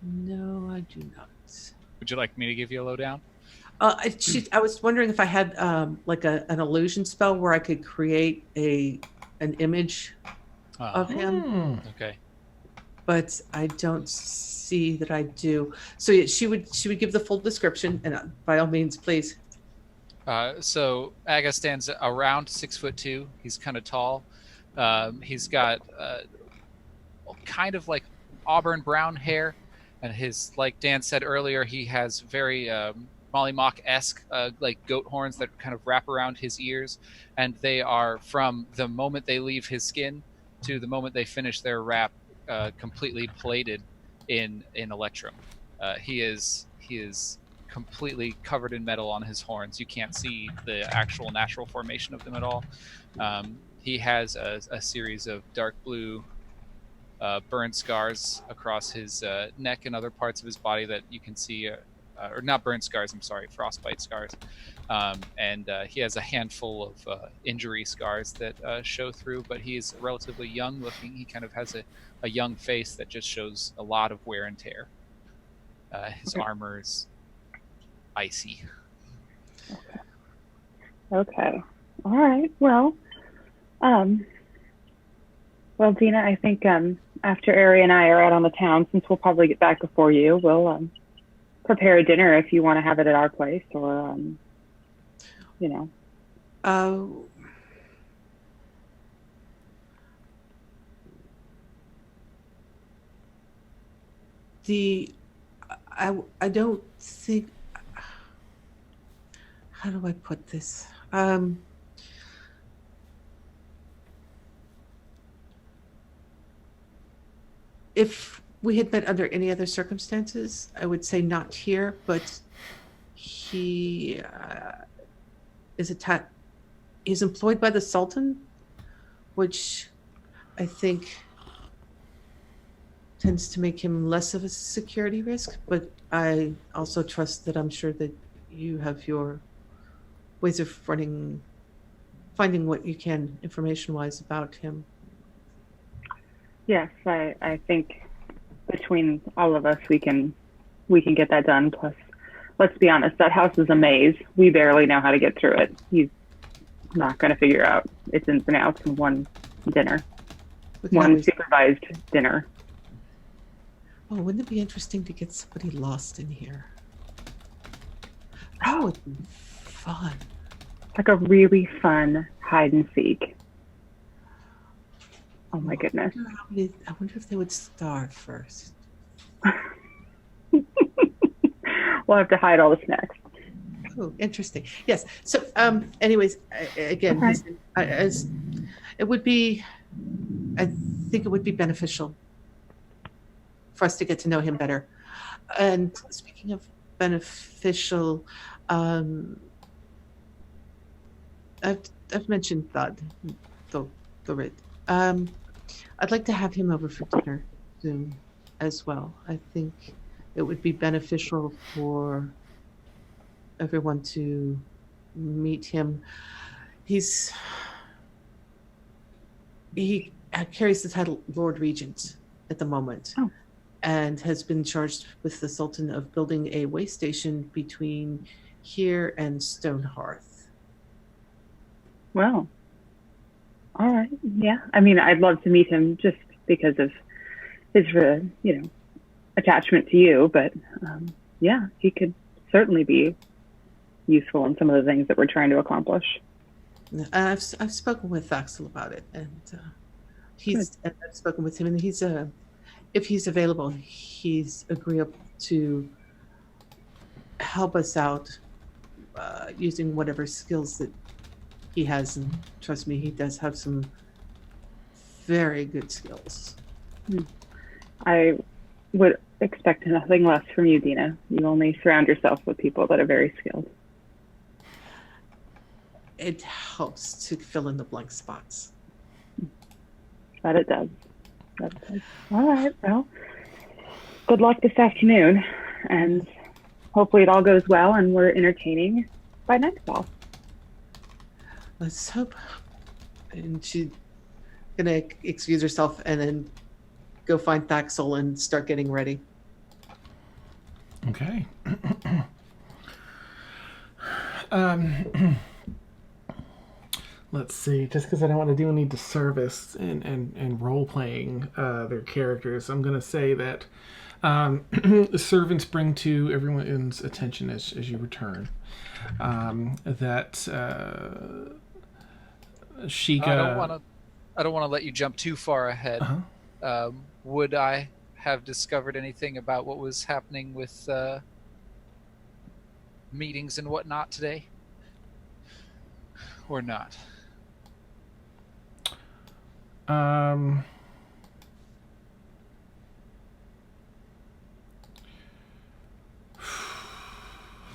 No, I do not. Would you like me to give you a lowdown? I was wondering if I had like an illusion spell where I could create an image of him, Okay. but I don't see that I do. So yeah, she would give the full description, and by all means, please. So Aga stands around 6'2". He's kind of tall. He's got kind of like auburn brown hair, and his, like Dan said earlier, he has very Molly Mock-esque like goat horns that kind of wrap around his ears, and they are from the moment they leave his skin to the moment they finish their wrap completely plated in electrum. He is completely covered in metal on his horns. You can't see the actual natural formation of them at all. He has a series of dark blue burn scars across his neck and other parts of his body that you can see, or not burn scars, I'm sorry, frostbite scars. And he has a handful of injury scars that show through, but he's relatively young looking. He kind of has a young face that just shows a lot of wear and tear. His armor is icy. Okay. All right. Well, Deena, I think after Ari and I are out on the town, since we'll probably get back before you, we'll prepare a dinner if you want to have it at our place, or you know. I don't think. How do I put this? If we had met under any other circumstances, I would say not here, but he he's employed by the Sultan, which I think tends to make him less of a security risk, but I also trust that I'm sure that you have your ways of finding what you can information-wise about him. Yes, I think between all of us, we can get that done. Plus, let's be honest, that house is a maze. We barely know how to get through it. He's not going to figure out its ins and outs in one dinner, one supervised dinner. Oh, wouldn't it be interesting to get somebody lost in here? That would be fun. Like a really fun hide and seek. Oh my goodness. I wonder if they would starve first. We'll have to hide all the snacks. Oh, interesting. Yes. So, anyways, again, as it would be, I think it would be beneficial for us to get to know him better. And speaking of beneficial, I've mentioned Thud, the Rid. I'd like to have him over for dinner soon as well. I think it would be beneficial for everyone to meet him. He carries the title Lord Regent at the moment, and has been charged with the Sultan of building a way station between here and Stonehearth. Well, all right. Yeah. I mean, I'd love to meet him just because of his, attachment to you. But yeah, he could certainly be useful in some of the things that we're trying to accomplish. I've spoken with Thaxl about it, and I've spoken with him, and if he's available, he's agreeable to help us out using whatever skills that he has, and trust me, he does have some very good skills. I would expect nothing less from you, Deena. You only surround yourself with people that are very skilled. It helps to fill in the blank spots. That it does. All right, well, good luck this afternoon, and hopefully it all goes well and we're entertaining by nightfall. Let's hope. And she's gonna excuse herself and then go find Thaxl and start getting ready. Okay. Let's see. Just because I don't want to do any disservice in role playing their characters, I'm going to say that the servants bring to everyone's attention as you return that Sheikah. I don't want to let you jump too far ahead. Uh-huh. Would I have discovered anything about what was happening with meetings and whatnot today, or not?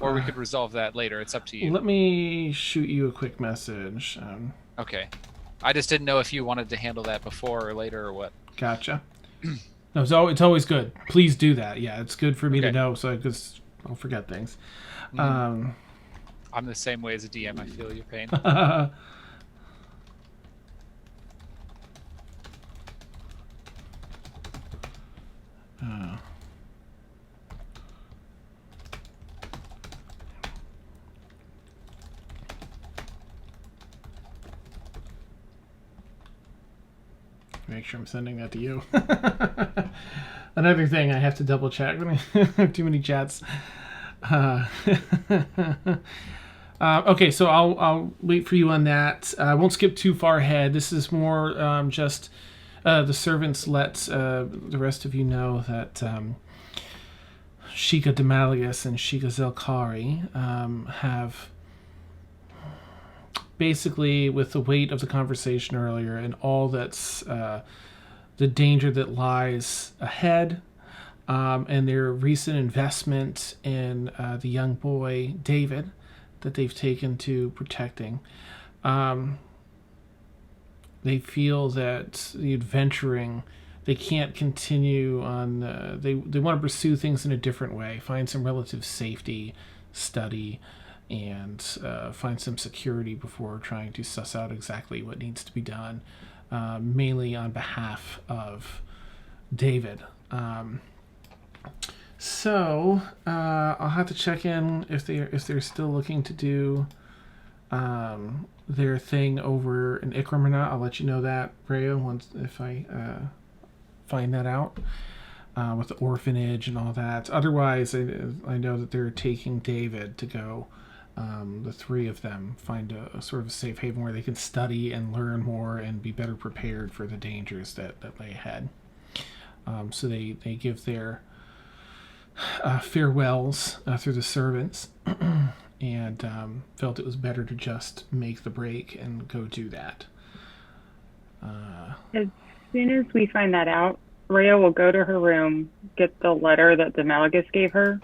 Or we could resolve that later. It's up to you. Let me shoot you a quick message. Okay. I just didn't know if you wanted to handle that before or later or what. Gotcha. No, it's always good. Please do that. Yeah, it's good for me to Okay. know, so because I'll forget things. I'm the same way as a DM. I feel your pain. Make sure I'm sending that to you. Another thing I have to double check. Too many chats. Okay, so I'll wait for you on that. I won't skip too far ahead. This is more just the servants let the rest of you know that Sheikah Demalius and Sheikah Zelkari have basically, with the weight of the conversation earlier and all that's the danger that lies ahead, and their recent investment in the young boy David that they've taken to protecting, they feel that the adventuring, they can't continue on. They want to pursue things in a different way, find some relative safety, study, and find some security before trying to suss out exactly what needs to be done, mainly on behalf of David. So I'll have to check in if they're still looking to do their thing over in Ikram or not. I'll let you know that, Rheya, once if I find that out. With the orphanage and all that. Otherwise, I know that they're taking David to go. The three of them find a sort of a safe haven where they can study and learn more and be better prepared for the dangers that lay ahead. So they give their farewells through the servants and felt it was better to just make the break and go do that. As soon as we find that out, Rhea will go to her room, get the letter that Demaligus gave her,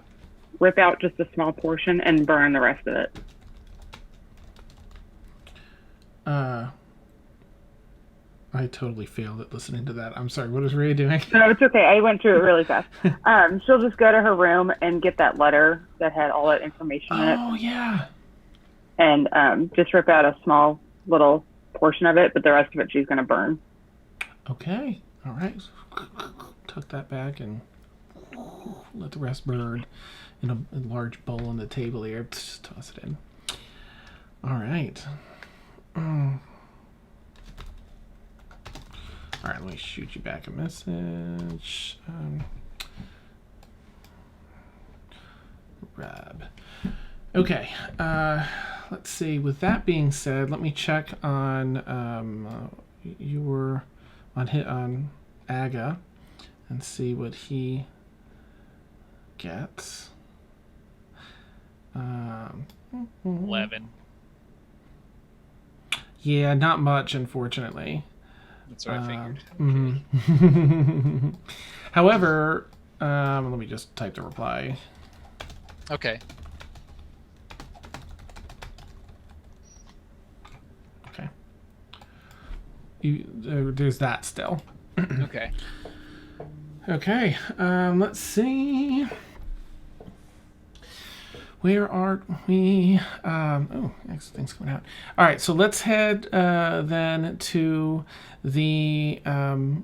rip out just a small portion, and burn the rest of it. I totally failed at listening to that. I'm sorry, what is Rhea doing? No, it's okay. I went through it really fast. She'll just go to her room and get that letter that had all that information in it. Oh, yeah. And just rip out a small little portion of it, but the rest of it she's going to burn. Okay. All right. Tuck that back and let the rest burn in a large bowl on the table here. Just toss it in. All right. All right, let me shoot you back a message. Rob. Okay. Let's see. With that being said, let me check on you were on Aga and see what he gets. 11. Yeah, not much, unfortunately. That's what I figured. However, Let me just type the reply. Okay. Okay. There's that still. Okay. Okay. Let's see. Where are we? Oh, next thing's coming out. All right, so let's head then to the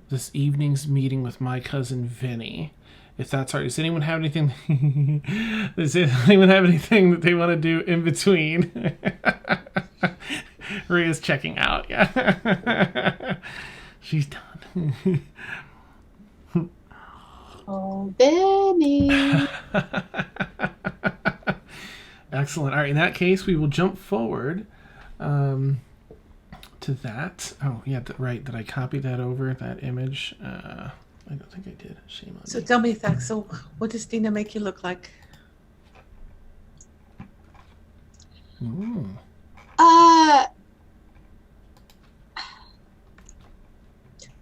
this evening's meeting with my cousin Vinny. If that's all right. Does anyone have anything? Does anyone have anything that they want to do in between? Rhea's checking out. Yeah, she's done. Oh, Vinny. Excellent. All right. In that case, we will jump forward to that. Oh, yeah. Right. Did I copy that over, that image? I don't think I did. Shame on So me. tell me, Thaxl, what does Deena make you look like? Ooh.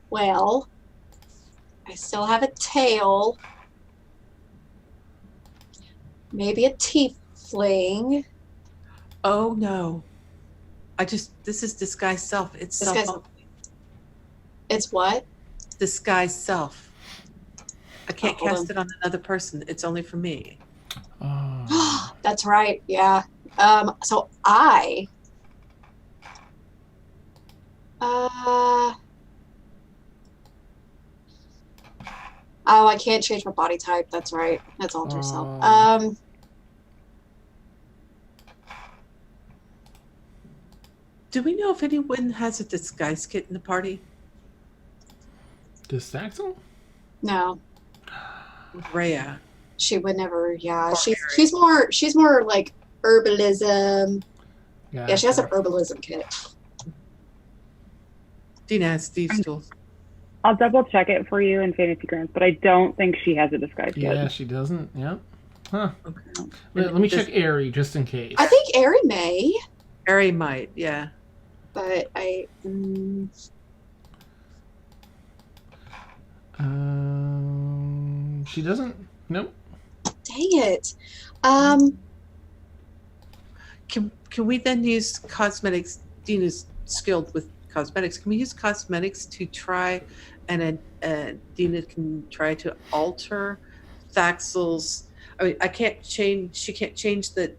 Well, I still have a tail. Maybe a tiefling. Oh no. This is disguised self. It's Disguised- self. It's what? Disguised self. I can't hold cast it on another person. It's only for me. Oh. That's right. Yeah. So I. Oh, I can't change my body type. That's right. That's alter self. Oh. Do we know if anyone has a disguise kit in the party? Does Thaxl? No, Rheya. she would never. Yeah, Or she's more like herbalism. Yeah, she has an Gotcha. herbalism kit. Deena has these tools. I'll double check it for you in Fantasy Grants, but I don't think she has a disguise Yeah, yet. she doesn't. Yep. Huh. Okay. Let me check Airy just in case. I think Ari may, Ari might, yeah. but I. She doesn't. Nope. Dang it. Can we then use cosmetics? Deena's skilled with cosmetics. Can we use cosmetics to try, and Deena can try to alter Thaxl's? I mean, she can't change that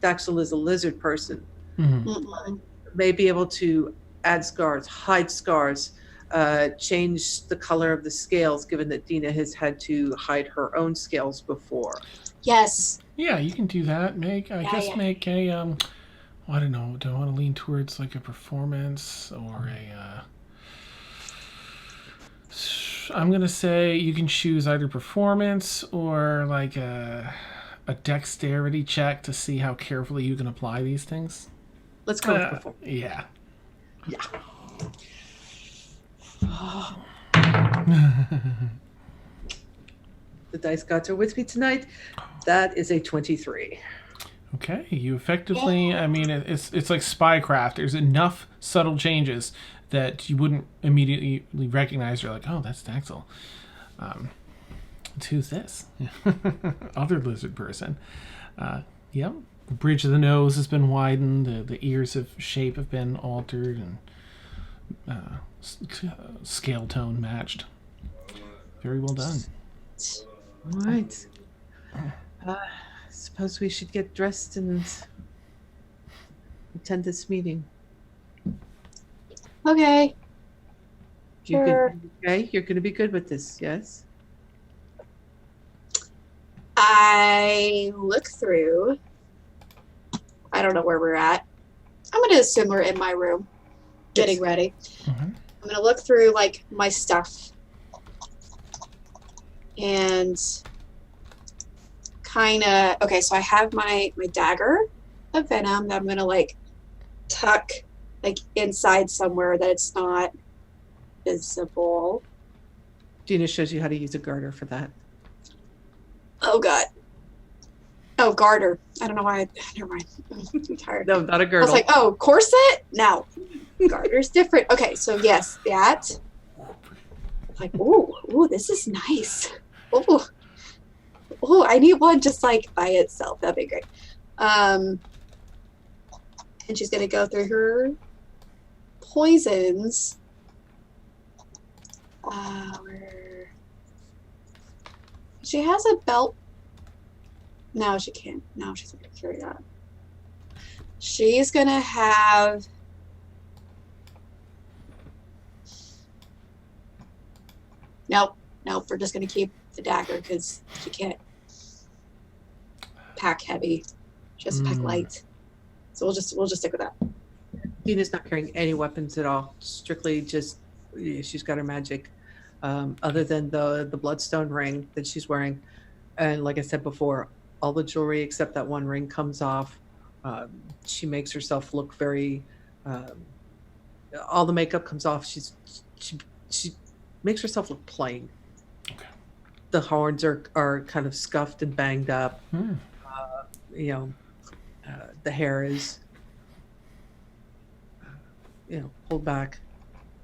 Thaxl is a lizard person. Mm-hmm. Mm-mm. May be able to add scars, hide scars, change the color of the scales, given that Deena has had to hide her own scales before. Yes. Yeah, you can do that. Make Yeah. make a I don't know. Do I want to lean towards like a performance or a? I'm gonna say you can choose either performance or like a dexterity check to see how carefully you can apply these things. Let's go with performance. Yeah. The dice gods are with me tonight. That is a 23. Okay, you effectively. I mean, it's like spycraft. There's enough subtle changes that you wouldn't immediately recognize. You're like, oh, that's Thaxl. Who's this? Other lizard person. Yep. The bridge of the nose has been widened. The ears of shape have been altered and scale tone matched. Very well done. All right. Suppose we should get dressed and attend this meeting. Okay. Okay, you're going to be good with this, yes? I look through. I don't know where we're at. I'm going to assume we're in my room, getting ready. Mm-hmm. I'm going to look through like my stuff and kind of, okay, so I have my dagger of venom that I'm going to like tuck like inside somewhere that it's not visible. Deena shows you how to use a garter for that. Oh, God. Oh, garter. I don't know why. Never mind. I'm tired. No, not a I girdle. was like, oh, corset? No. Garter's different. Okay, so yes, that. Like, ooh, this is nice. Ooh. Oh, I need one just like by itself. That'd be great. And she's gonna go through her poisons. She has a belt. No, she can't. No, she's not gonna carry that. She's gonna have. Nope. We're just gonna keep the dagger because she can't pack heavy. She has to pack light. So we'll just stick with that. Deena's not carrying any weapons at all. Strictly just she's got her magic. Other than the bloodstone ring that she's wearing, and like I said before, all the jewelry except that one ring comes off. She makes herself look very. All the makeup comes off. She makes herself look plain. Okay. The horns are kind of scuffed and banged up. The hair is pulled back,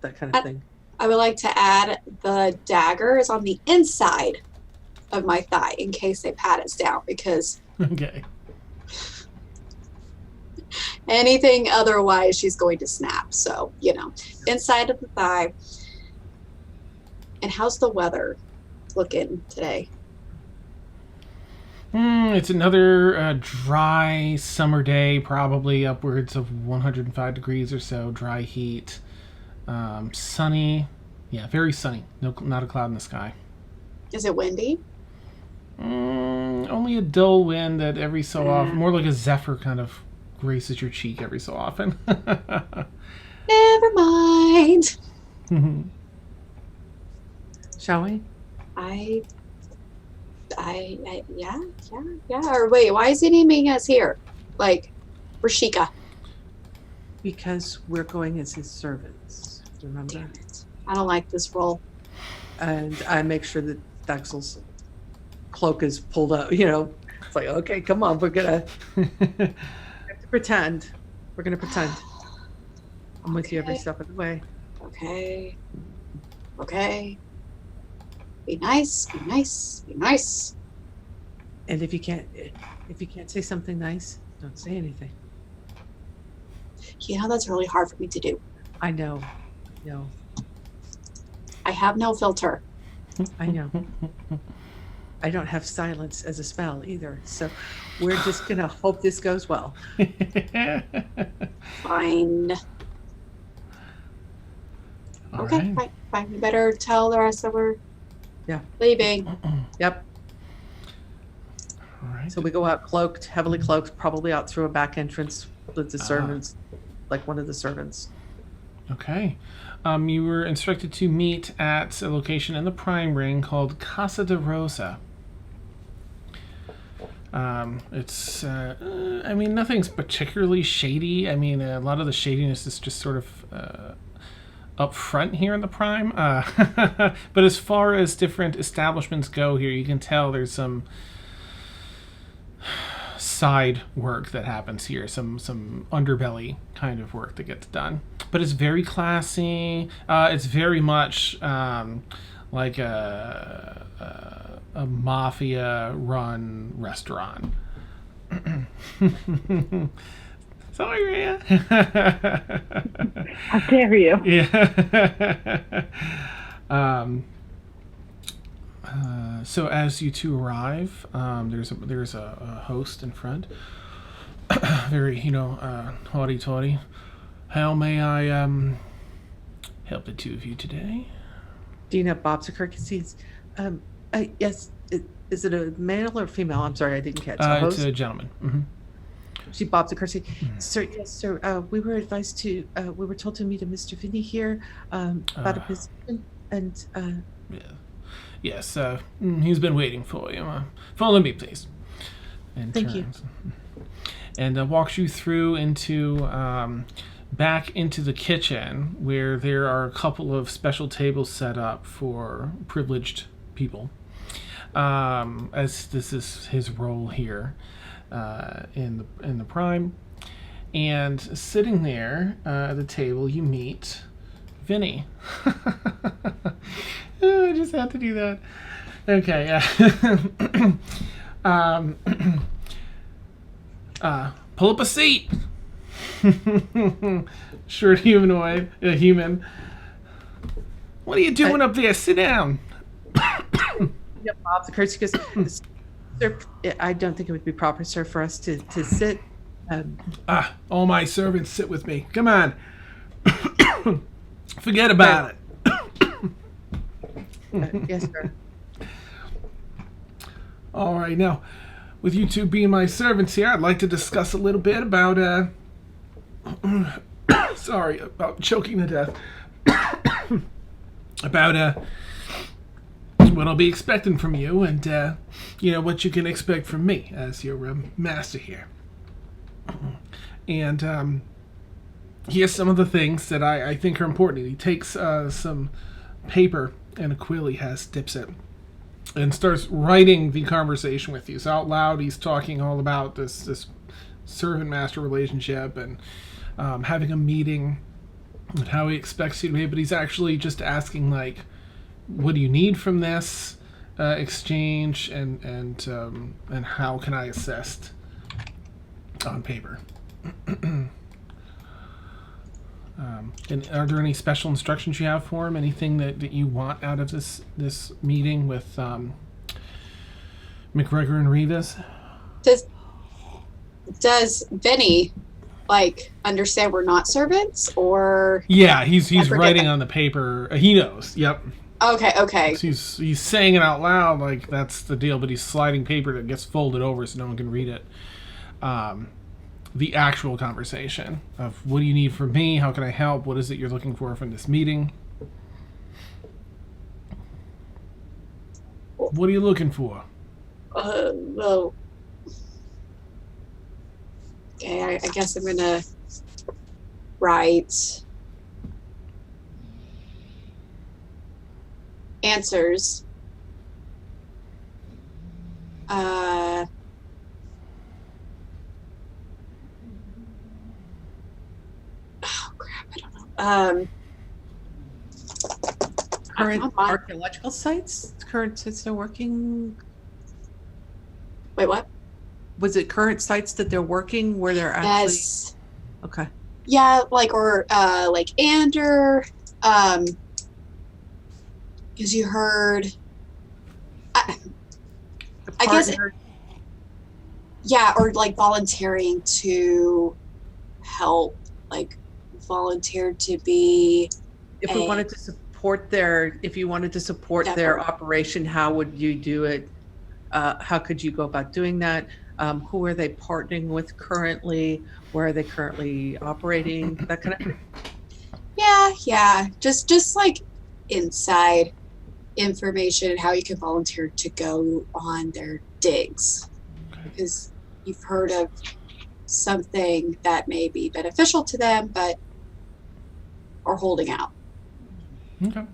that kind of thing. I would like to add the dagger is on the inside of my thigh in case they pat us down, because Okay. anything otherwise she's going to snap. So, inside of the thigh. And how's the weather looking today? It's another dry summer day, probably upwards of 105 degrees or so, dry heat. Sunny. Yeah, very sunny. No, not a cloud in the sky. Is it windy? Only a dull wind that every so often, more like a zephyr kind of graces your cheek every so often. Never mind. Shall we? Yeah. Or wait, why is he naming us here? Like, we're Sheikah. Because we're going as his servants. Remember? Damn it. I don't like this role. And I make sure that Thaxl's cloak is pulled up. It's like, okay, come on, we're gonna have to pretend. We're gonna pretend. I'm with you every step of the way. Okay. Be nice. And if you can't say something nice, don't say anything. That's really hard for me to do. I know. I have no filter. I know. I don't have silence as a spell either. So we're just going to hope this goes well. Fine. All Okay, right. fine. We better tell the rest of her Yeah. leaving. Yep. All right. So we go out cloaked, heavily cloaked, probably out through a back entrance with the servants, like one of the servants. Okay. You were instructed to meet at a location in the Prime Ring called Casa de Rosa. It's, nothing's particularly shady. A lot of the shadiness is just sort of up front here in the Prime. But as far as different establishments go here, you can tell there's some side work that happens here, some underbelly kind of work that gets done. But it's very classy. It's very much like a mafia-run restaurant. Sorry, Rheya. How dare you? Yeah. So as you two arrive, there's a host in front. Very, haughty-taughty. How may I help the two of you today? Deena bobs her courtesies. Yes, is it a male or female? I'm sorry, I didn't catch. It's a gentleman. Mm-hmm. She bobs a courtesy. Sir, yes, sir. We were told to meet a Mr. Vinny here about a position, and Yeah. Yes, he's been waiting for you. Follow me, please. And Thank you. And walks you through into back into the kitchen, where there are a couple of special tables set up for privileged people, as this is his role here in the Prime. And sitting there at the table, you meet Vinny. I just had to do that. Okay. Pull up a seat. Short humanoid, a human. What are you doing up there? Sit down. Yeah, Bob, the courtesy goes, sir, I don't think it would be proper, sir, for us to sit. All my servants sit with me. Come on. Forget about it. Yes, sir. All right, now, with you two being my servants here, I'd like to discuss a little bit about, sorry, about choking to death. About, what I'll be expecting from you and, what you can expect from me as your master here. And, here's some of the things that I think are important. He takes some paper and a quill he has, dips it, and starts writing the conversation with you. So out loud, he's talking all about this servant-master relationship and having a meeting and how he expects you to be. But he's actually just asking, like, what do you need from this exchange, and how can I assist on paper? And are there any special instructions you have for him? Anything that you want out of this meeting with MacGregor and Reevus? Does Vinny understand we're not servants, or? Yeah, he's writing on the paper. He knows. Yep. Okay. So he's saying it out loud like that's the deal, but he's sliding paper that gets folded over so no one can read it. The actual conversation of what do you need from me? How can I help? What is it you're looking for from this meeting? What are you looking for? Well, okay, I guess I'm gonna write answers. Oh crap, I don't know. Current archaeological sites? Current sites they're working? Wait, what? Was it current sites that they're working where they're actually? Yes. Okay. Yeah, or Ander, because you heard. I guess. Yeah, or volunteering to help, volunteer to be. If we wanted to support if you wanted to support their operation, how would you do it? How could you go about doing that? Who are they partnering with currently? Where are they currently operating? That kind of thing. Yeah. Just inside information and how you can volunteer to go on their digs, because you've heard of something that may be beneficial to them, but are holding out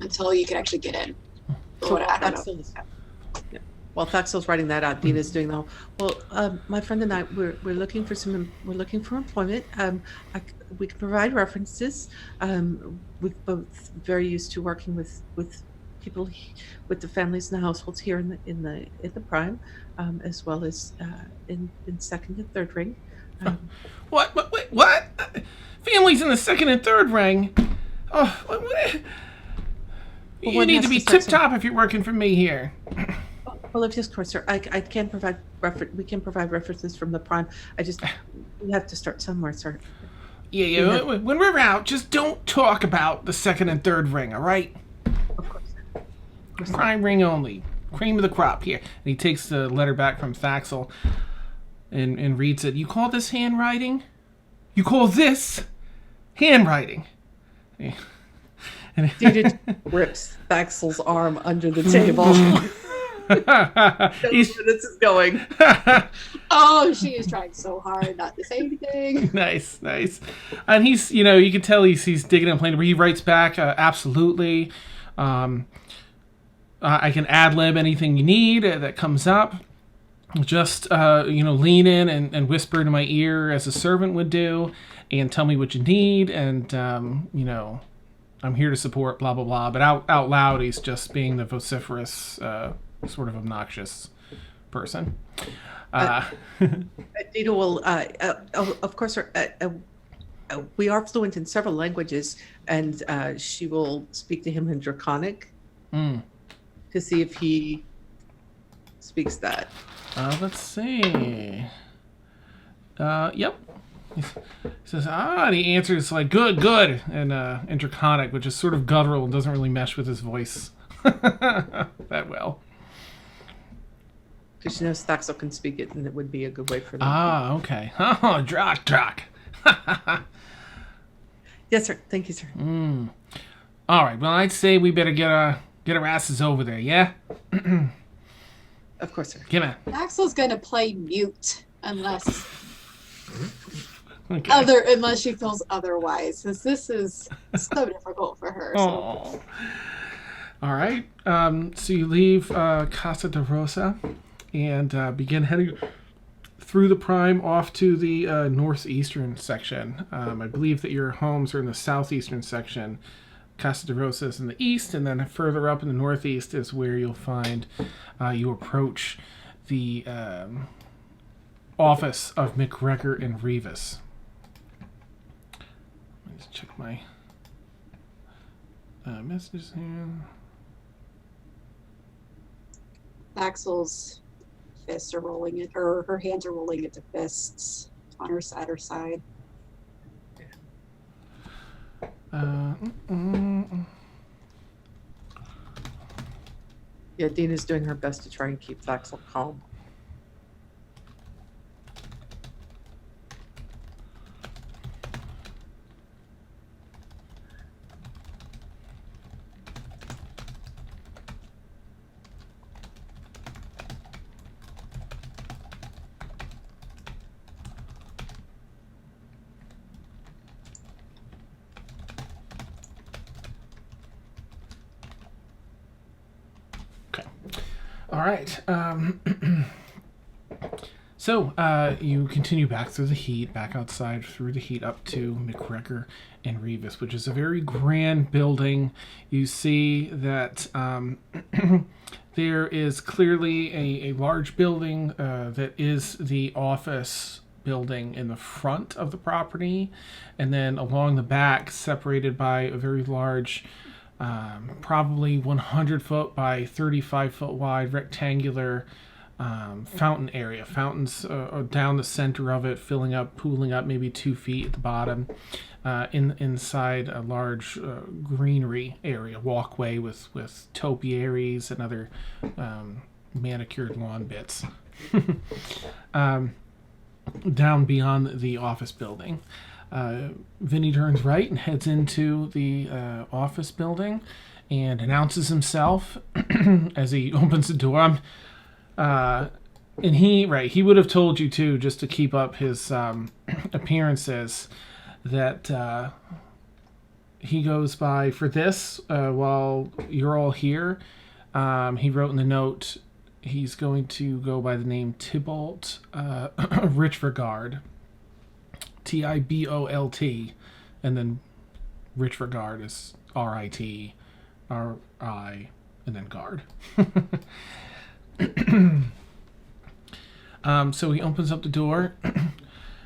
until you can actually get in. So while Thaxl's writing that out, Deena's doing the whole. Well, my friend and I, we're looking for employment. We can provide references. We're both very used to working with people, with the families and the households here in the prime, as well as in second and third ring. What? Families in the second and third ring? Oh, what? You need to be tip top if you're working for me here. Well, of course, sir. I can provide we can provide references from the prime. We have to start somewhere, sir. Yeah. When we're out, just don't talk about the second and third ring, all right? Of course. Prime ring only. Cream of the crop here. And he takes the letter back from Thaxl and reads it. You call this handwriting? You call this handwriting? Yeah. Deena rips Thaxl's arm under the table. This is going. Oh, she is trying so hard not to say anything. Nice. And he's, you can tell he's digging and playing. Where he writes back, absolutely. I can ad-lib anything you need that comes up. Just, lean in and whisper into my ear as a servant would do, and tell me what you need, and, I'm here to support blah blah blah, but out loud he's just being the vociferous, sort of obnoxious person. Dita will, of course, we are fluent in several languages, and she will speak to him in Draconic to see if he speaks that. Let's see. Yep. He says, and he answers like, good, and in Draconic, which is sort of guttural and doesn't really mesh with his voice that well. Because she knows Thaxl can speak it, and it would be a good way for them. Okay. Oh, Drac. Yes, sir. Thank you, sir. All right. Well, I'd say we better get our asses over there. Yeah. Of course, sir. Come on. Thaxl's gonna play mute unless Okay. unless she feels otherwise, because this is so difficult for her. So. Oh. All right. So you leave Casa de Rosa and begin heading through the Prime off to the northeastern section. I believe that your homes are in the southeastern section. Casa de Rosa is in the east, and then further up in the northeast is where you'll find you approach the office of MacGregor and Reevus. Let me just check my messages here. Thaxl's fists are rolling it, or her hands are rolling into fists on her side. Yeah, Dina's doing her best to try and keep Thaxl calm. All right. So you continue back through the heat, back outside through the heat up to MacGregor and Reevus, which is a very grand building. You see that there is clearly a large building that is the office building in the front of the property, and then along the back, separated by a very large probably 100 foot by 35 foot wide rectangular fountain area. Fountains are down the center of it, pooling up maybe 2 feet at the bottom. Inside a large greenery area, walkway with topiaries and other manicured lawn bits. Down beyond the office building. Vinny turns right and heads into the office building and announces himself as he opens the door. And he would have told you too, just to keep up his appearances, that he goes by for this while you're all here. He wrote in the note he's going to go by the name Tybalt Richregard. Tibolt, and then Richregard is RIT, RI, and then guard. So he opens up the door,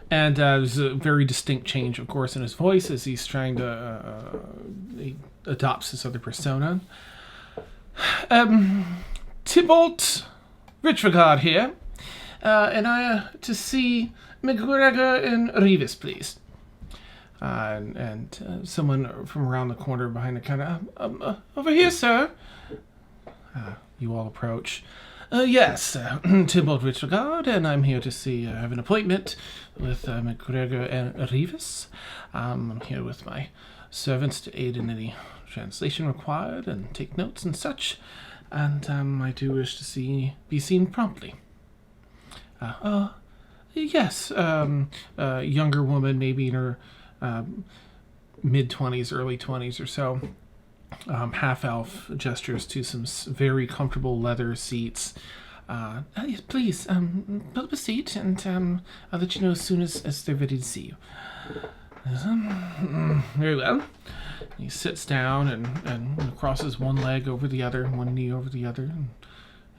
and there's a very distinct change, of course, in his voice as he's trying to he adopts this other persona. Tybalt Richregard here, and I to see MacGregor and Reevus, please. And someone from around the corner behind the counter. Over here, sir. You all approach. Yes, Tybalt Richregard, and I'm here to see. I have an appointment with MacGregor and Reevus. I'm here with my servants to aid in any translation required and take notes and such. And I do wish to be seen promptly. Yes, younger woman, maybe in her mid-20s, early 20s or so. Half-elf, gestures to some very comfortable leather seats. Yes, please, pull up a seat, and I'll let you know as soon as they're ready to see you. Very well. He sits down and crosses one leg over the other, one knee over the other,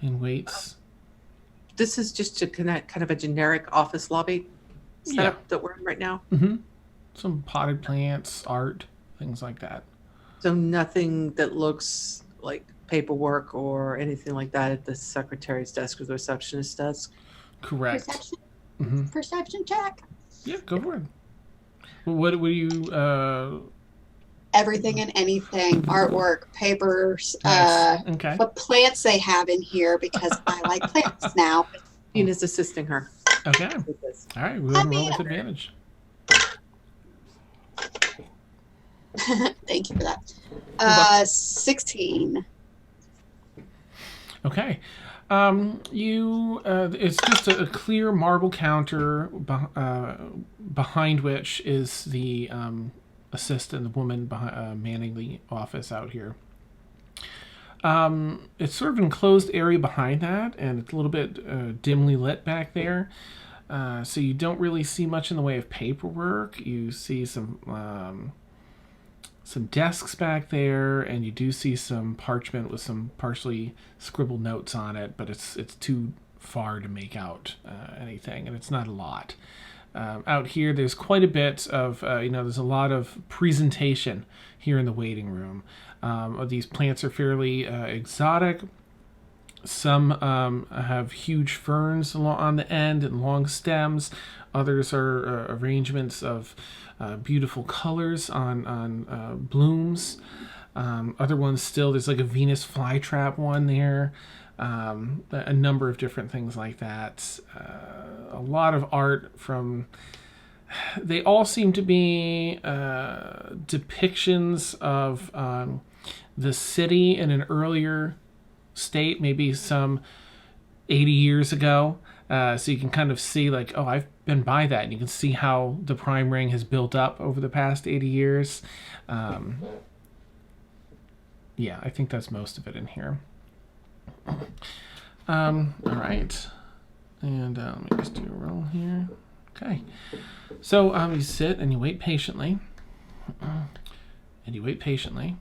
and waits. This is just a kind of a generic office lobby setup that we're in right now. Mm-hmm. Some potted plants, art, things like that. So nothing that looks like paperwork or anything like that at the secretary's desk or the receptionist's desk. Correct. Perception. Mm-hmm. Perception check. Yeah, go for it. What do you? Everything and anything, artwork, papers, Nice. Okay. what plants they have in here because I like plants now. Tina's assisting her Okay. with this. All right. We're gonna roll with Happy. advantage. Thank you for that. 16. Okay. It's just a clear marble counter behind which is the assistant, the woman manning the office out here. It's sort of an enclosed area behind that, and it's a little bit dimly lit back there. So you don't really see much in the way of paperwork. You see some desks back there, and you do see some parchment with some partially scribbled notes on it, but it's too far to make out anything, and it's not a lot. Out here, there's quite a bit of, there's a lot of presentation here in the waiting room. These plants are fairly exotic. Some have huge ferns on the end and long stems. Others are arrangements of beautiful colors on blooms. Other ones still, there's like a Venus flytrap one there. A number of different things like that. A lot of art from... They all seem to be depictions of the city in an earlier state, maybe some 80 years ago. So you can kind of see like, oh, I've been by that. And you can see how the prime ring has built up over the past 80 years. Yeah, I think that's most of it in here. All right. And let me just do a roll here. Okay. So you sit and you wait patiently. And you wait patiently.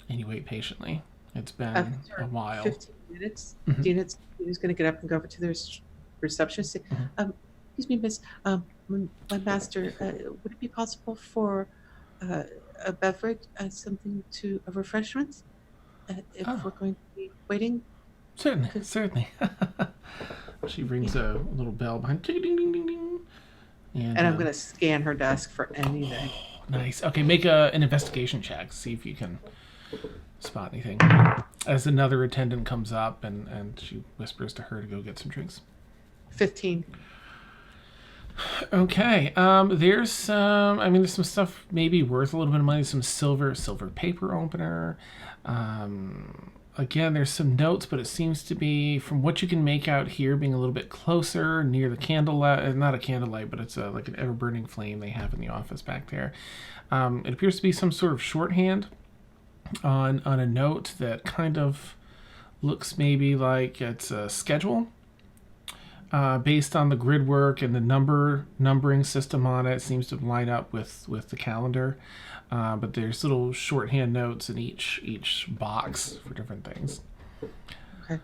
And you wait patiently. It's been After a while. 15 minutes, Mhm. Dina's going to get up and go over to the receptionist. Say, excuse me, miss, my master, would it be possible for a beverage, a refreshment, if we're going to be waiting? Certainly, certainly. She rings a little bell behind. Ding, ding, ding, ding, ding. And I'm going to scan her desk for anything. Nice. Okay, make an investigation check. See if you can spot anything. As another attendant comes up and she whispers to her to go get some drinks. 15. Okay. There's some stuff maybe worth a little bit of money. Some silver paper opener. Again, there's some notes, but it seems to be, from what you can make out here, being a little bit closer near the candlelight. Not a candlelight, but it's like an ever-burning flame they have in the office back there. It appears to be some sort of shorthand on a note that kind of looks maybe like it's a schedule. Based on the grid work and the numbering system on it, seems to line up with the calendar. But there's little shorthand notes in each box for different things. Okay.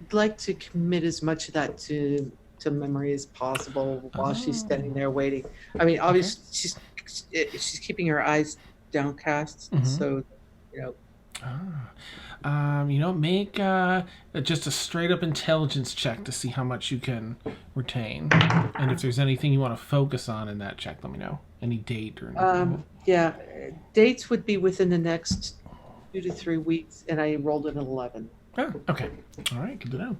I'd like to commit as much of that to memory as possible while she's standing there waiting. I mean, obviously she's keeping her eyes downcast, so make just a straight up intelligence check to see how much you can retain, and if there's anything you want to focus on in that check, let me know. Any date or anything. Yeah, dates would be within the next 2 to 3 weeks, and I rolled an 11. Oh, okay. All right, good to know.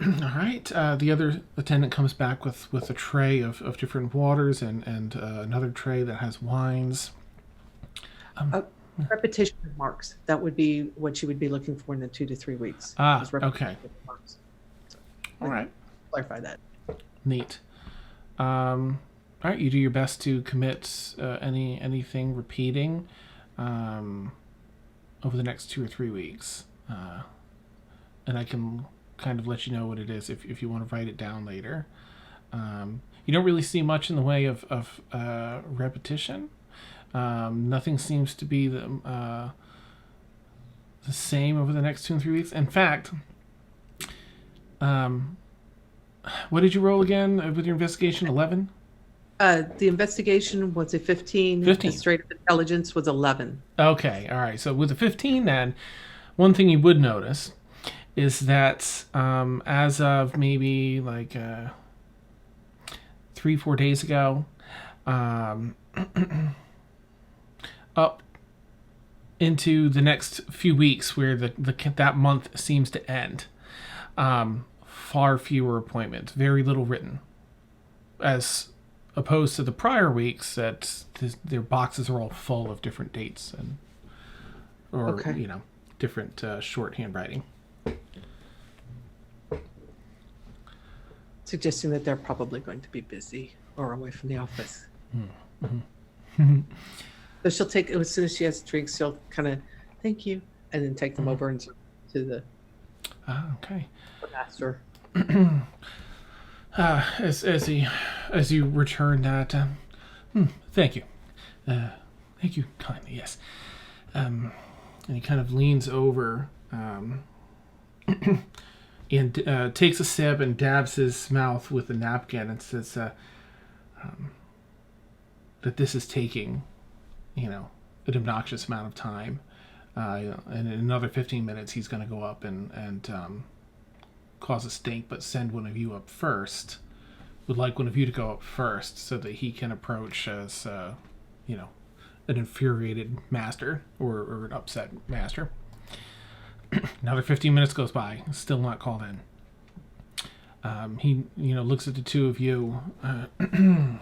All right. The other attendant comes back with a tray of different waters and another tray that has wines. Repetition of marks. That would be what you would be looking for in the 2 to 3 weeks. is repetition Okay. of marks. So, All right. clarify that. Neat. All right, you do your best to commit anything repeating over the next 2 or 3 weeks, and I can kind of let you know what it is if you want to write it down later. You don't really see much in the way of repetition. Nothing seems to be the same over the next 2 and 3 weeks. In fact, what did you roll again with your investigation? 11? The investigation was a 15. 15. The straight up intelligence was 11. Okay, all right. So with a 15 then, one thing you would notice is that as of maybe like 3-4 days ago, up into the next few weeks where that month seems to end, far fewer appointments, very little written, as opposed to the prior weeks that their boxes are all full of different dates or different short handwriting. Suggesting that they're probably going to be busy or away from the office. Mm-hmm. So she'll take, as soon as she has drinks, she'll kind of thank you and then take them over and to the master. As you return that, thank you, kindly, yes. And he kind of leans over and takes a sip and dabs his mouth with a napkin and says that this is taking, an obnoxious amount of time. And in another 15 minutes, he's going to go up and cause a stink, but send one of you up first. Would like one of you to go up first so that he can approach as, an infuriated master or an upset master. Another 15 minutes goes by, still not called in. He, looks at the two of you,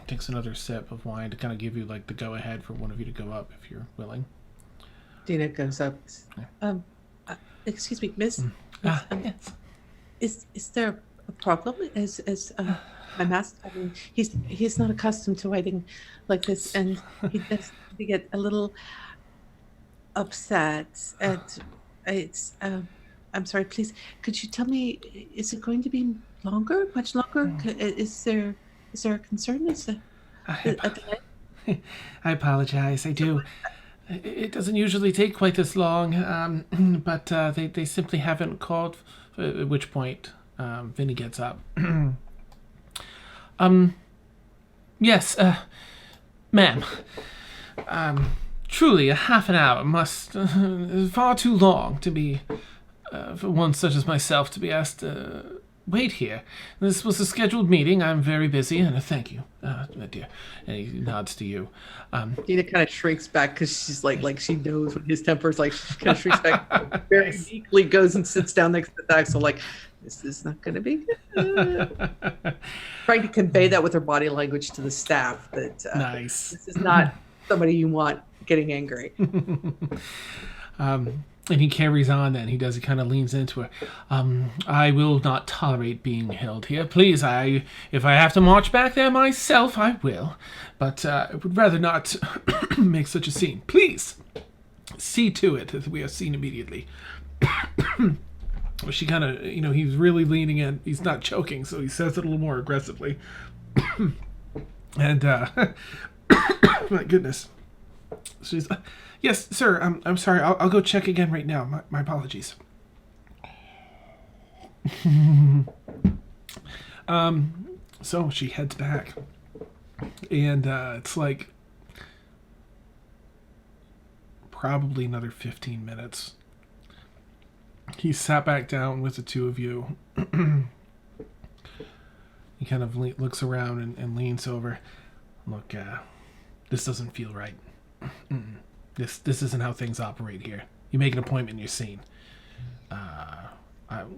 takes another sip of wine to kind of give you like the go ahead for one of you to go up if you're willing. Deena goes up. Excuse me, miss. Yes. Is there a problem? Is my master? I mean, he's not accustomed to waiting like this, and he does get a little upset. And it's. I'm sorry. Please, could you tell me? Is it going to be longer? Much longer? Is there a concern? Is there a delay? I apologize. I do. It doesn't usually take quite this long, but they simply haven't called. At which point, Vinny gets up. Yes, ma'am. Truly, a half an hour must far too long to be for one such as myself to be asked to wait here. This was a scheduled meeting. I'm very busy, and thank you, my dear. And he nods to you. Deena kind of shrinks back because she's like she knows what his temper is like. She kind of shrinks back, very Nice. meekly goes and sits down next to Thaxl, like, this is not going to be good. Trying to convey that with her body language to the staff that Nice. this is not somebody you want getting angry. And he carries on then. He kind of leans into it. I will not tolerate being held here. Please, if I have to march back there myself, I will. But I would rather not make such a scene. Please, see to it that we are seen immediately. Well, she kind of, he's really leaning in. He's not choking, so he says it a little more aggressively. And, my goodness. She's, yes, sir, I'm sorry. I'll go check again right now. My apologies. So she heads back. And it's like probably another 15 minutes. He sat back down with the two of you. He kind of looks around and leans over. Look, this doesn't feel right. This isn't how things operate here. You make an appointment, you're seen.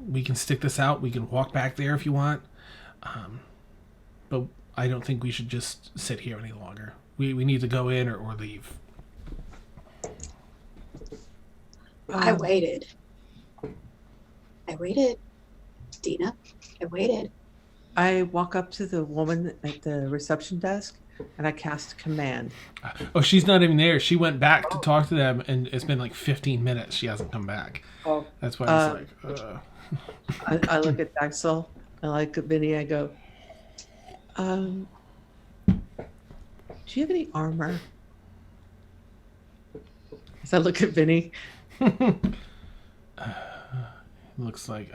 We can stick this out. We can walk back there if you want. But I don't think we should just sit here any longer. We need to go in or leave. I waited, Deena. I waited. I walk up to the woman at the reception desk and I cast command. Oh, she's not even there. She went back to talk to them, and it's been like 15 minutes. She hasn't come back. Oh. That's why it's I look at Thaxl. I look at Vinny. I go, Do you have any armor? As I look at Vinny. Looks like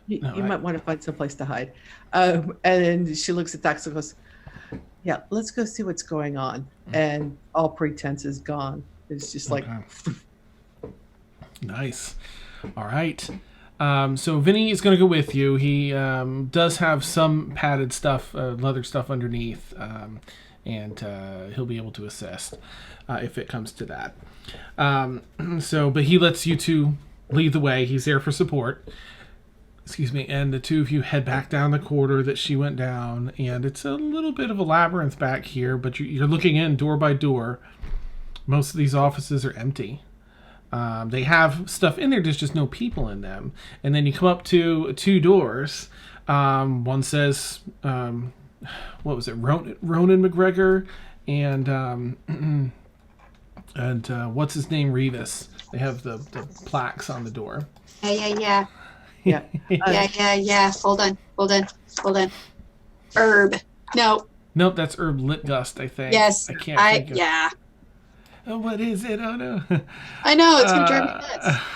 You No, might want to find someplace to hide. And she looks at Thaxl and goes, yeah, let's go see what's going on. And all pretense is gone. It's just like, Okay. Nice. All right. So Vinny is going to go with you. He does have some padded stuff, leather stuff underneath, and he'll be able to assist if it comes to that. But he lets you two lead the way. He's there for support. Excuse me. And the two of you head back down the corridor that she went down, and it's a little bit of a labyrinth back here, but you're looking in door by door. Most of these offices are empty. They have stuff in there, there's just no people in them. And then you come up to two doors. One says, what was it, Ronan MacGregor and what's his name, Reevus. They have the plaques on the door. Yeah. yeah. Yeah. Hold on. Herb. No. Nope, that's Herb Litgust, I think. Yes. I can't think of... Yeah. Oh, what is it? Oh, no. I know, it's going to drive me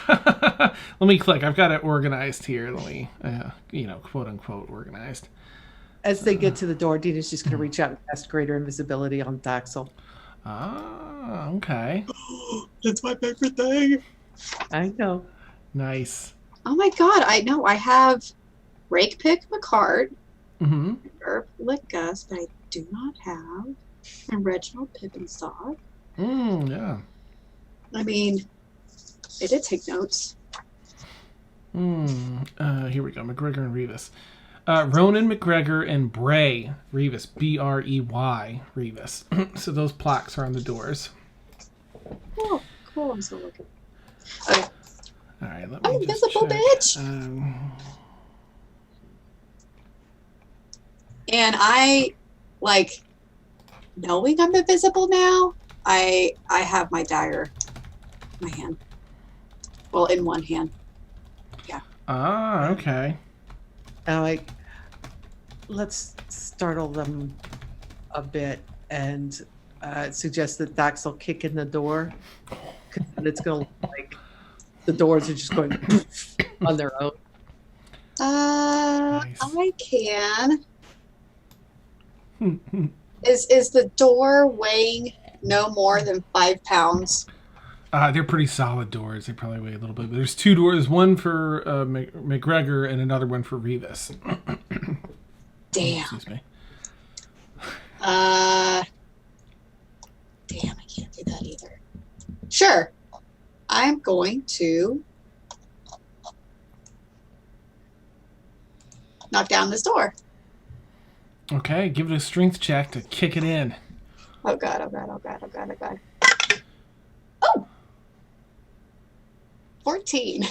nuts. Let me click. I've got it organized here. Let me, quote unquote, organized. As they get to the door, Deena's just going to reach out and cast greater invisibility on Thaxl. Ah, okay. That's my favorite thing. I know. Nice. Oh my god, I know. I have Rake Pick McCart, Mm-hmm. Herb Litgus, but I do not have and Reginald Pippenstock. Yeah. I mean, I did take notes. Here we go. MacGregor and Reevus. Ronan MacGregor and Bray Reevus. Brey Reevus. So those plaques are on the doors. Oh, cool. I'm still looking. Okay. All right. Let I'm me just invisible, check. bitch. And I, knowing I'm invisible now, I have my dagger in my hand. Well, in one hand. Yeah. Ah, okay. Let's startle them a bit and suggest that Thaxl kick in the door. And it's going to look like the doors are just going on their own. Nice. I can. Is the door weighing no more than 5 pounds? They're pretty solid doors. They probably weigh a little bit. But there's two doors, one for MacGregor and another one for Reevus. Damn. Excuse me. Damn, I can't do that either. Sure. I'm going to knock down this door. Okay, give it a strength check to kick it in. Oh god. Oh! 14.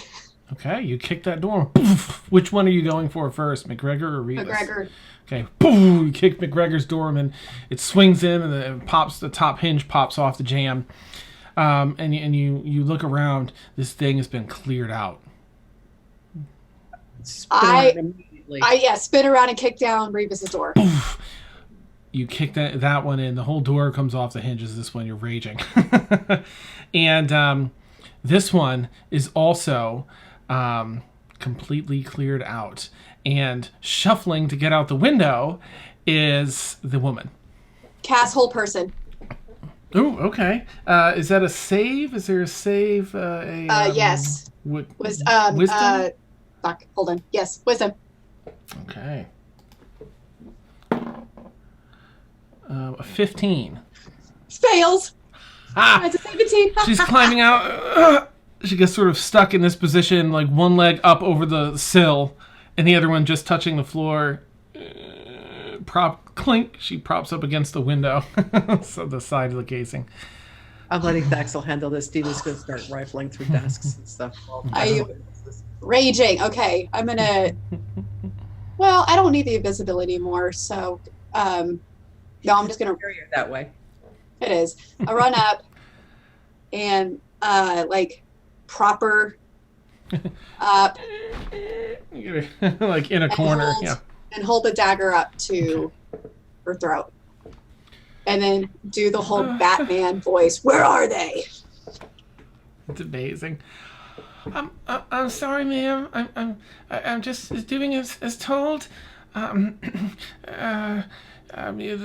Okay, you kick that door. Poof. Which one are you going for first, MacGregor or Reevus? MacGregor. Okay, boom! You kick MacGregor's door, and then it swings in, and it pops. The top hinge pops off the jam, and you look around. This thing has been cleared out. Immediately. Spin around and kick down Revis's door. Poof. You kick that one in. The whole door comes off the hinges. This one, you're raging, and this one is also completely cleared out. And shuffling to get out the window is the woman. Cast whole person. Oh, okay. Is that a save? Is there a save? Yes. Wisdom? Fuck, hold on. Yes, wisdom. Okay. A 15. Fails. Ah! It's a 17. She's climbing out. She gets sort of stuck in this position, like one leg up over the sill, and the other one just touching the floor. Clink. She props up against the window, so the side of the casing. I'm letting Thaxl handle this. Deena's going to start rifling through desks and stuff. Raging. Okay, I'm gonna. Well, I don't need the invisibility anymore, so no, I'm just gonna. Carry it that way. It is. I run up and proper up. Like in a corner, yeah. And hold the dagger up to her throat. and then do the whole Batman voice. Where are they? It's amazing. I'm sorry, ma'am. I'm just doing as told. The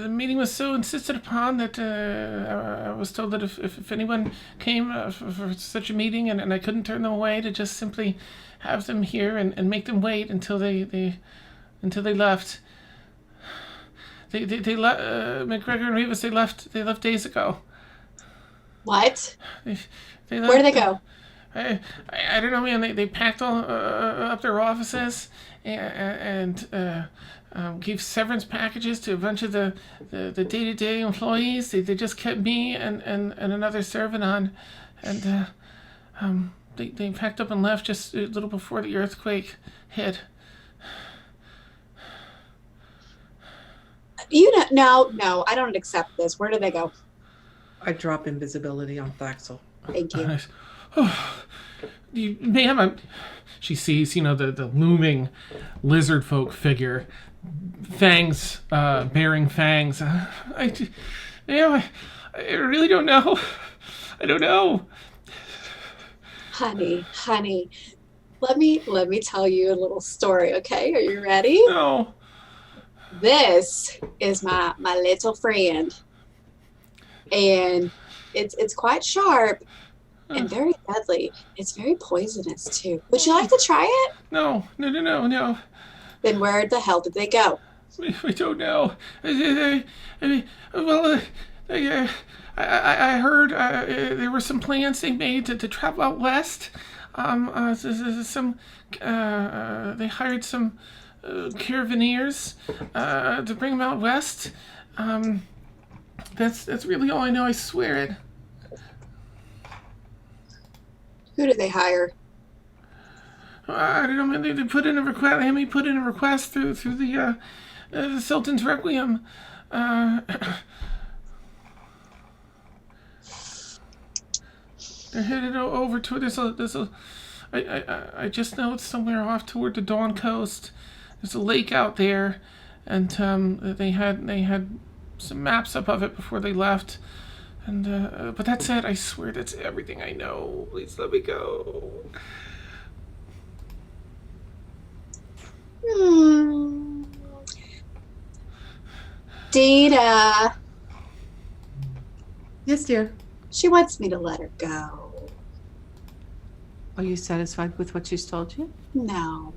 meeting was so insisted upon that I was told that if anyone came for such a meeting and I couldn't turn them away, to just simply have them here and make them wait until they left. They left. MacGregor and Reevus. They left days ago. What? They left, Where did they go? I don't know, man. They packed all up their offices and gave severance packages to a bunch of the day-to-day employees. They just kept me and another servant on, and they packed up and left just a little before the earthquake hit. No, I don't accept this. Where did they go? I drop invisibility on Thaxl. Thank you. Ma'am, she sees, the looming lizard folk figure, fangs, bearing fangs. I really don't know. I don't know. Honey, let me tell you a little story, okay? Are you ready? No. This is my little friend, and it's quite sharp and very deadly. It's very poisonous too. Would you like to try it? No. Then where the hell did they go? We don't know. I heard there were some plans they made to travel out west. They hired some caravaneers to bring them out west. That's really all I know. I swear it. Who did they hire? I don't know. Man, they put in a request. They had me put in a request through the Sultan's Requiem. They're headed over to I just know it's somewhere off toward the Dawn Coast. There's a lake out there, and they had some maps up of it before they left. And but that's it. I swear that's everything I know. Please let me go. Deena. Yes, dear. She wants me to let her go. Are you satisfied with what she's told you? No.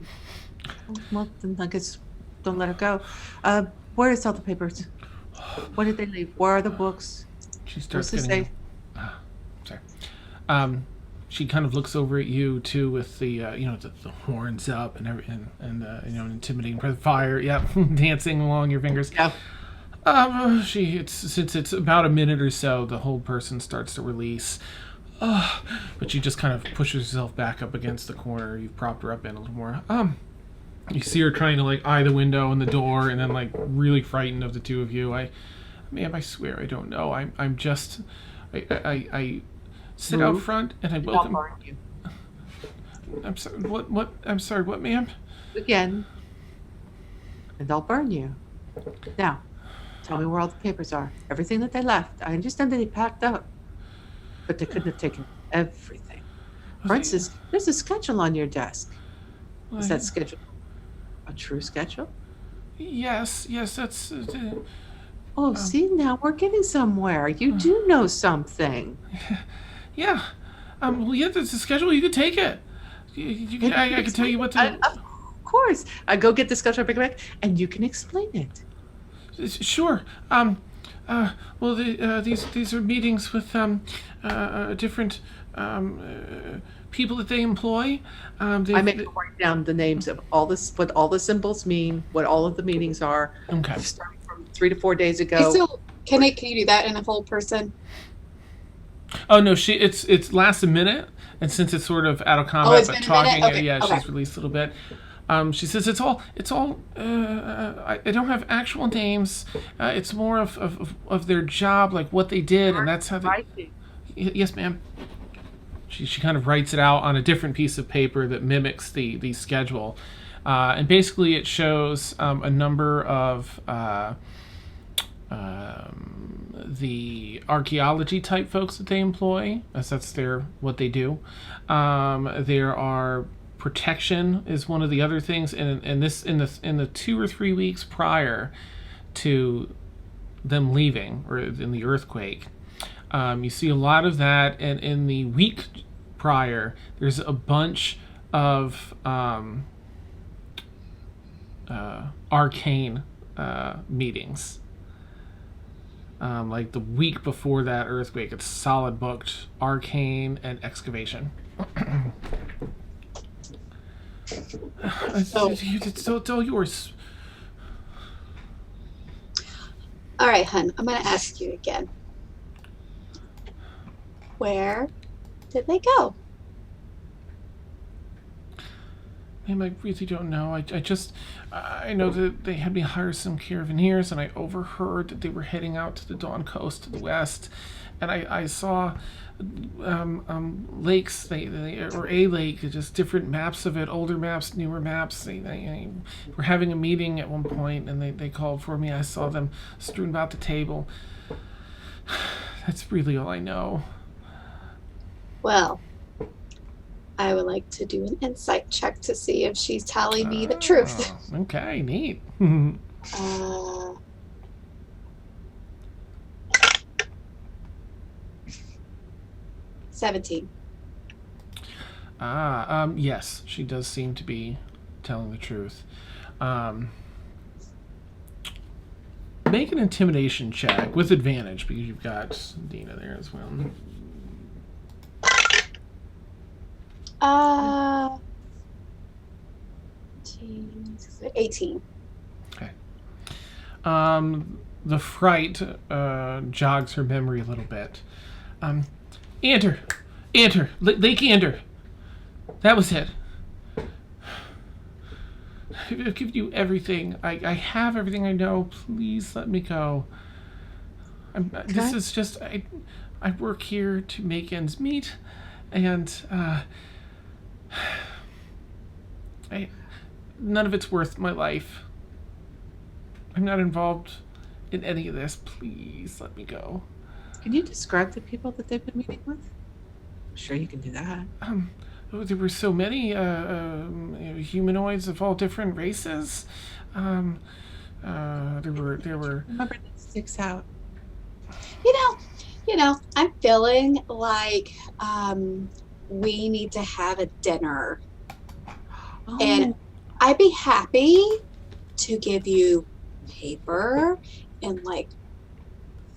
Well, then I guess don't let her go. Where is all the papers? What did they leave? Where are the books? She starts What's getting. Sorry. She kind of looks over at you too, with the the horns up and everything, and intimidating fire. Yeah, dancing along your fingers. Yeah. Since it's about a minute or so, the whole person starts to release. But she just kind of pushes herself back up against the corner. You've propped her up in a little more. You see her trying to eye the window and the door, and then really frightened of the two of you. Ma'am, I swear I don't know. I'm just I sit out front and I welcome. You. I'm sorry. What? I'm sorry. What, ma'am? Again. And I'll burn you. Now, tell me where all the papers are. Everything that they left. I understand that they packed up, but they couldn't have taken everything. For instance, there's a schedule on your desk. Is that schedule a true schedule? Yes. That's. See, now we're getting somewhere. You do know something. Yeah. Well, yeah, there's a schedule. You could take it. I can tell you what to. Of course. I go get the schedule, bring it back, and you can explain it. Sure. Well, these are meetings with different people that they employ. I make them write down the names of all this, what all the symbols mean, what all of the meetings are. Okay. Starting from 3 to 4 days ago. Can you do that in a full person? Oh no, it's lasts a minute, and since it's sort of out of combat but talking, okay. She's released a little bit. She says it's all. I don't have actual names. It's more of their job, like what they did, and that's how they. Writing. Yes, ma'am. She kind of writes it out on a different piece of paper that mimics the schedule, and basically it shows a number of the archaeology type folks that they employ, as that's what they do. There are protection is one of the other things, and this in the 2 or 3 weeks prior to them leaving, or in the earthquake, you see a lot of that, and in the week prior, there's a bunch of arcane meetings. Like the week before that earthquake, it's solid booked arcane and excavation. It's all yours. All right, hun. I'm going to ask you again. Where did they go? Ma'am, I really don't know. I know that they had me hire some caravaneers, and I overheard that they were heading out to the Dawn Coast to the west, and I saw lakes, or a lake, just different maps of it, older maps, newer maps. They were having a meeting at one point, and they called for me. I saw them strewn about the table. That's really all I know. Well, I would like to do an insight check to see if she's telling me the truth. Okay, neat. 17. Yes, she does seem to be telling the truth. Make an intimidation check with advantage, because you've got Deena there as well. 18. Okay. The fright jogs her memory a little bit. Ander, Lake Ander. That was it. I've given you everything. I have everything I know. Please let me go. I work here to make ends meet, and none of it's worth my life. I'm not involved in any of this. Please let me go. Can you describe the people that they've been meeting with? I'm sure you can do that. There were so many humanoids of all different races. There were. Remember, that sticks out. You know, I'm feeling like we need to have a dinner. Oh. And I'd be happy to give you paper and like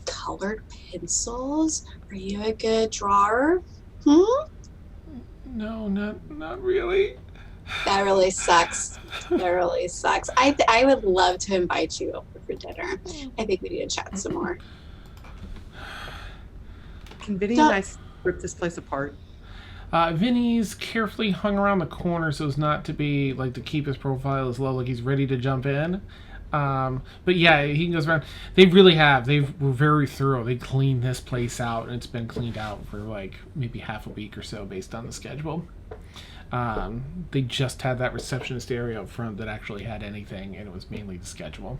colored pencils. Are you a good drawer? No, not really. That really sucks. That really sucks. I would love to invite you over for dinner. I think we need to chat some more. Can Vinny and I rip this place apart? Vinny's carefully hung around the corner so as not to be like to keep his profile as low, like he's ready to jump in. But yeah, he goes around. They really have. They were very thorough. They cleaned this place out, and it's been cleaned out for like maybe half a week or so based on the schedule. They just had that receptionist area up front that actually had anything, and it was mainly the schedule.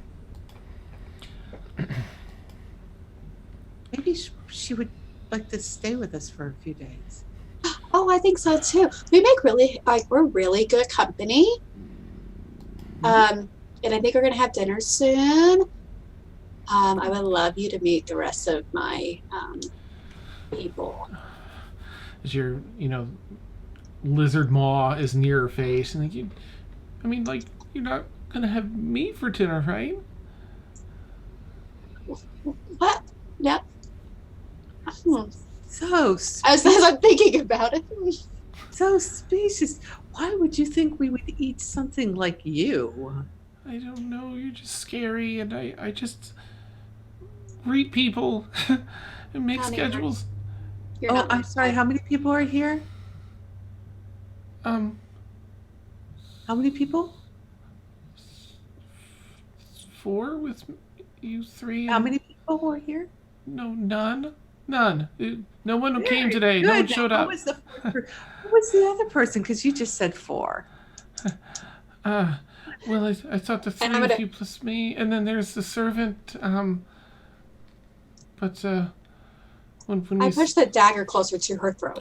Maybe she would like to stay with us for a few days. Oh, I think so too. We make we're really good company. And I think we're gonna have dinner soon. I would love you to meet the rest of my people. As your, lizard maw is near her face, and you're not gonna have me for dinner, right? What? No. So as I'm thinking about it. So specious. Why would you think we would eat something like you? I don't know. You're just scary, and I just read people and make schedules. I'm sorry. How many people are here? How many people? 4 with you 3. How many people were here? No, none. No one came today. Good. No one showed up. Who was the other person? Because you just said 4. Well, I thought the 3 of you plus me, and then there's the servant. but when I we push the dagger closer to her throat.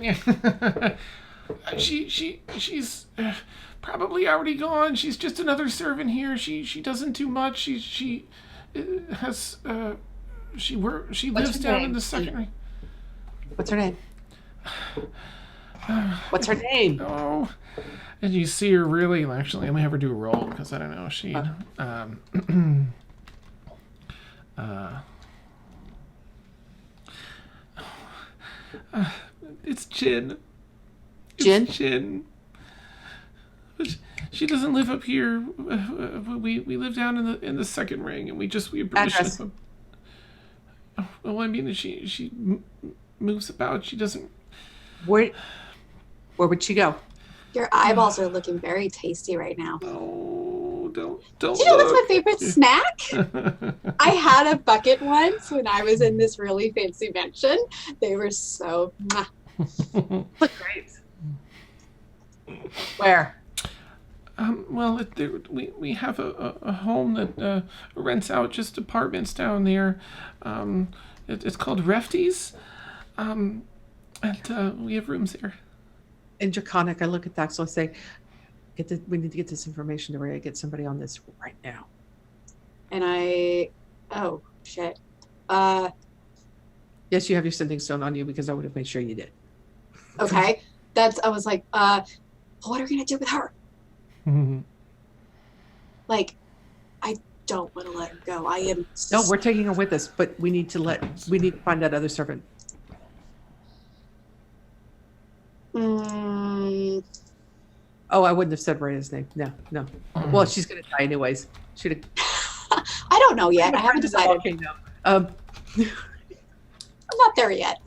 yeah. She's probably already gone. She's just another servant here. She doesn't do much. She has she lives her down name? in the second ring. What's her name? What's her name? Oh, and you see her really. Actually, let me have her do a roll because I don't know. She it's Jin. Jin? It's Jin. But she doesn't live up here. We live down in the second ring, and we have permission. Address. Well, I mean, she moves about. She doesn't. Where would she go? Your eyeballs are looking very tasty right now. Oh, don't. Do you know that's my look. favorite snack? I had a bucket once when I was in this really fancy mansion. They were so. Mwah. Look great. Where? Well, we have a home that rents out just apartments down there. It's called Refties, and we have rooms there. In Draconic, I look at Thaxl and say, we need to get this information to Rheya. Get somebody on this right now. And oh shit. Yes, you have your sending stone on you because I would have made sure you did. Okay. I was like, what are we gonna do with her? Like, I don't want to let her go. I am. No, we're taking her with us, but we need to find that other servant. Mm, Oh, I wouldn't have said Rheya's name. No. Well, she's gonna die anyways. Should have. I don't know yet. I haven't decided. Okay, no. I'm not there yet.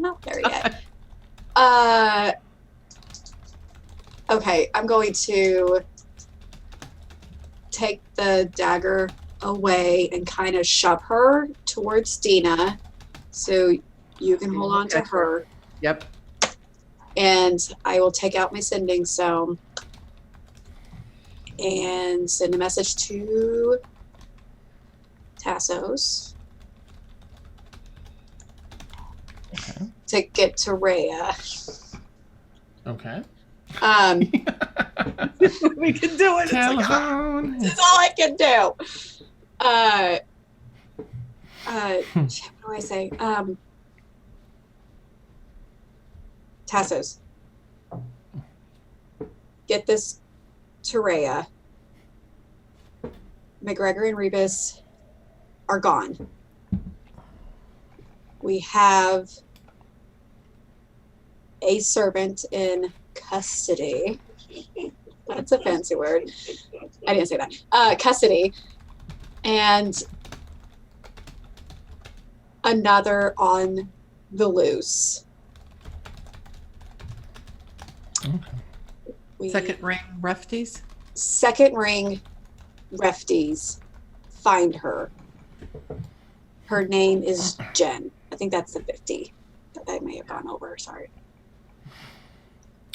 Okay, I'm going to take the dagger away and kind of shove her towards Deena so you can hold on to her. Yep. And I will take out my sending stone and send a message to Tassos to get to Rheya. Okay. We can do it. Telephone. This is all I can do. Shit, what do I say? Tassos, get this to Rheya. MacGregor and Reevus are gone. We have a servant in custody. That's a fancy word. I didn't say that. Custody. And another on the loose. Okay. Second ring refties. Second ring refties. Find her. Her name is Jen. I think that's the 50 that I may have gone over. Sorry.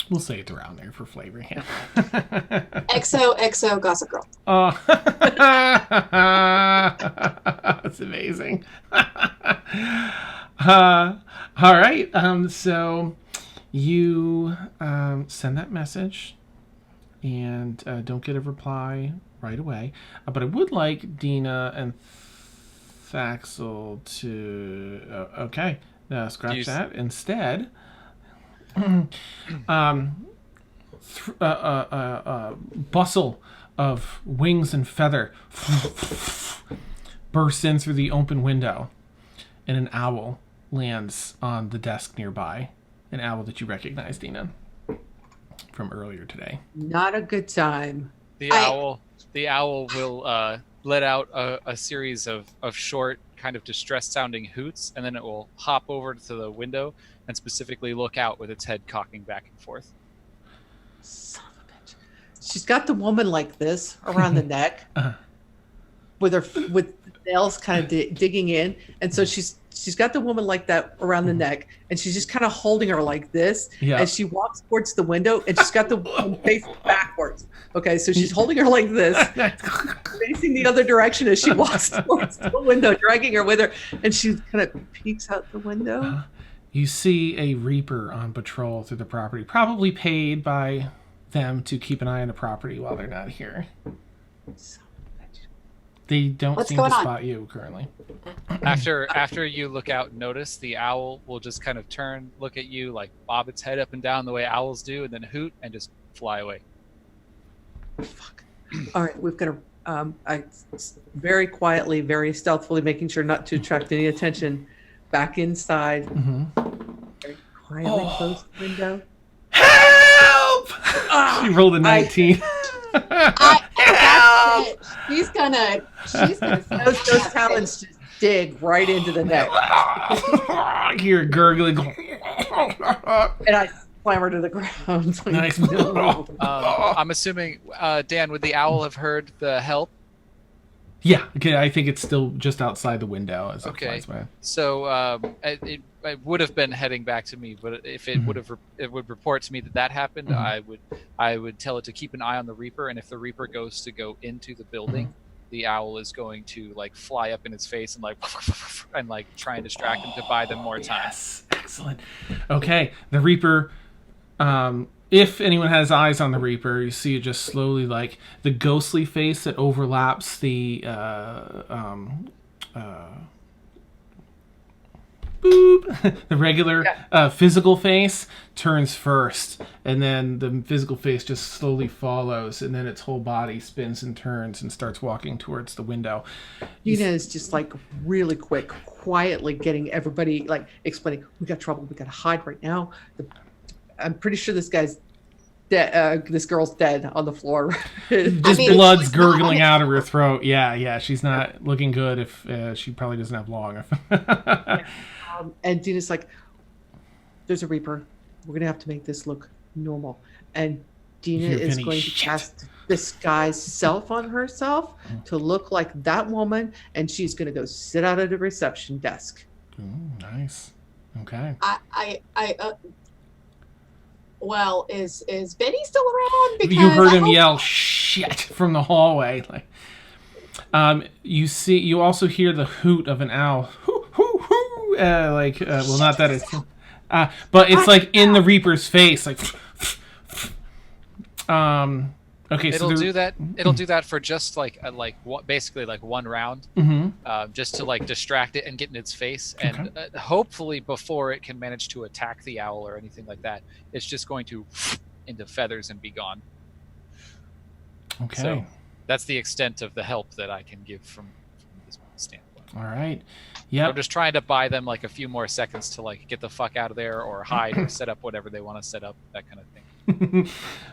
We'll say it's around there for flavor. Yeah. XO Gossip Girl. Oh, that's amazing. All right. So you send that message and don't get a reply right away. But I would like Deena and Thaxl to. Okay. Scratch that. Instead. Bustle of wings and feather bursts in through the open window, and an owl lands on the desk nearby. An owl that you recognize, Deena, from earlier today. Not a good time. The owl will let out a series of short, kind of distressed sounding hoots, and then it will hop over to the window and specifically look out with its head cocking back and forth. Son of a bitch. She's got the woman like this around the neck. with nails kind of digging in, and so she's got the woman like that around the neck, and she's just kind of holding her like this, and she walks towards the window, and she's got the woman facing backwards. Okay, so she's holding her like this, facing the other direction as she walks towards the window, dragging her with her, and she kind of peeks out the window. You see a Reaper on patrol through the property, probably paid by them to keep an eye on the property while they're not here. They don't seem to spot you currently. After you look out and notice, the owl will just kind of turn, look at you, like bob its head up and down the way owls do, and then hoot and just fly away. Fuck. All right, we've got to. I very quietly, very stealthily, making sure not to attract any attention, back inside. Very quietly close the window. Help! She rolled a 19. That's it. She's gonna Those talons just dig right into the neck. I hear gurgling. And I slam her to the ground. Nice. No. I'm assuming, Dan, would the owl have heard the help? Yeah, okay, I think it's still just outside the window as it flies by. So it would have been heading back to me, but if it would report to me that happened, I would tell it to keep an eye on the Reaper, and if the Reaper goes to go into the building, the owl is going to like fly up in its face and like try and distract him to buy them more time. Yes, excellent. Okay, the Reaper. If anyone has eyes on the Reaper, you see it just slowly, like the ghostly face that overlaps the the regular physical face turns first, and then the physical face just slowly follows, and then its whole body spins and turns and starts walking towards the window. Deena is just like really quick, quietly getting everybody like explaining, we got trouble, we got to hide right now. I'm pretty sure this guy's dead. This girl's dead on the floor. Just blood's gurgling out of her throat. Yeah. She's not looking good. If she probably doesn't have long. And Deena's like, "There's a Reaper. We're gonna have to make this look normal." And Deena is Vinny, going to cast disguise self on herself to look like that woman, and she's gonna go sit out at the reception desk. Ooh, nice. Okay. Well, is Vinny still around? Because you heard him yell "shit" from the hallway. Like, you also hear the hoot of an owl. Hoo hoo hoo. Well, not that it's, but it's like in the Reaper's face. Like, okay. It'll do that. It'll do that for just basically one round, just to like distract it and get in its face, and hopefully before it can manage to attack the owl or anything like that, it's just going to into feathers and be gone. Okay. So that's the extent of the help that I can give from this standpoint. All right. Yeah. I'm just trying to buy them like a few more seconds to like get the fuck out of there or hide or set up whatever they want to set up, that kind of thing.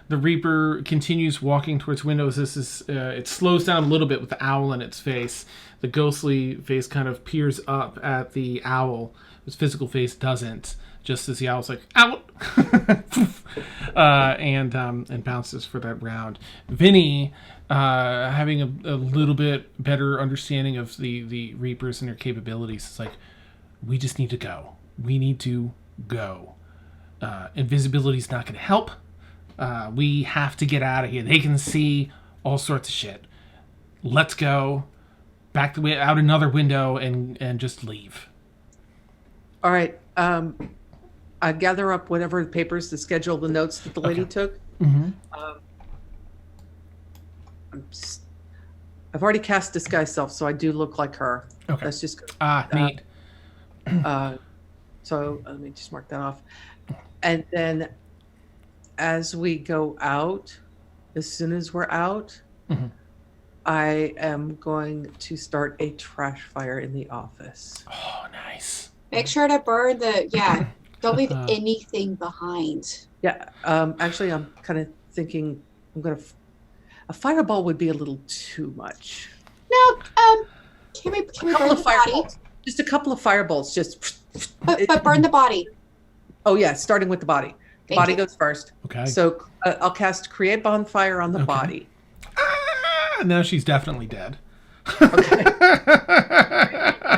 The Reaper continues walking towards windows. This is it slows down a little bit with the owl in its face. The ghostly face kind of peers up at the owl. Its physical face doesn't. Just as the owl's like out, and bounces for that round. Vinny, having a little bit better understanding of the Reapers and their capabilities, is like, we just need to go. We need to go. Invisibility's not going to help. We have to get out of here. They can see all sorts of shit. Let's go back the way out another window and just leave. All right. I gather up whatever papers to schedule the notes that the lady took. I've already cast disguise self, so I do look like her. Okay. That's just neat. So let me just mark that off. And then as we go out, as soon as we're out, I am going to start a trash fire in the office. Oh, nice. Make sure to burn don't leave anything behind. Yeah. Actually, I'm kind of thinking a fireball would be a little too much. No, can we burn the body? Just a couple of fireballs, But burn the body. Oh yeah, starting with the body. The body goes first. Okay. So I'll cast Create Bonfire on the body. Now she's definitely dead. Okay.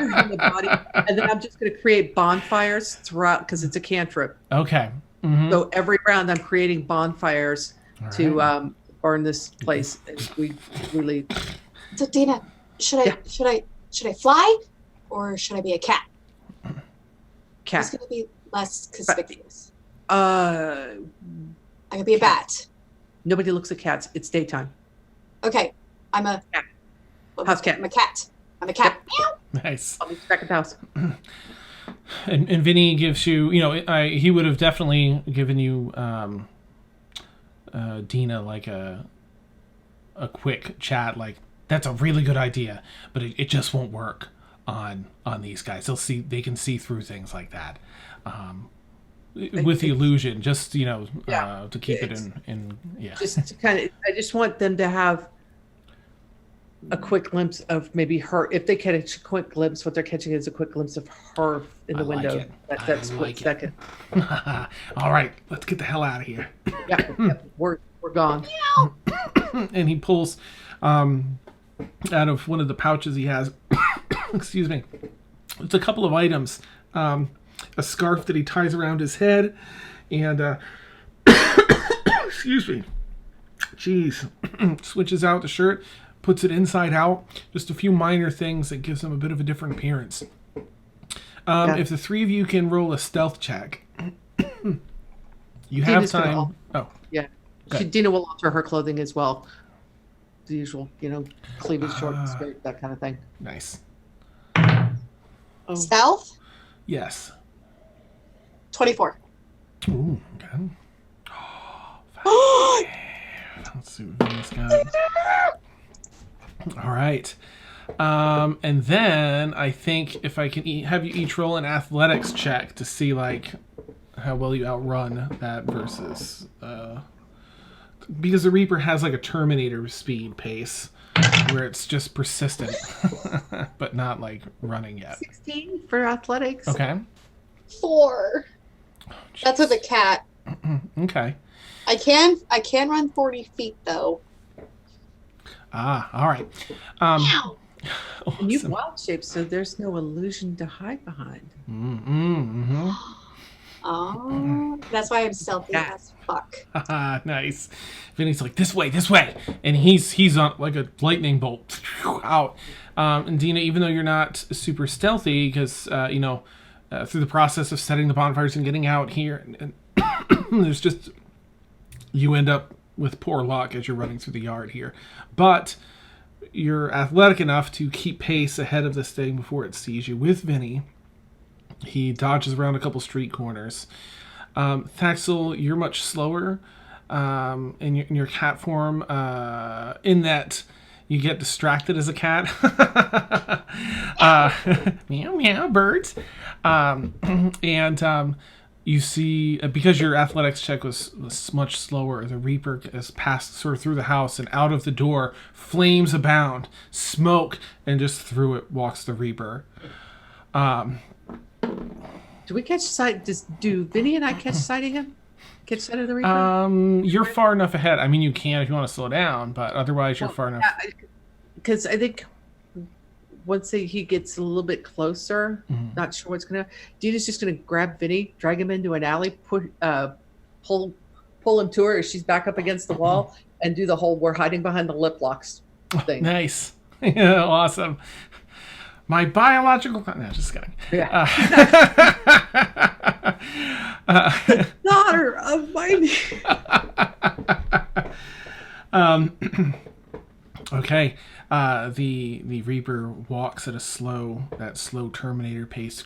In the body, and then I'm just going to create bonfires throughout because it's a cantrip. Okay. Mm-hmm. So every round, I'm creating bonfires to burn this place as we leave. So Deena, should I fly, or should I be a cat? Cat. It's gonna be less conspicuous. Uh, I could be a bat. Nobody looks at cats. It's daytime. Okay, I'm a cat. House cat. I'm a cat. I'm a cat. Meow. Nice. I'll be back at the house. And Vinny gives you, he would have definitely given you Deena like a quick chat, like, that's a really good idea, but it just won't work on these guys. They can see through things like that. With the illusion, just to keep it in. Just to kind of, I just want them to have a quick glimpse of maybe her. If they catch a quick glimpse, what they're catching is a quick glimpse of her in the window. Like it. That's split second. All right, let's get the hell out of here. Yeah, we're gone. And he pulls out of one of the pouches he has. Excuse me. It's a couple of items. A scarf that he ties around his head, and excuse me. Jeez. Switches out the shirt, puts it inside out. Just a few minor things that gives him a bit of a different appearance. If the three of you can roll a stealth check, you have time. Yeah. Deena will alter her clothing as well. The usual, cleavage, short skirt, that kind of thing. Nice. Stealth? Yes. 24. Ooh, okay. Oh, let's see what Vinny's got. All right. And then I think if I can have you each roll an athletics check to see like how well you outrun that versus because the Reaper has like a Terminator speed pace where it's just persistent but not like running yet. 16 for athletics. Okay. 4. That's with a cat. Okay. I can run 40 feet though. All right. Meow. Awesome. And you've wild shapes, so there's no illusion to hide behind. Mm-hmm. Oh, that's why I'm stealthy as fuck. Nice. Vinny's like, this way, and he's on like a lightning bolt out. And Deena, even though you're not super stealthy, because through the process of setting the bonfires and getting out here, and there's just you end up with poor luck as you're running through the yard here, but you're athletic enough to keep pace ahead of this thing before it sees you. With Vinny, he dodges around a couple street corners. Thaxl, you're much slower in your cat form, in that you get distracted as a cat. Meow, meow, birds. And you see, because your athletics check was much slower, the Reaper has passed sort of through the house and out of the door, flames abound, smoke, and just through it walks the Reaper. Do we catch sight? Do Vinny and I catch sight of him? Catch sight of the Reaper? You're far enough ahead. I mean, you can if you want to slow down, but otherwise you're far enough. Because I think once he gets a little bit closer, not sure what's going to. Deena's just going to grab Vinny, drag him into an alley, pull him to her as she's back up against the wall, and do the whole "we're hiding behind the lip locks" thing. Nice. Yeah, awesome. My biological... No, just kidding. Yeah. Daughter of mine. Okay. The Reaper walks at that slow Terminator pace,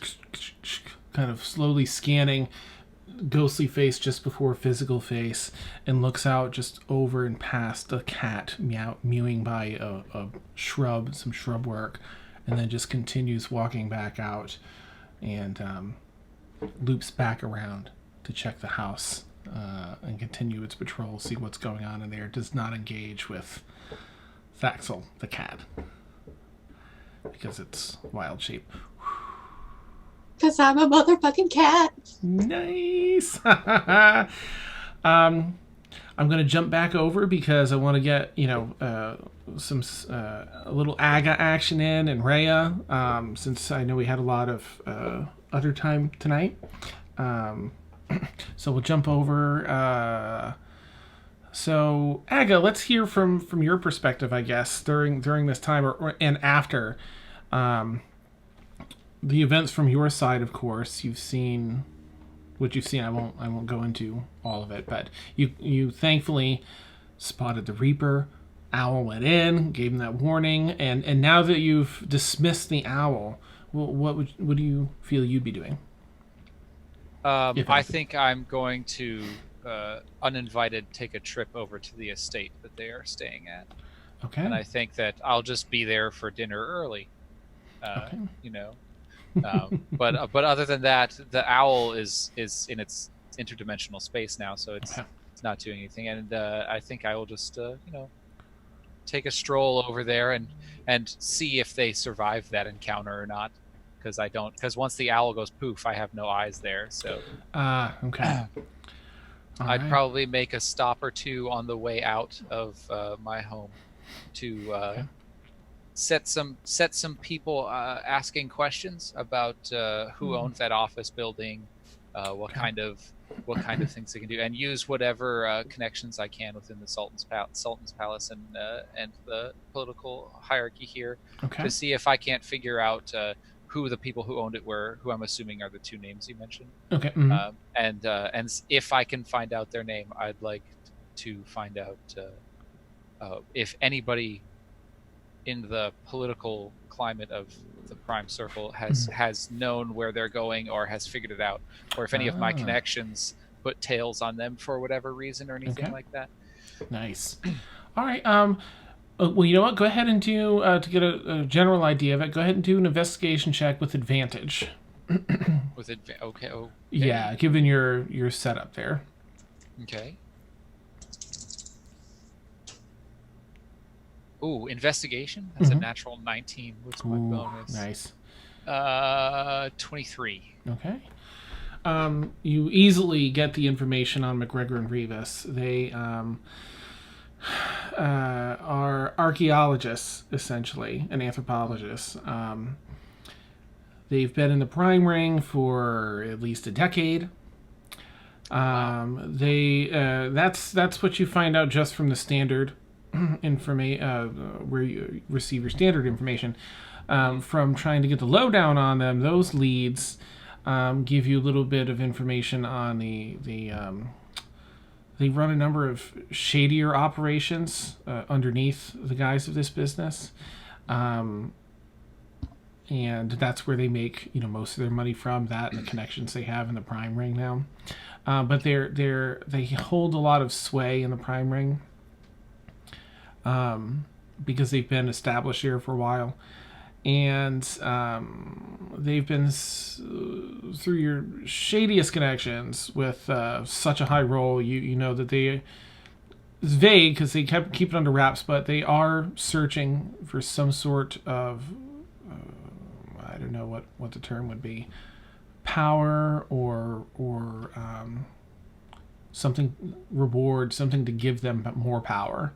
kind of slowly scanning ghostly face just before physical face, and looks out just over and past a cat mewing by a shrub, some shrub work, and then just continues walking back out and loops back around to check the house and continue its patrol, see what's going on in there. Does not engage with Thaxl, the cat, because it's wild shape. Because I'm a motherfucking cat. Nice. I'm going to jump back over because I want to get, some a little Aga action in and Rheya, since I know we had a lot of other time tonight. So we'll jump over. So Aga, let's hear from your perspective, I guess, during this time and after the events from your side. Of course, you've seen what you've seen. I won't go into all of it, but you thankfully spotted the Reaper. Owl went in, gave him that warning, and now that you've dismissed the Owl, what do you feel you'd be doing? I think I'm going to uninvited take a trip over to the estate that they are staying at. Okay. And I think that I'll just be there for dinner early. Okay. But other than that, the Owl is in its interdimensional space now, so it's not doing anything. And I think I will just take a stroll over there and see if they survive that encounter or not. Because once the Owl goes poof, I have no eyes there. So okay. I'd probably make a stop or two on the way out of my home to set some people asking questions about who owns that office building, what kind of things they can do, and use whatever connections I can within the Sultan's palace and the political hierarchy here to see if I can't figure out who the people who owned it were, who I'm assuming are the two names you mentioned. Okay. And if I can find out their name, I'd like to find out if anybody in the political climate of the Prime Circle has known where they're going or has figured it out, or if any of my connections put tails on them for whatever reason or anything like that. Nice. All right. Well, you know what? Go ahead and do, to get a general idea of it, go ahead and do an investigation check with advantage. Okay. Yeah, given your setup there. Okay. Ooh, investigation? That's a natural 19. What's my bonus? Nice. 23. Okay. You easily get the information on MacGregor and Reevus. They are archaeologists, essentially, and anthropologists. They've been in the Prime Ring for at least a decade. That's what you find out just from the standard where you receive your standard information. From trying to get the lowdown on them, those leads give you a little bit of information on they run a number of shadier operations underneath the guise of this business, and that's where they make most of their money from. That and the connections they have in the Prime Ring now. But they hold a lot of sway in the Prime Ring because they've been established here for a while. And they've been through your shadiest connections with such a high role. You know that it's vague because they keep it under wraps, but they are searching for some sort of I don't know what the term would be, power or something reward, something to give them more power,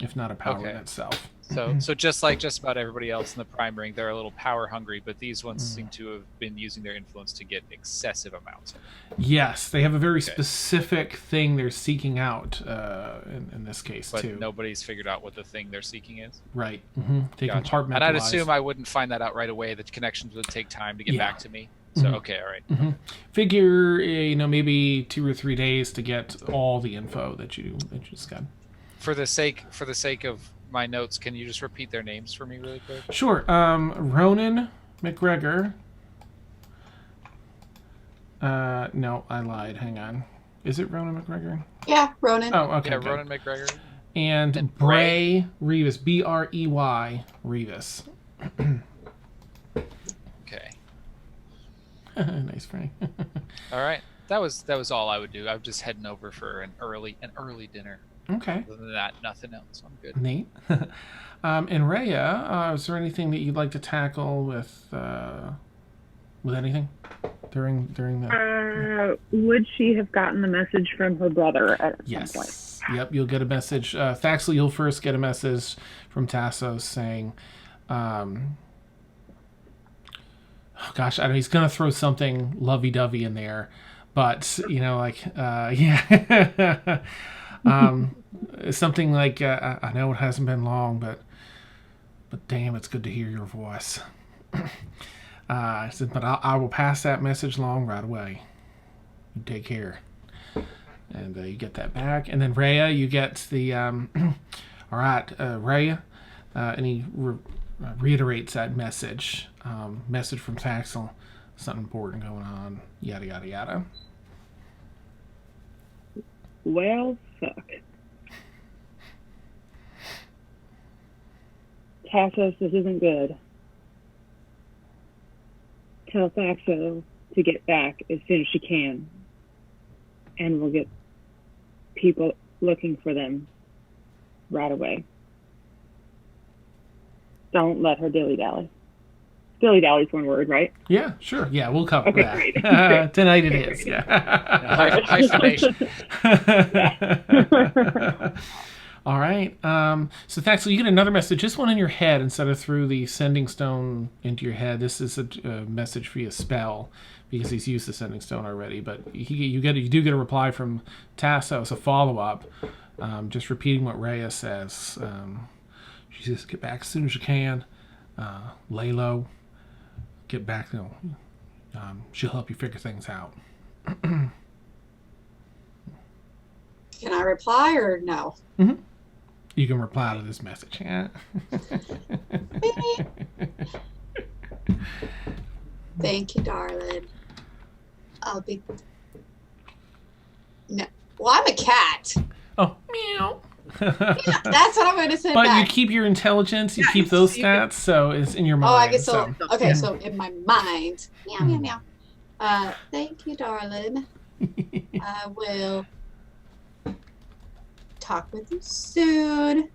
if not a power in itself. So just like just about everybody else in the Prime Ring, they're a little power hungry, but these ones seem to have been using their influence to get excessive amounts. Yes, they have a very specific thing they're seeking out in this case, but too. Nobody's figured out what the thing they're seeking is? Right. Mm-hmm. They compartmentalize. And I'd assume I wouldn't find that out right away. The connections would take time to get back to me. So, okay, all right. Mm-hmm. Figure, maybe 2 or 3 days to get all the info that you just got. For the sake of my notes, can you just repeat their names for me really quick? Sure. Ronan MacGregor. No, I lied. Hang on. Is it Ronan MacGregor? Yeah, Ronan. Oh, okay. Yeah, good. Ronan MacGregor. And Bray Reevus. Brey Reevus. Okay. Nice, Frank. All right. That was all I would do. I'm just heading over for an early dinner. Okay. Other than that, nothing else. I'm good. Neat. And Rheya, is there anything that you'd like to tackle with anything during the. Would she have gotten the message from her brother at some point? Yes. Yep. You'll get a message. Thaxl, you'll first get a message from Tasso saying, "Oh gosh, I know he's gonna throw something lovey-dovey in there, but yeah." Something like, I know it hasn't been long, but damn, it's good to hear your voice. I said, but I will pass that message along right away. You take care. And you get that back. And then Rheya, you get the, all right, Rheya, and he reiterates that message. Message from Thaxl, something important going on, yada, yada, yada. Well, fuck. Tassos, this isn't good. Tell Thaxl to get back as soon as she can. And we'll get people looking for them right away. Don't let her dilly-dally. Dilly-dally's one word, right? Yeah, sure. Yeah, we'll cover Okay, that. great. Tonight it Okay, is. great. Yeah. Hyphenation. All right. So Thaxl, you get another message. This one in your head instead of through the sending stone into your head. This is a message via spell because he's used the sending stone already. But you do get a reply from Tasso. It's a follow up, just repeating what Rheya says. She says, "Get back as soon as you can. Lay low. Get back. She'll help you figure things out." Can I reply or no? Mm-hmm. You can reply to this message. Yeah. Thank you, darling. I'll be. No. Well, I'm a cat. Oh, meow. Yeah, that's what I'm going to say But back. you keep your intelligence, you Yeah, keep those you can- stats, so it's in your mind. Oh, I guess so. Okay, yeah. so in my mind, meow, meow, meow. Thank you, darling. I will talk with you soon.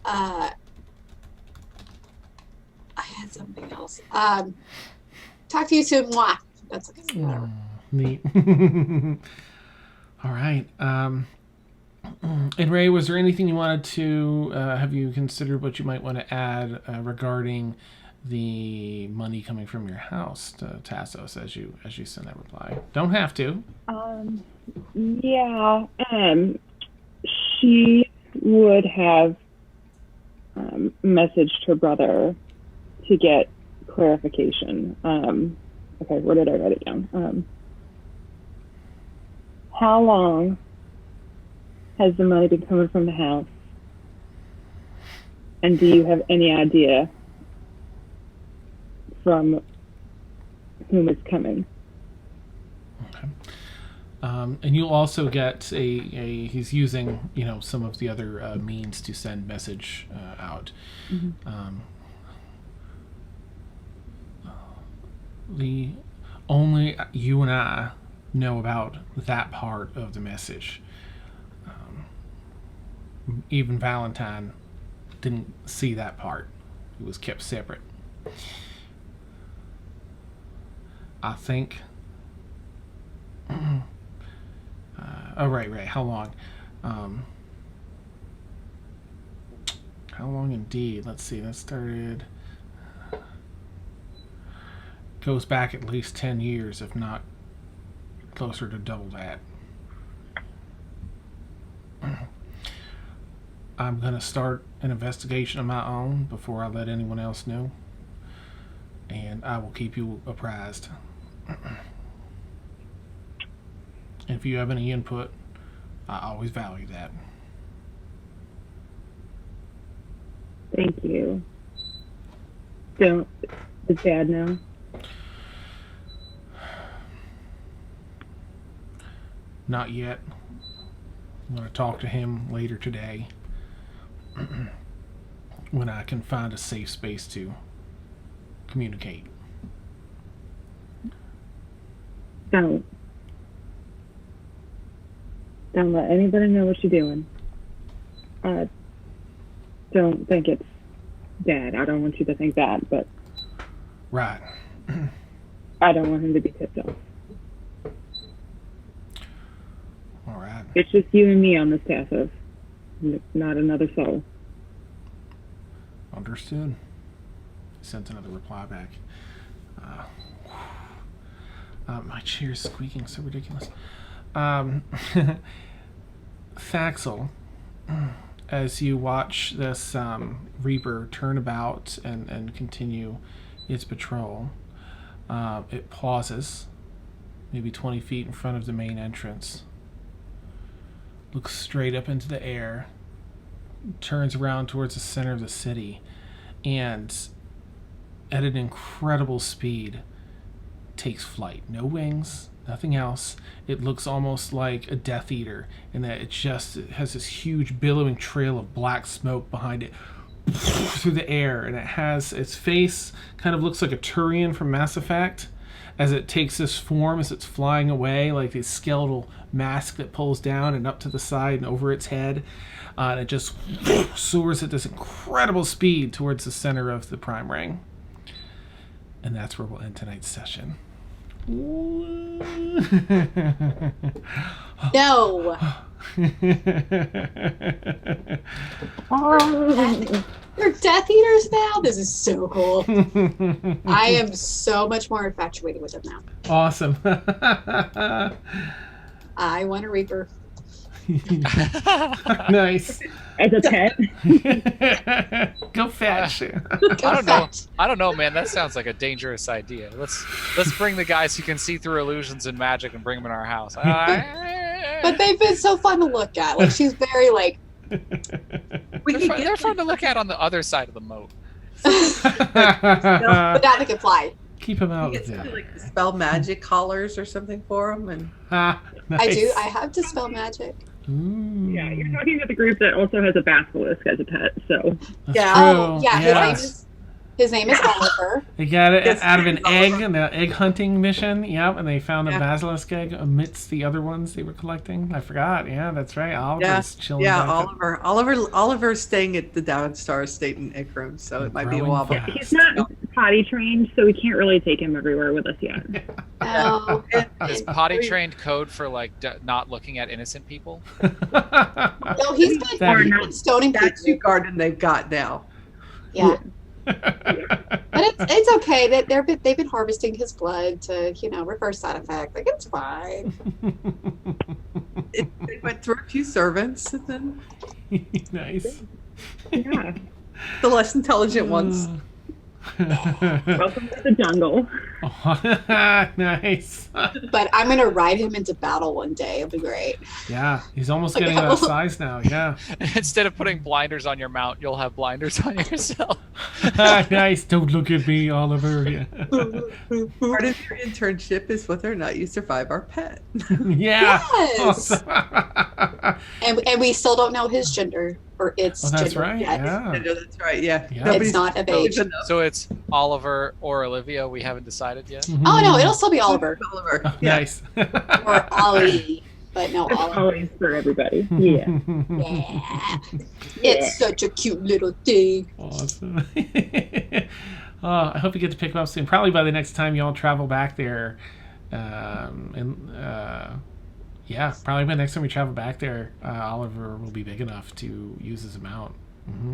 I had something else. Talk to you soon. Mwah. That's okay. Whatever. Neat. All right. And Ray, was there anything you wanted to have you considered what you might want to add regarding the money coming from your house to Tassos as you send that reply? Don't have to. Yeah. She would have messaged her brother to get clarification. Okay, where did I write it down? How long has the money been coming from the house? And do you have any idea from whom it's coming? Okay. And you'll also get he's using some of the other means to send message out. Mm-hmm. The only you and I know about that part of the message. Even Valentine didn't see that part. It was kept separate. I think. Right. How long? How long indeed? Let's see. That started. Goes back at least 10 years, if not closer to double that. I'm going to start an investigation of my own before I let anyone else know. And I will keep you apprised. If you have any input, I always value that. Thank you. Does Dad know? Not yet. I'm going to talk to him later today when I can find a safe space to communicate. Don't let anybody know what you're doing. Don't think it's Dad. I don't want you to think that, but Right. I don't want him to be tipped off. All right. It's just you and me on this passive, not another soul. Understood. Sent another reply back. My chair's squeaking so ridiculous. Thaxl, as you watch this Reaper turn about and continue its patrol, it pauses, maybe 20 feet in front of the main entrance, looks straight up into the air, turns around towards the center of the city, and at an incredible speed takes flight. No wings, nothing else. It looks almost like a Death Eater in that it has this huge billowing trail of black smoke behind it through the air, and it has its face kind of looks like a Turian from Mass Effect as it takes this form as it's flying away, like this skeletal mask that pulls down and up to the side and over its head, and it just soars at this incredible speed towards the center of the Prime Ring. And that's where we'll end tonight's session. No. They're Death Eaters now? This is so cool. I am so much more infatuated with them now. Awesome. I want a Reaper. Nice. As a pet? Go fetch. I don't know, man. That sounds like a dangerous idea. Let's bring the guys who can see through illusions and magic and bring them in our house. But they've been so fun to look at. Like, she's very, like... They're fun to look at on the other side of the moat. But now they can fly. Keep them out. You get like dispel magic collars or something for them, and nice. I do. I have dispel magic. Ooh. Yeah, you're talking about the group that also has a basilisk as a pet, so. That's Yeah. true. Oh, yeah. Yes. His name is Oliver. They got it Yes, out of an egg Oliver. in the egg hunting mission. Yep, and they found a Yeah. basilisk egg amidst the other ones they were collecting. I forgot. Yeah, that's right. Oliver's chilling. yeah, back there. Oliver's staying at the Downstar Estate in Ikram, so it might be a Growing while. fast. He's not potty trained, so we can't really take him everywhere with us yet. Oh. Is potty trained code for like not looking at innocent people? No, he's been That- stoning Statue people. garden they've got now. Yeah. But it's okay. They've been harvesting his blood to, reverse side effect. Like, it's fine. They went through a few servants, and then Nice. Yeah. the less intelligent ones. Welcome to the jungle. Nice. But I'm gonna ride him into battle one day. It'll be great. Yeah, he's almost getting that size now. Yeah. Instead of putting blinders on your mount, you'll have blinders on yourself. Nice. Don't look at me, Oliver. Yeah. Part of your internship is whether or not you survive our pet. Yeah. Yes. Awesome. And we still don't know his gender or its Oh, that's gender right. yet. Yeah. That's right. Yeah. Yeah. Nobody's- It's not of age. So it's Oliver or Olivia. We haven't decided yet. Oh no, it'll still be Oliver Oliver. Oh, Yeah. nice. or Ollie, but no Oliver. Always for everybody. Yeah. Yeah. It's such a cute little thing. Awesome. I hope you get to pick him up soon. Probably by the next time y'all travel back there. Yeah, probably by the next time we travel back there, Oliver will be big enough to use as a mount. Mm-hmm.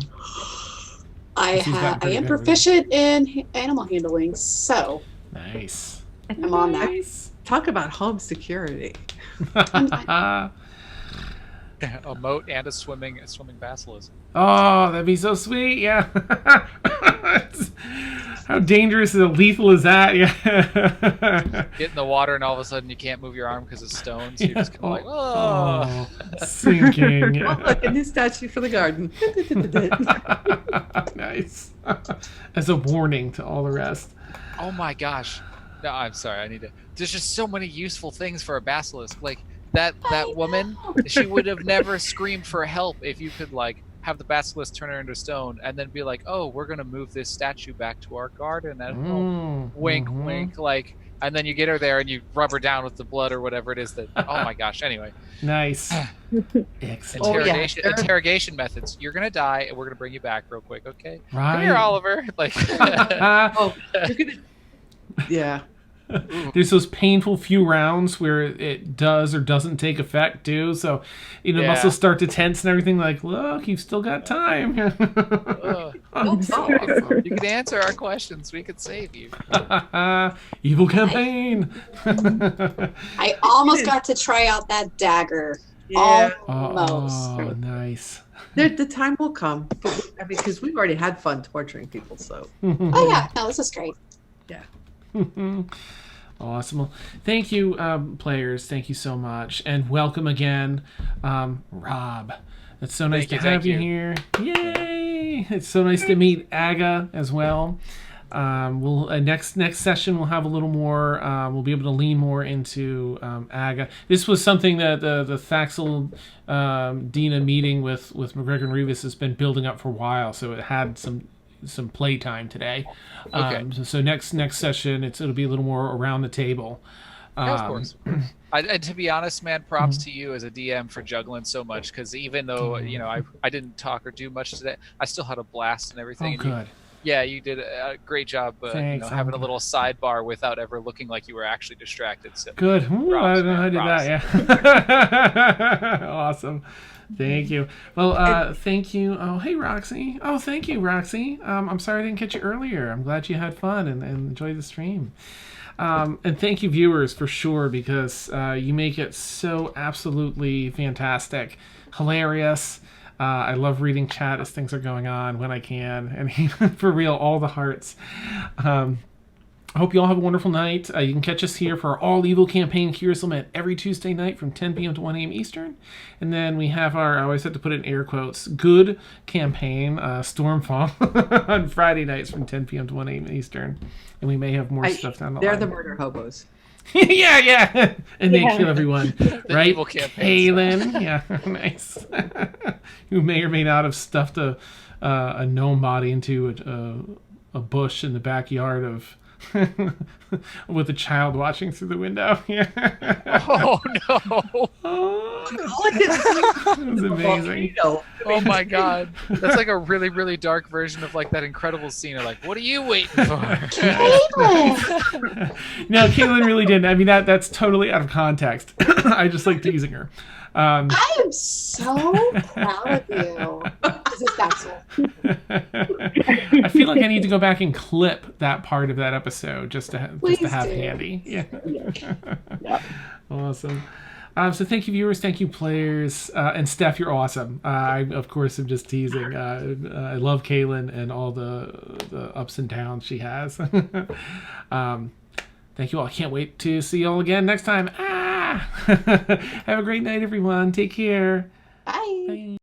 I He's gotten am pretty good proficient in animal handling, so Nice. I'm on that. Nice. Talk about home security. A moat and a swimming basilisk. Oh, that'd be so sweet. Yeah. How dangerous and lethal is that? Yeah. Get in the water and all of a sudden you can't move your arm because it's stone. So you're just kind of like, oh, sinking. Oh, look, a new statue for the garden. Nice. As a warning to all the rest. oh my gosh. No, I'm sorry. There's just so many useful things for a basilisk. Like that woman, she would have never screamed for help if you could like have the basilisk turn her into stone and then be like, oh, we're gonna move this statue back to our garden. And wink, wink, like. And then you get her there and you rub her down with the blood or whatever it is that. Oh my gosh. Anyway, Nice. Excellent. Oh, yeah. interrogation methods. You're gonna die and we're gonna bring you back real quick. Okay. Right. Come here, Oliver. Like. Oh, you're gonna Yeah. There's those painful few rounds where it does or doesn't take effect too. So, Yeah. muscles start to tense and everything. Like, look, you've still got time. Oh, so awesome. You can answer our questions. We could save you. Evil campaign. I almost got to try out that dagger. Yeah. Almost. Oh, nice. The time will come. But I mean, because we've already had fun torturing people, so. Oh yeah, no, this is great. Awesome. Well, thank you, players. Thank you so much, and welcome again, Rob. It's so nice to have you here. Yay! It's so nice to meet Aga as well. We'll next session we'll have a little more. We'll be able to lean more into Aga. This was something that the Thaxl Deena meeting with MacGregor and Reevus has been building up for a while, so it had some playtime today. Okay. So next session it'll be a little more around the table. Yeah, of course. And to be honest, man, props to you as a DM for juggling so much, because even though I didn't talk or do much today, I still had a blast and everything. Oh, good. You did a great job Thanks, having a little sidebar without ever looking like you were actually distracted. So good. Ooh, I don't know how I did props. that. Yeah. Awesome. Thank you. Well, thank you. Oh, hey, Roxy. Oh, thank you, Roxy. I'm sorry I didn't catch you earlier. I'm glad you had fun and enjoyed the stream. And thank you, viewers, for sure, because you make it so absolutely fantastic, hilarious. I love reading chat as things are going on when I can, and for real, all the hearts. I hope you all have a wonderful night. You can catch us here for our All Evil campaign, Curious Lament, every Tuesday night from 10 p.m. to 1 a.m. Eastern. And then we have our, I always have to put it in air quotes, good campaign, Stormfall, on Friday nights from 10 p.m. to 1 a.m. Eastern. And we may have more stuff down the line. They're the murder hobos. yeah. And they kill everyone. Right? Evil campaign. Kaylin. Yeah, nice. Who may or may not have stuffed a gnome body into a bush in the backyard of... with a child watching through the window. Yeah. Oh no! It was amazing. Oh my god, that's like a really, really dark version of like that incredible scene of like, what are you waiting for? No, Caitlin really didn't. I mean, that's totally out of context. I just like teasing her. I am so proud of you. This is Thaxl. I feel like I need to go back and clip that part of that episode just to have handy. Yeah. Awesome. So thank you, viewers. Thank you, players. And Steph, you're awesome. I, of course, am just teasing. I love Kaylin and all the ups and downs she has. Thank you all. I can't wait to see you all again next time. Have a great night, everyone. Take care. Bye. Bye.